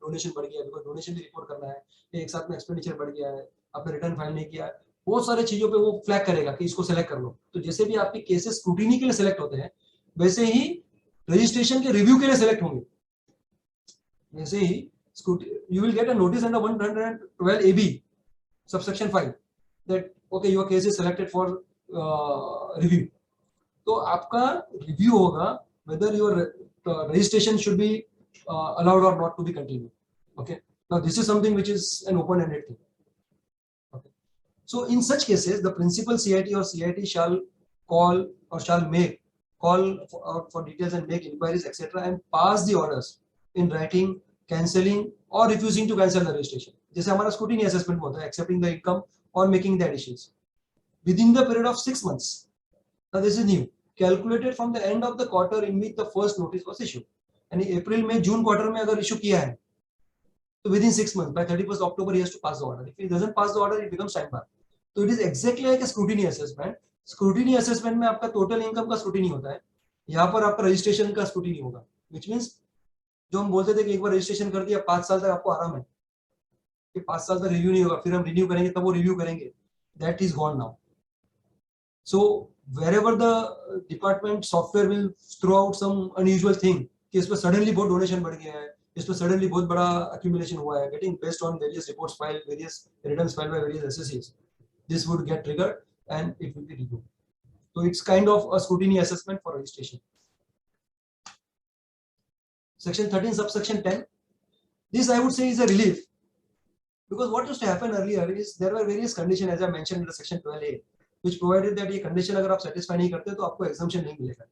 donation बढ़ गया, because donation भी report करना है, एक साथ में expenditure बढ़ गया है, आपने return file नहीं किया, बहुत सारे चीजों पे वो फ्लैग करेगा कि इसको सेलेक्ट कर लो. तो जैसे भी आपके केसेस स्क्रूटिनी के लिए सेलेक्ट होते हैं, वैसे ही रजिस्ट्रेशन के रिव्यू के लिए सेलेक्ट होंगे. वैसे ही you will get a notice under 112AB subsection 5 that okay, your case is selected for review. तो आपका review होगा whether your registration should be allowed or not to be continued. Okay. Now this is something which is an open-ended thing. Okay. So in such cases, the principal CIT or CIT shall call or shall make call for details and make inquiries, etc., and pass the orders in writing, cancelling or refusing to cancel the registration. जैसे हमारा scrutiny assessment होता है, accepting the income or making the additions. within the period of 6 months. Now this is new. Calculated from the end of the quarter in which the first notice was issued. And April, May, June quarter में अगर issue किया है, so within 6 months, by 31st October, he has to pass the order. If he doesn't pass the order, it becomes time bar. So it is exactly like a scrutiny assessment. Scrutiny assessment में आपका total income का scrutiny होता है. यहाँ पर आपका registration का scrutiny होगा. Which means जो हम बोलते थे कि एक बार registration कर दिया 5 साल तक आपको आराम है. कि 5 साल तक review नहीं होगा. फिर हम renew करेंगे तब वो review करेंगे. That is gone now. So wherever the department software will throw out some unusual thing, कि इस पर suddenly बहुत donation बढ़ गया है, इस पर suddenly बहुत बड़ा accumulation हुआ है, getting based on various reports filed, various returns filed by various SSCs, this would get triggered and it will be reviewed. So it's kind of a scrutiny assessment for registration. Section 13, subsection 10. This I would say is a relief, because what used to happen earlier is there were various conditions, as I mentioned in the section 12A, which provided that ये condition अगर आप satisfy नहीं करते तो आपको exemption नहीं मिलेगा.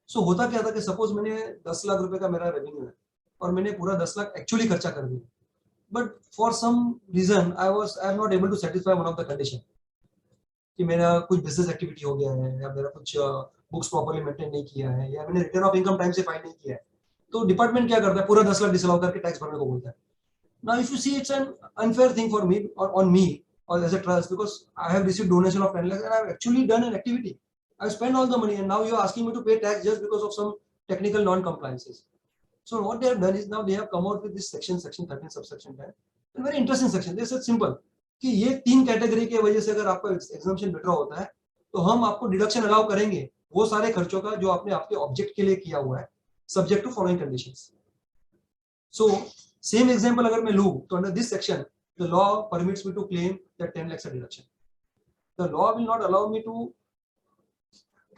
So होता क्या था कि suppose मैंने 10 लाख रुपए का मेरा revenue है और मैंने पूरा 10 लाख actually खर्चा कर दिया, but for some reason I am not able to satisfy one of the condition कि मेरा कुछ business activity हो गया है या मेरा कुछ books properly maintain नहीं किया है या मैंने return of income time से file नहीं किया है, तो department क्या करता है, पूरा 10 लाख disallow करके tax भरने को बोलता है. Now if you see, it's an unfair thing for me or on me or as a trust, because I have received donation of 10 lakhs and I have actually done an activity. I spent all the money and now you are asking me to pay tax just because of some technical non-compliances. So what they have done is now they have come out with this section 13 subsection 10. A very interesting section. They said simple कि ये 3 category के वजह से अगर आपका exemption withdraw होता है तो हम आपको डिडक्शन अलाउ करेंगे वो सारे खर्चों का जो आपने आपके ऑब्जेक्ट के लिए किया हुआ है, subject to following conditions. So same example अगर मैं लूं तो under this section the law permits me to claim that 10 lakhs deduction. The law will not allow me to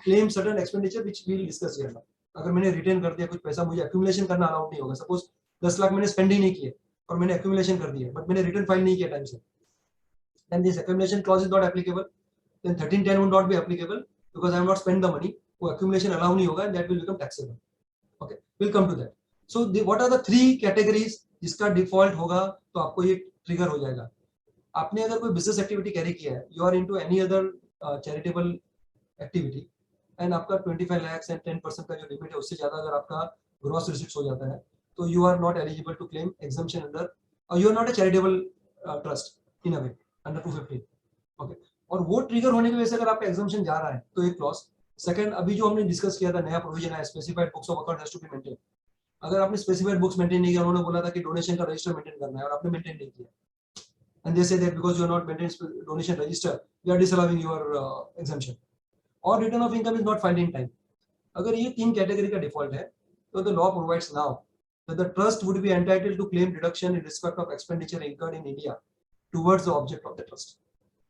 claim certain expenditure which we will discuss here now. अगर मैंने retain कर दिया कुछ पैसा, मुझे accumulation करना allowed नहीं होगा. Suppose 10 लाख मैंने spend ही नहीं किए और मैंने accumulation कर दिया, but मैंने return file नहीं किया time से, then this accumulation clause is not applicable. Then 1310 would not be applicable because I have not spent the money. वो accumulation allow नहीं होगा and that will become taxable. Okay, we'll come to that. So what are the 3 categories जिसका default होगा तो आपको ये trigger हो जाएगा. आपने अगर कोई बिजनेस एक्टिविटी कैरी किया है, you are into any other charitable activity and आपका 25 लाख एंड 10% का जो लिमिट है उससे ज्यादा अगर आपका ग्रॉस रिसीट्स हो जाता है तो you are not eligible to claim exemption under, और you are not a charitable trust in a way under 250. Okay, और वो ट्रिगर होने की वजह से अगर आपका एग्जम्पशन जा रहा है तो एक क्लॉज. सेकंड, अभी जो हमने डिस्कस किया था नया प्रोविजन है, specified books of account has to be maintain. अगर आपने स्पेसिफाइड बुक्स मेंटेन नहीं किया, उन्होंने बोला था कि डोनेशन का रजिस्टर मेंटेन करना है और आपने मेंटेन नहीं किया, and they say that because you are not maintaining donation register, we are disallowing your exemption, or return of income is not filed in time. अगर ये 3 कैटेगरी का डिफॉल्ट है तो the law provides now that the trust would be entitled to claim deduction in respect of expenditure incurred in India towards the object of the trust.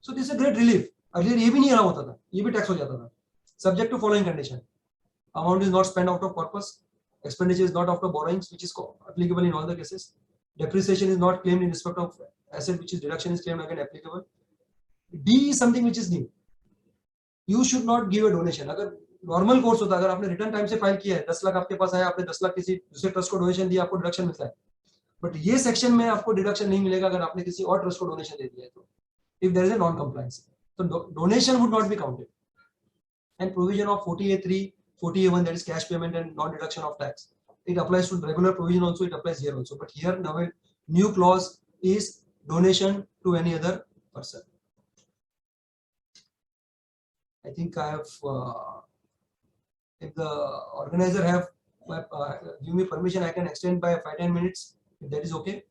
So this is a great relief. Earlier ये भी नहीं allowed होता था, ये भी tax हो जाता था. Subject to following condition: amount is not spent out of purpose, expenditure is not after borrowings, which is applicable in all the cases, depreciation is not claimed in respect of asset which is deduction is claimed again applicable. D is something which is new. You should not give a donation. अगर normal course होता, अगर आपने return time से file किया है, 10 लाख आपके पास आया, आपने 10 लाख किसी दूसरे ट्रस्ट को डोनेशन दिया, आपको डिडक्शन मिलता है. बट ये सेक्शन में आपको डिडक्शन नहीं मिलेगा अगर आपने किसी और ट्रस्ट को डोनेशन दे दिया है तो, if there is a non compliance, तो donation would not be counted. And provision of 40A3, 40A1, that is cash payment and non deduction of tax, it applies to regular provision also, it applies here also, but here now a new clause is donation to any other person. I think I have if the organizer have give me permission, I can extend by 5-10 minutes if that is okay.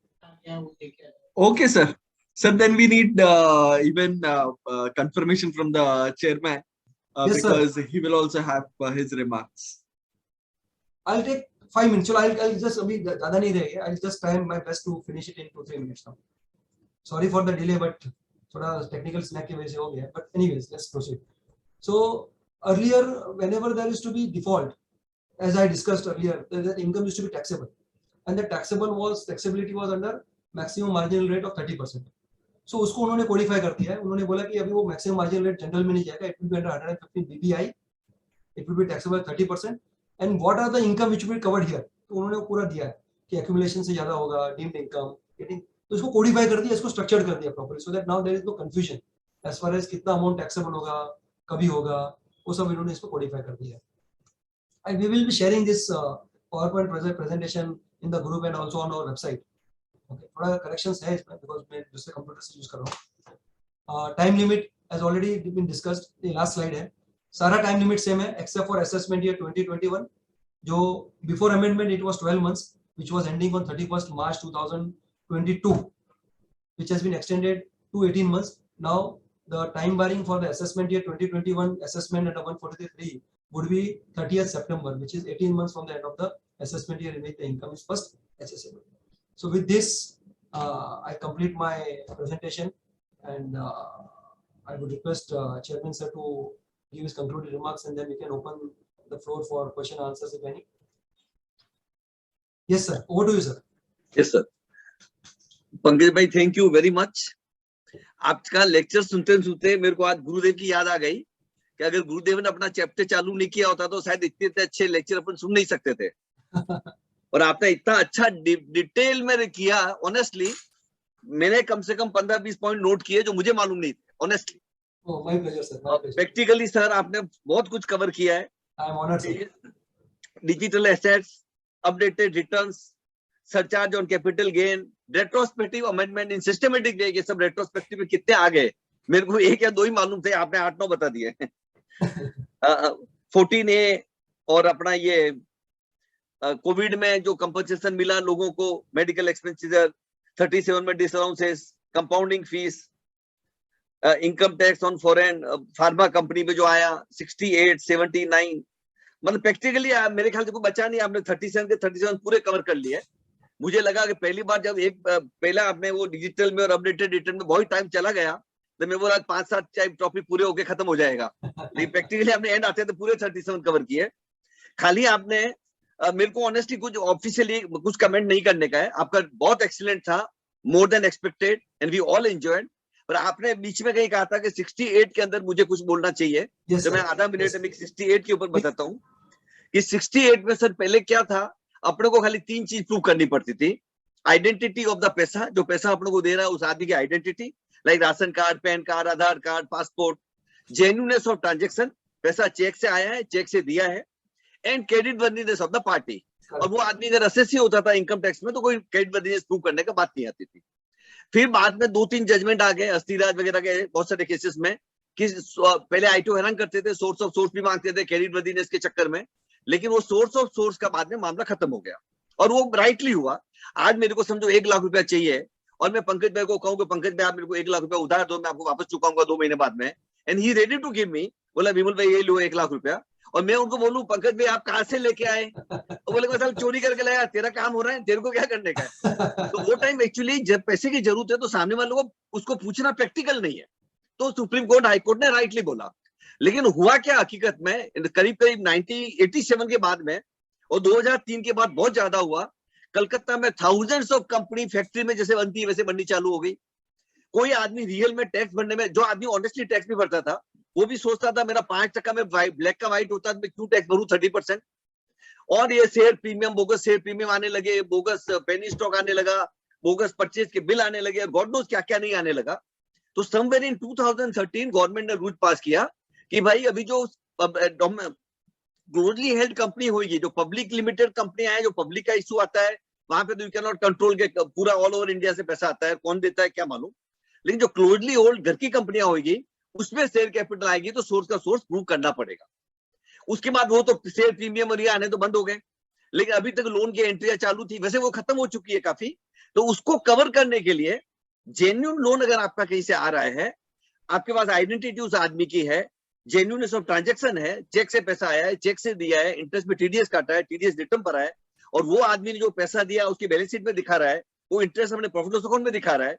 Okay, sir. Sir, then we need even confirmation from the chairman Yes, because he will also have his remarks. I'll take 5 minutes. So I'll just अभी ज़्यादा नहीं रहेगा. I'll just try my best to finish it in 2-3 minutes now. Sorry for the delay, but थोड़ा technical snack की वजह से हो गया. But anyways, let's proceed. So earlier, whenever there used to be default, as I discussed earlier, that income used to be taxable, and the taxability was under maximum marginal rate of 30%. So उसको उन्होंने codify कर दिया है. उन्होंने बोला कि अभी वो maximum marginal rate general में नहीं जाएगा. It will be under 115 BBI. It will be taxable 30%. And what are the income which will be covered here? तो उन्होंने वो पूरा दिया है कि accumulation से ज़्यादा होगा, deemed income, getting, तो इसको codify कर दिया, इसको structured कर दिया properly, so that now there is no confusion. As far as कितना अमाउंट टैक्सेबल होगा, कभी होगा, वो सब इन्होंने इसको कोडिफाई कर दिया है. And we will be sharing this PowerPoint presentation in the group and also on our website. Okay, थोड़ा corrections है इसमें because मैं दूसरे कंप्यूटर से यूज कर रहा हूँ. Time limit has already been discussed. ये last slide है. सारा time limit same है except for assessment year 2021. जो before amendment it was 12 months, which was ending on 31st March 2022, which has been extended to 18 months. Now the time barring for the assessment year 2021 assessment under 143 would be 30th September, which is 18 months from the end of the assessment year in which the income is first assessable. So with this, I complete my presentation, and I would request Chairman sir to give his concluding remarks, and then we can open the floor for question and answers if any. Yes, sir. Over to you, sir. Yes, sir. Pankaj भाई, thank you very much. आपका lecture सुनते सुनते मेरे को आज गुरुदेव की याद आ गई कि अगर गुरुदेव ने अपना चैप्टर चालू नहीं किया होता तो शायद इतने अच्छे लेक्चर अपन सुन नहीं सकते थे. और आपने इतना अच्छा डिटेल में किया. ऑनेस्टली मैंने कम से कम 15-20 पॉइंट नोट किए जो मुझे मालूम नहीं थे. Honestly my pleasure sir. Practically sir आपने बहुत कुछ कवर किया है. I am honoured sir. Digital assets, updated returns, surcharge on capital gain, retrospective amendment in systematic way, ये सब रेट्रोस्पेक्टिव में कितने आ गए मेरे को 1 या 2 ही मालूम थे. आपने 8-9 बता दिए. 14A और अपना ये कोविड में जो कंपनसेशन मिला लोगों को, मेडिकल एक्सपेंसेस, 37 में disallowances, compounding fees, income tax on foreign pharma company में जो आया 68, 79, मतलब प्रैक्टिकली मेरे ख्याल से कोई बचा नहीं. आपने 37 के 37 पूरे कवर कर लिए. मुझे लगा कि पहली बार जब पहला आपने वो डिजिटल में और अपडेटेड रिटर्न में बहुत टाइम चला गया तो मैं बोला 5-7 टॉपिक पूरे होके खत्म हो जाएगा. लेकिन प्रैक्टिकली आपने एंड आते तो पूरे 37 कवर किए. खाली आपने मेरे को ऑनेस्टली कुछ ऑफिशियली कुछ कमेंट नहीं करने का है. आपका बहुत एक्सीलेंट था, more than expected, and we all enjoyed. पर आपने बीच में कहीं कहा था कि 68 के अंदर मुझे कुछ बोलना चाहिए. तो मैं आधा मिनट में 68 के ऊपर बताता हूँ कि 68 में सर पहले क्या था. अपने को खाली 3 चीज प्रूव करनी पड़ती थी. आइडेंटिटी ऑफ द पैसा, जो पैसा अपने को दे रहा है उस आदमी की identity, like ration card, pan card, Aadhaar card, passport. Genuineness of transaction, पैसा चेक से आया है, चेक से दिया है. And credit worthiness of the party. और वो आदमी अगर असेसी होता था इनकम टैक्स में तो कोई क्रेडिट वर्दीनेस प्रूव करने का बात नहीं आती थी. फिर बाद में 2-3 जजमेंट आ गए अस्थिराज वगैरह के बहुत सारे केसेस में कि पहले आईटीओ हैरान करते थे, सोर्स ऑफ सोर्स भी मांगते थे क्रेडिट वर्दीनेस के चक्कर में. लेकिन वो सोर्स ऑफ सोर्स का बाद में मामला खत्म हो गया और वो राइटली हुआ. आज मेरे को समझो 1 लाख रुपया चाहिए और मैं पंकज भाई को कहूँ कि पंकज भाई आप मेरे को 1 लाख रुपया उधार दो, मैं आपको वापस चुकाऊंगा 2 महीने बाद में. And he ready to give me. बोला विमल भाई ये लो 1 लाख रुपया. और मैं उनको बोलूं पंकज भाई आप कहाँ से लेके आए. तो बोले मैं साल चोरी करके लाया. तेरा काम हो रहा है, तेरे को क्या करने का है. तो वो टाइम एक्चुअली जब पैसे की जरूरत है तो सामने वालों को उसको पूछना प्रैक्टिकल नहीं है. तो सुप्रीम कोर्ट, हाई कोर्ट ने राइटली बोला. लेकिन हुआ क्या हकीकत में करीब 1987 के बाद में और 2003 के बाद बहुत ज्यादा हुआ. कलकत्ता में थाउजेंड्स ऑफ कंपनी फैक्ट्री में जैसे बनती है वैसे बननी चालू हो गई. कोई आदमी रियल में टैक्स भरने में, जो आदमी ऑनेस्टली टैक्स भी भरता था वो भी सोचता था मेरा 5% में ब्लैक का व्हाइट होता है, मैं क्यों टैक्स भरूं 30%. और ये share premium, bogus share premium आने लगे, बोगस पेनी स्टॉक आने लगा, बोगस परचेज के बिल आने लगे, गॉड नोस क्या क्या नहीं आने लगा. तो समवेयर इन 2013 गवर्नमेंट ने रूल पास किया कि भाई अभी जो क्लोजली हेल्ड कंपनी होगी, जो पब्लिक लिमिटेड कंपनी है, जो पब्लिक का इशू आता है वहां पे तो यू कैन नॉट कंट्रोल के पूरा ऑल ओवर इंडिया से पैसा आता है, कौन देता है क्या मालूम. लेकिन जो क्लोजली होल्ड घर की कंपनियां होगी उसमें शेयर कैपिटल आएगी तो सोर्स का सोर्स प्रूव करना पड़ेगा. उसके बाद वो तो शेयर प्रीमियम और ये आने तो बंद हो गए. लेकिन अभी तक लोन की एंट्रियां चालू थी, वैसे वो खत्म हो चुकी है काफी. तो उसको कवर करने के लिए जेन्युइन लोन अगर आपका कहीं से आ रहा है, आपके पास आइडेंटिटी उस आदमी की है, जेन्युइननेस ऑफ ट्रांजैक्शन है, चेक से पैसा आया है, चेक से दिया है, इंटरेस्ट में टीडीएस काटा है, टीडीएस रिटर्न पर है, और वो आदमी ने जो पैसा दिया उसकी बैलेंस शीट में दिखा रहा है, वो इंटरेस्ट अपने प्रॉफिट लॉस अकाउंट में दिखा रहा है,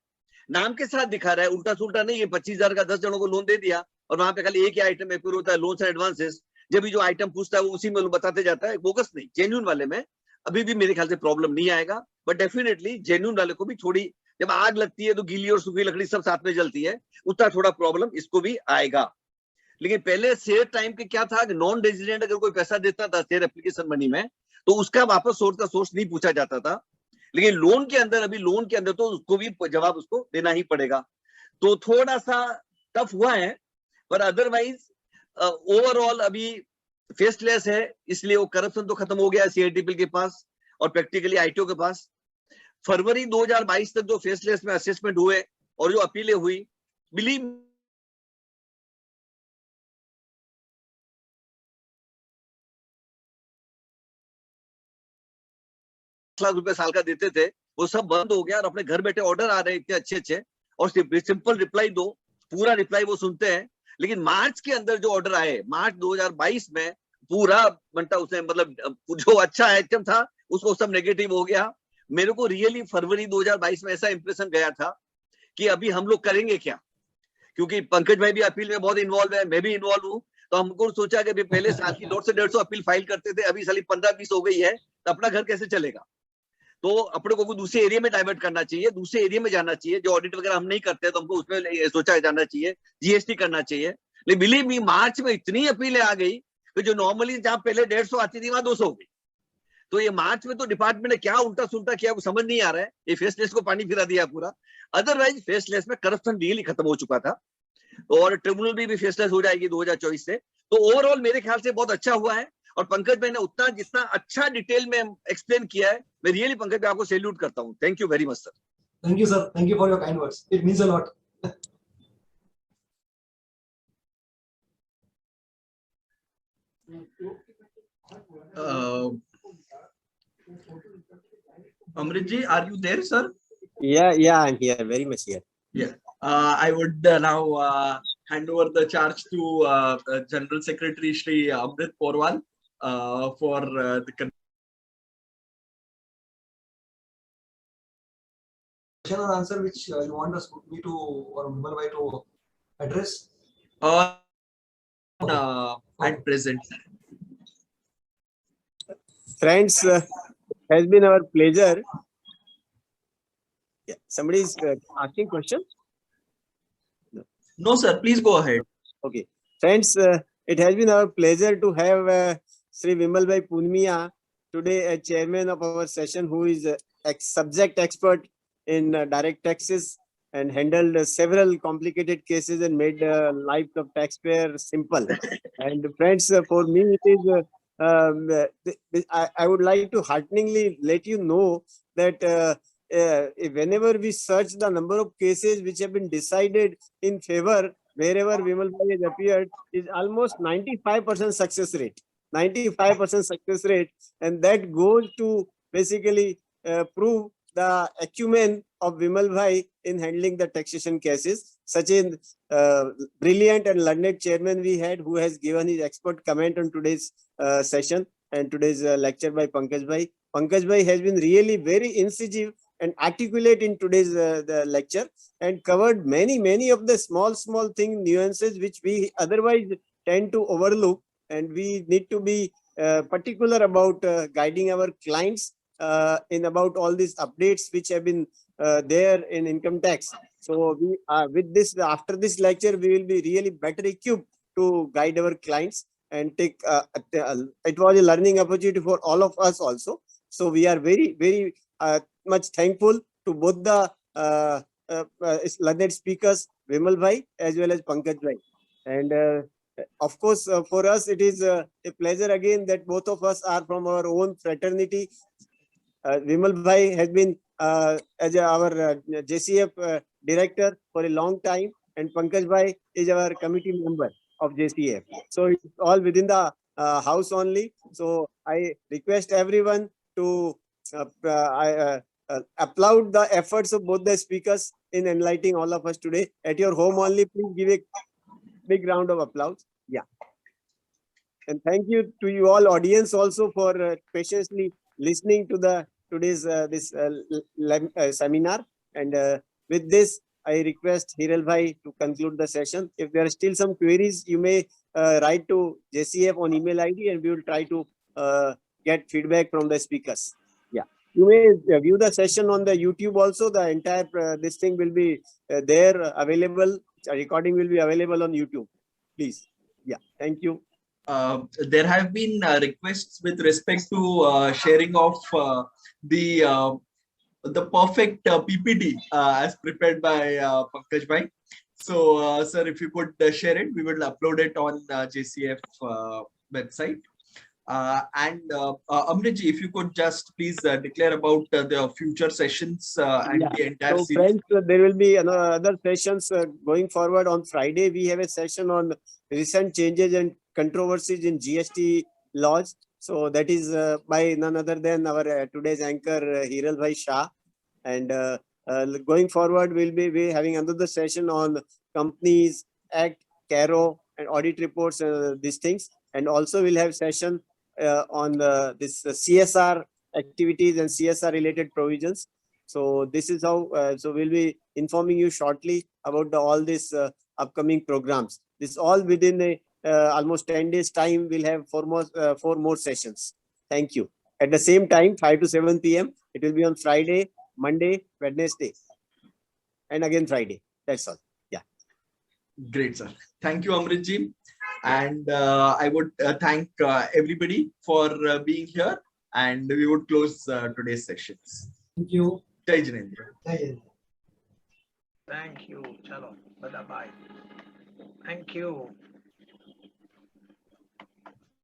नाम के साथ दिखा रहा है. उल्टा सुल्टा नहीं ये 25,000 का 10 जनों को लोन दे दिया और वहां पे खाली एक ही आइटम है, फिर होता है लोन्स एंड एडवांसेस. जब भी जो आइटम पूछता है वो उसी में बताते जाता है. बोगस नहीं, जेन्युइन वाले में अभी भी मेरे ख्याल से प्रॉब्लम नहीं आएगा. बट डेफिनेटली जेन्युइन वाले को भी थोड़ी, जब आग लगती है तो गीली और सूखी लकड़ी सब साथ में जलती है, उतना थोड़ा प्रॉब्लम इसको भी आएगा. लेकिन पहले शेयर टाइम के क्या था, नॉन रेजिडेंट अगर कोई पैसा देता था शेयर एप्लीकेशन मनी में तो उसका वापस सोर्स का सोर्स नहीं पूछा जाता था. लेकिन लोन के अंदर, अभी लोन के अंदर तो उसको भी जवाब उसको देना ही पड़ेगा. तो थोड़ा सा टफ हुआ है, पर अदरवाइज ओवरऑल अभी फेसलेस है, इसलिए वो करप्शन तो खत्म हो गया CITPL के पास और प्रैक्टिकली ITO के पास। फरवरी 2022 तक जो फेसलेस में असेसमेंट हुए और जो अपीलें हुई, बिलीव लाख रुपए साल का देते थे, वो सब बंद हो गया और अपने घर बैठे ऑर्डर आ रहे हैं इतने अच्छे अच्छे, और सिंपल रिप्लाई दो, पूरा रिप्लाई वो सुनते हैं। लेकिन मार्च के अंदर जो ऑर्डर आए, मार्च 2022 में पूरा बनता उसने, मतलब जो अच्छा आइटम था उसको सब नेगेटिव हो गया। मेरे को रियली फरवरी 2022 में ऐसा इंप्रेशन गया था कि अभी हम लोग करेंगे क्या, क्योंकि पंकज भाई भी अपील में बहुत इन्वॉल्व है, मैं भी इन्वॉल्व हूँ। तो हमको सोचा कि पहले साल की 100 से 150 अपील फाइल करते थे, अभी साली 15-20 हो गई है, तो अपना घर कैसे चलेगा। तो अपने को दूसरे एरिया में डाइवर्ट करना चाहिए, दूसरे एरिया में जाना चाहिए। जो ऑडिट वगैरह हम नहीं करते तो हमको उसमें सोचा जाना चाहिए, GST करना चाहिए। लेकिन बिलीव मी, मार्च में इतनी अपीलें आ गई कि जो नॉर्मली जहां पहले 150 आती थी वहां 200 हो गई। तो ये मार्च में तो डिपार्टमेंट ने क्या उल्टा सुल्टा किया वो समझ नहीं आ रहा है, ये फेसलेस को पानी फिरा दिया पूरा। अदरवाइज फेसलेस में करप्शन रियली खत्म हो चुका था, और ट्रिब्यूनल भी फेसलेस हो जाएगी 2024 से। तो ओवरऑल मेरे ख्याल से बहुत अच्छा हुआ है, और पंकज भाई ने उतना जितना अच्छा डिटेल में एक्सप्लेन किया है, मैं रियली पंकज भाई आपको सैल्यूट करता हूं। Thank you very much sir. Thank you, sir. Thank you for your kind words. It means a lot. Amritji, are you there, sir? Yeah, I'm here, very much here. Yeah. I would now hand over the charge to General Secretary Shri Amrit Porwal for the Question and answer which you want us me to or Vimal bhai to address? at present. Friends, has been our pleasure. Yeah, somebody is asking question. No, sir. Please go ahead. Okay, friends, it has been our pleasure to have Sri Vimal Bhai Punmiya today as chairman of our session, who is a subject expert in direct taxes and handled several complicated cases and made life of taxpayer simple. And friends, for me, it is. I would like to hearteningly let you know that whenever we search the number of cases which have been decided in favor, wherever Vimal Bhai has appeared, is almost 95% success rate. 95% success rate, and that goes to basically prove the acumen of Vimal Bhai in handling the taxation cases. Such a brilliant and learned chairman we had, who has given his expert comment on today's session and today's lecture by Pankaj Bhai. Pankaj Bhai has been really very incisive and articulate in today's the lecture, and covered many of the small thing nuances which we otherwise tend to overlook, and we need to be particular about guiding our clients in about all these updates which have been there in income tax. So we with this, after this lecture, we will be really better equipped to guide our clients and take it was a learning opportunity for all of us also. So we are very much thankful to both the learned speakers, Vimal Bhai as well as Pankaj Bhai. And of course, for us, it is a pleasure again that both of us are from our own fraternity. Vimal Bhai has been as our JCF director for a long time, and Pankaj Bhai is our committee member of JCF. So it's all within the house only. So I request everyone to applaud the efforts of both the speakers in enlightening all of us today. At your home only, please give a big round of applause. Yeah. And thank you to you all audience also for patiently listening to the today's seminar. And with this, I request Hiral Bhai to conclude the session. If there are still some queries, you may write to JCF on email ID, and we will try to get feedback from the speakers. Yeah, you may view the session on the YouTube also. The entire this thing will be there available. A recording will be available on YouTube. Please. Yeah, thank you. There have been requests with respect to sharing of the perfect PPT as prepared by Pankaj Bhai. So, sir, if you could share it, we will upload it on JCF website. Amritji, if you could just please declare about the future sessions and Yeah. the entire So series. friends, there will be other sessions going forward. On Friday, we have a session on recent changes and controversies in GST laws. So that is by none other than our today's anchor, Hiral Bhai Shah. And going forward, we'll be having another session on Companies Act, CARO, and audit reports, these things. And also we'll have session on this CSR activities and CSR related provisions. So this is how, so we'll be informing you shortly about all these upcoming programs. This all within a almost 10 days time, we'll have four more sessions. Thank you. At the same time, 5 to 7 p.m. It will be on Friday, Monday, Wednesday, and again Friday. That's all. Yeah. Great, sir. Thank you, Amritji. And I would thank everybody for being here. And we would close today's sessions. Thank you. Jai Jinendra. Thank you. Chalo. Bye bye. Thank you.